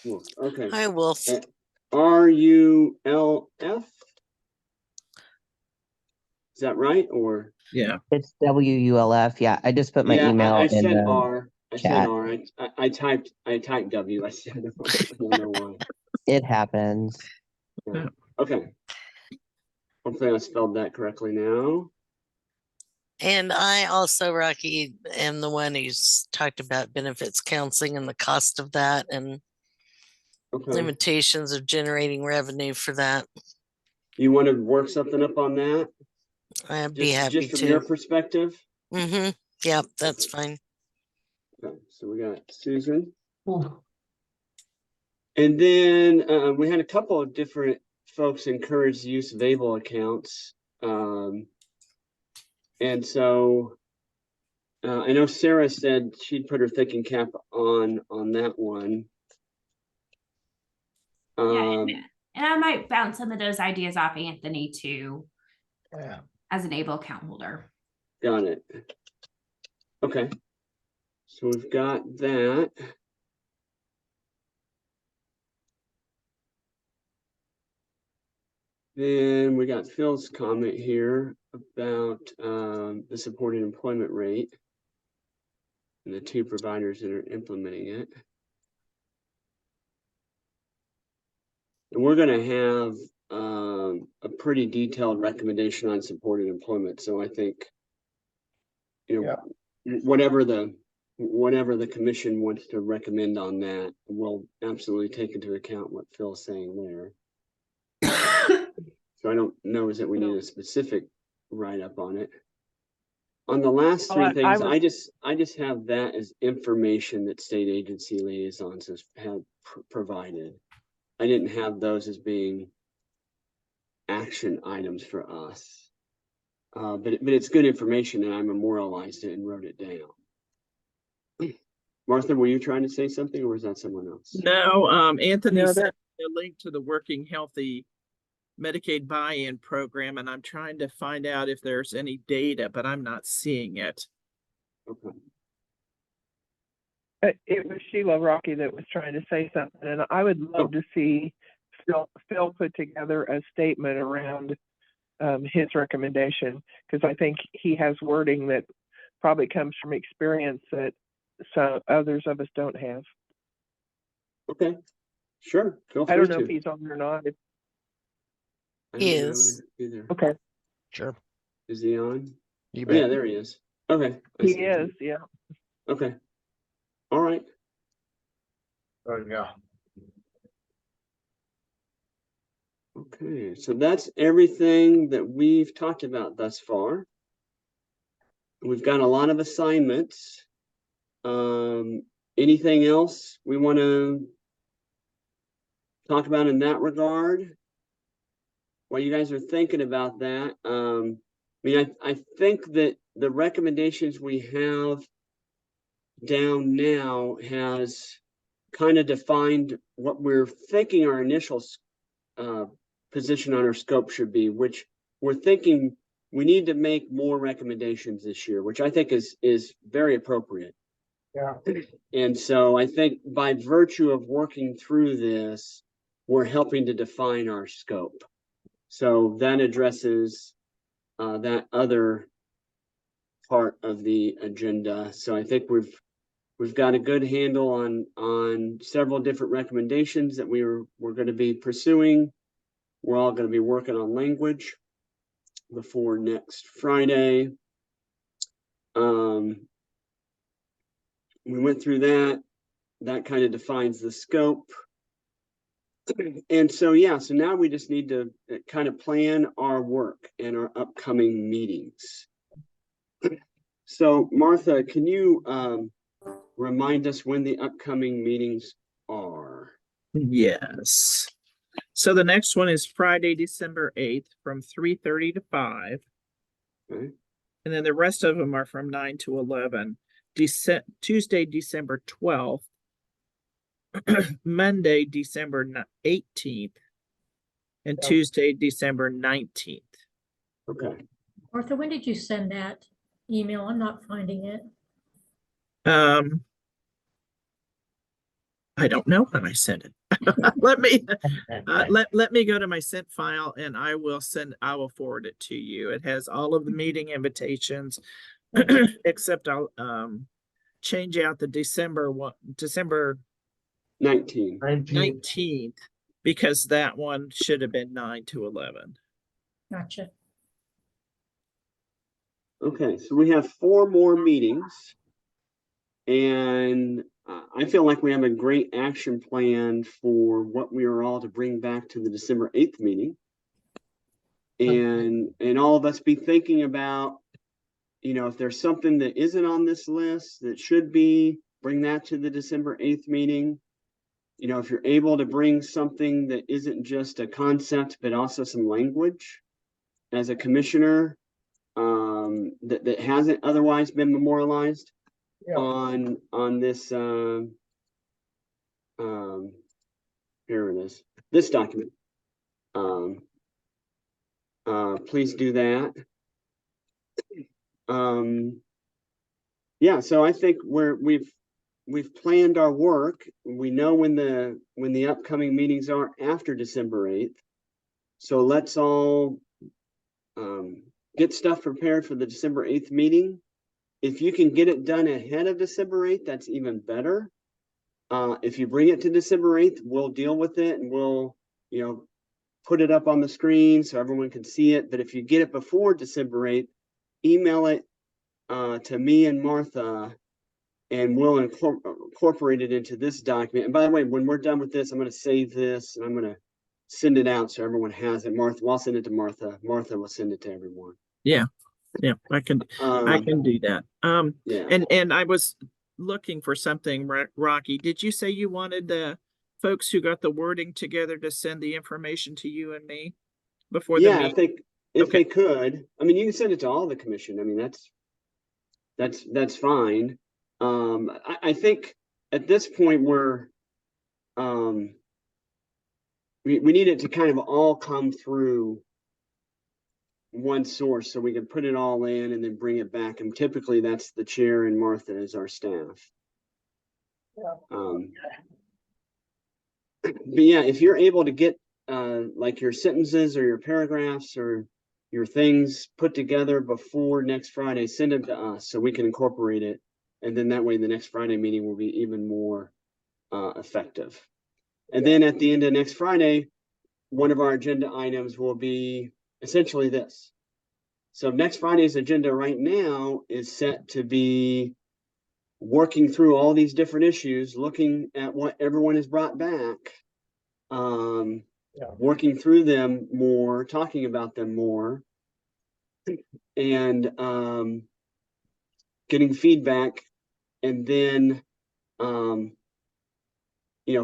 F: Wolf. Okay.
L: Hi, Wolf.
F: RULF? Is that right? Or
A: yeah,
M: it's WULF. Yeah, I just put my email
F: I
M: in
F: said
M: the
F: R. I
M: chat.
F: said R. I typed W. I said I don't know why.
M: It happens.
F: Yeah. Okay. Hopefully I spelled that correctly now.
L: And I also, Rocky, am the one who's talked about benefits counseling and the cost of that and limitations of generating revenue for that.
F: You want to work something up on that?
L: I'd be happy
F: just from
L: to.
F: your perspective.
L: Mm-hmm. Yeah, that's fine.
F: Okay, so we got Susan. And then we had a couple of different folks encourage the use of ABLE accounts. And so I know Sarah said she'd put her thinking cap on that one.
D: Yeah, and I might bounce some of those ideas off Anthony too.
I: Yeah.
D: As an ABLE account holder.
F: Got it. Okay. So we've got that. Then we got Phil's comment here about the supported employment rate and the two providers that are implementing it. And we're going to have a pretty detailed recommendation on supported employment. So I think, you know, whatever the commission wants to recommend on that, we'll absolutely take into account what Phil's saying there. So I don't know is that we need a specific write-up on it. On the last three things, I just have that as information that state agency liaisons have provided. I didn't have those as being action items for us. But it's good information, and I memorialized it and wrote it down. Martha, were you trying to say something, or was that someone else?
A: No, Anthony sent a link to the Working Healthy Medicaid buy-in program, and I'm trying to find out if there's any data, but I'm not seeing it.
F: Okay.
N: It was Sheila Rocky that was trying to say something, and I would love to see Phil put together a statement around his recommendation, because I think he has wording that probably comes from experience that some others of us don't have.
F: Okay, sure. Feel free
N: I don't know
F: to.
N: if he's on or not.
L: He is.
N: Okay.
G: Sure.
F: Is he on?
G: You
F: Oh, yeah,
G: bet.
F: there he is. Okay.
N: He is, yeah.
F: Okay. All right.
I: There you go.
F: Okay, so that's everything that we've talked about thus far. We've got a lot of assignments. Anything else we want to talk about in that regard? you guys are thinking about that, I mean, I think that the recommendations we have down now has kind of defined what we're thinking our initial position on our scope should be, which we're thinking we need to make more recommendations this year, which I think is very appropriate.
I: Yeah.
F: And so I think by virtue of working through this, we're helping to define our scope. So that addresses that other part of the agenda. So I think we've got a good handle on several different recommendations that we're going to be pursuing. We're all going to be working on language before next Friday. We went through that. That kind of defines the scope. And so, yeah, so now we just need to kind of plan our work and our upcoming meetings. So, Martha, can you remind us when the upcoming meetings are?
A: Yes. So the next one is Friday, December 8th from 3:30 to 5.
F: Okay.
A: And then the rest of them are from 9 to 11. Tuesday, December 12th. Monday, December 18th. And Tuesday, December 19th.
F: Okay.
K: Martha, when did you send that email? I'm not finding it.
A: I don't know when I sent it. let me go to my sent file and I will forward it to you. It has all of the meeting invitations, except I'll change out the December 19th, because that one should have been 9 to 11.
K: Gotcha.
F: Okay, so we have 4 more meetings, and I feel like we have a great action plan for what we are all to bring back to the December 8th meeting. And all of us be thinking about, if there's something that isn't on this list that should be, bring that to the December 8th meeting. If you're able to bring something that isn't just a concept, but also some language as a commissioner, that hasn't otherwise been memorialized on this, here it is, this document. Please do that. Yeah, so I think we've planned our work. We know when the upcoming meetings are after December 8th. So let's all get stuff prepared for the December 8th meeting. If you can get it done ahead of December 8th, that's even better. If you bring it to December 8th, we'll deal with it and we'll, put it up on the screen so everyone can see it. But if you get it before December 8th, email it to me and Martha, and we'll incorporate it into this document. And by the way, when we're done with this, I'm going to save this and I'm going to send it out so everyone has it. Martha, I'll send it to Martha. Martha will send it to everyone.
A: Yeah, I can do that.
F: Yeah.
A: And I was looking for something, Rocky. Did you say you wanted the folks who got the wording together to send the information to you and me before the meeting?
F: If they could. I mean, you can send it to all the commission. I mean, that's fine. I think at this point we need it to kind of all come through one source so we can put it all in and then bring it back. And typically that's the chair and Martha as our staff. But yeah, if you're able to get like your sentences or your paragraphs or your things put together before next Friday, send them to us so we can incorporate it. And then that way the next Friday meeting will be even more effective. And then at the end of next Friday, one of our agenda items will be essentially this. So next Friday's agenda right now is set to be working through all these different issues, looking at what everyone has brought back, working through them more, talking about them more, and getting feedback, and then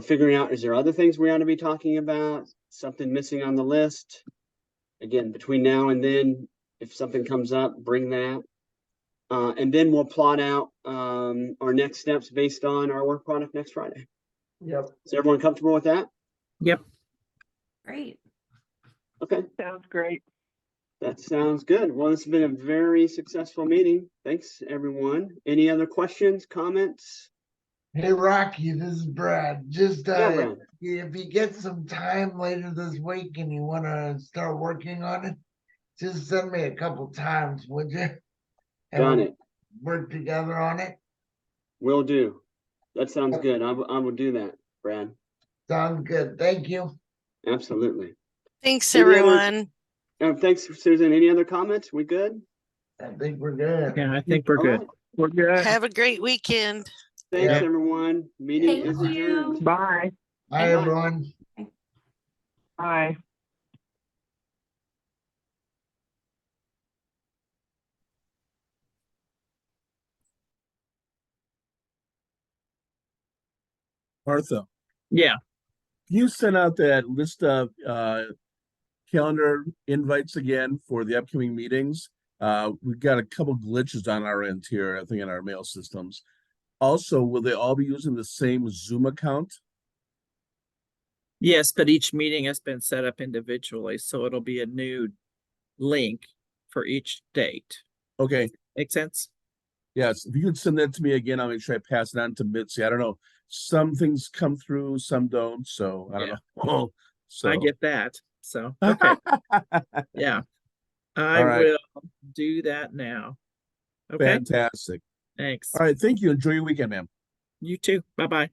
F: figuring out, is there other things we ought to be talking about, something missing on the list, again, between now and then, if something comes up, bring that. And then we'll plot out our next steps based on our work product next Friday.
I: Yep.
F: Is everyone comfortable with that?
A: Yep.
D: Great.
F: Okay.
N: Sounds great.
F: That sounds good. Well, it's been a very successful meeting. Thanks, everyone. Any other questions, comments?
I: Hey, Rocky, this is Brad. Just
F: Yeah, Brad.
I: if you get some time later this week and you want to start working on it, just send me a couple times, would you? And
F: Got
I: we'll
F: it.
I: work together on it.
F: Will do. That sounds good. I will do that, Brad.
I: Sounds good. Thank you.
F: Absolutely.
L: Thanks,
F: Any other-
L: everyone.
F: Thanks, Susan. Any other comments? We good?
I: I think we're good.
A: Yeah, I think we're
F: All
A: good.
F: right.
N: We're good.
L: Have a great weekend.
F: Thanks,
A: Yep.
F: everyone. Meeting
D: Thank
F: is
D: you.
F: adjourned.
N: Bye.
I: Bye,
F: Bye.
I: everyone.
N: Bye.
B: Martha,
A: Yeah.
B: you sent out that list of calendar invites again for the upcoming meetings. We've got a couple glitches on our end here, I think, in our mail systems. Also, will they all be using the same Zoom account?
A: Yes, but each meeting has been set up individually, so it'll be a new link for each date.
B: Okay.
A: Make sense?
B: Yes. If you could send that to me again, I'll make sure I pass it on to Mitzi. I don't know. Some things come through, some don't. So I don't know. So
A: I get that. So, okay. Yeah. I
B: All right.
A: will do that now. Okay.
B: Fantastic.
A: Thanks.
B: All right. Thank you. Enjoy your weekend, ma'am.
A: You too. Bye-bye.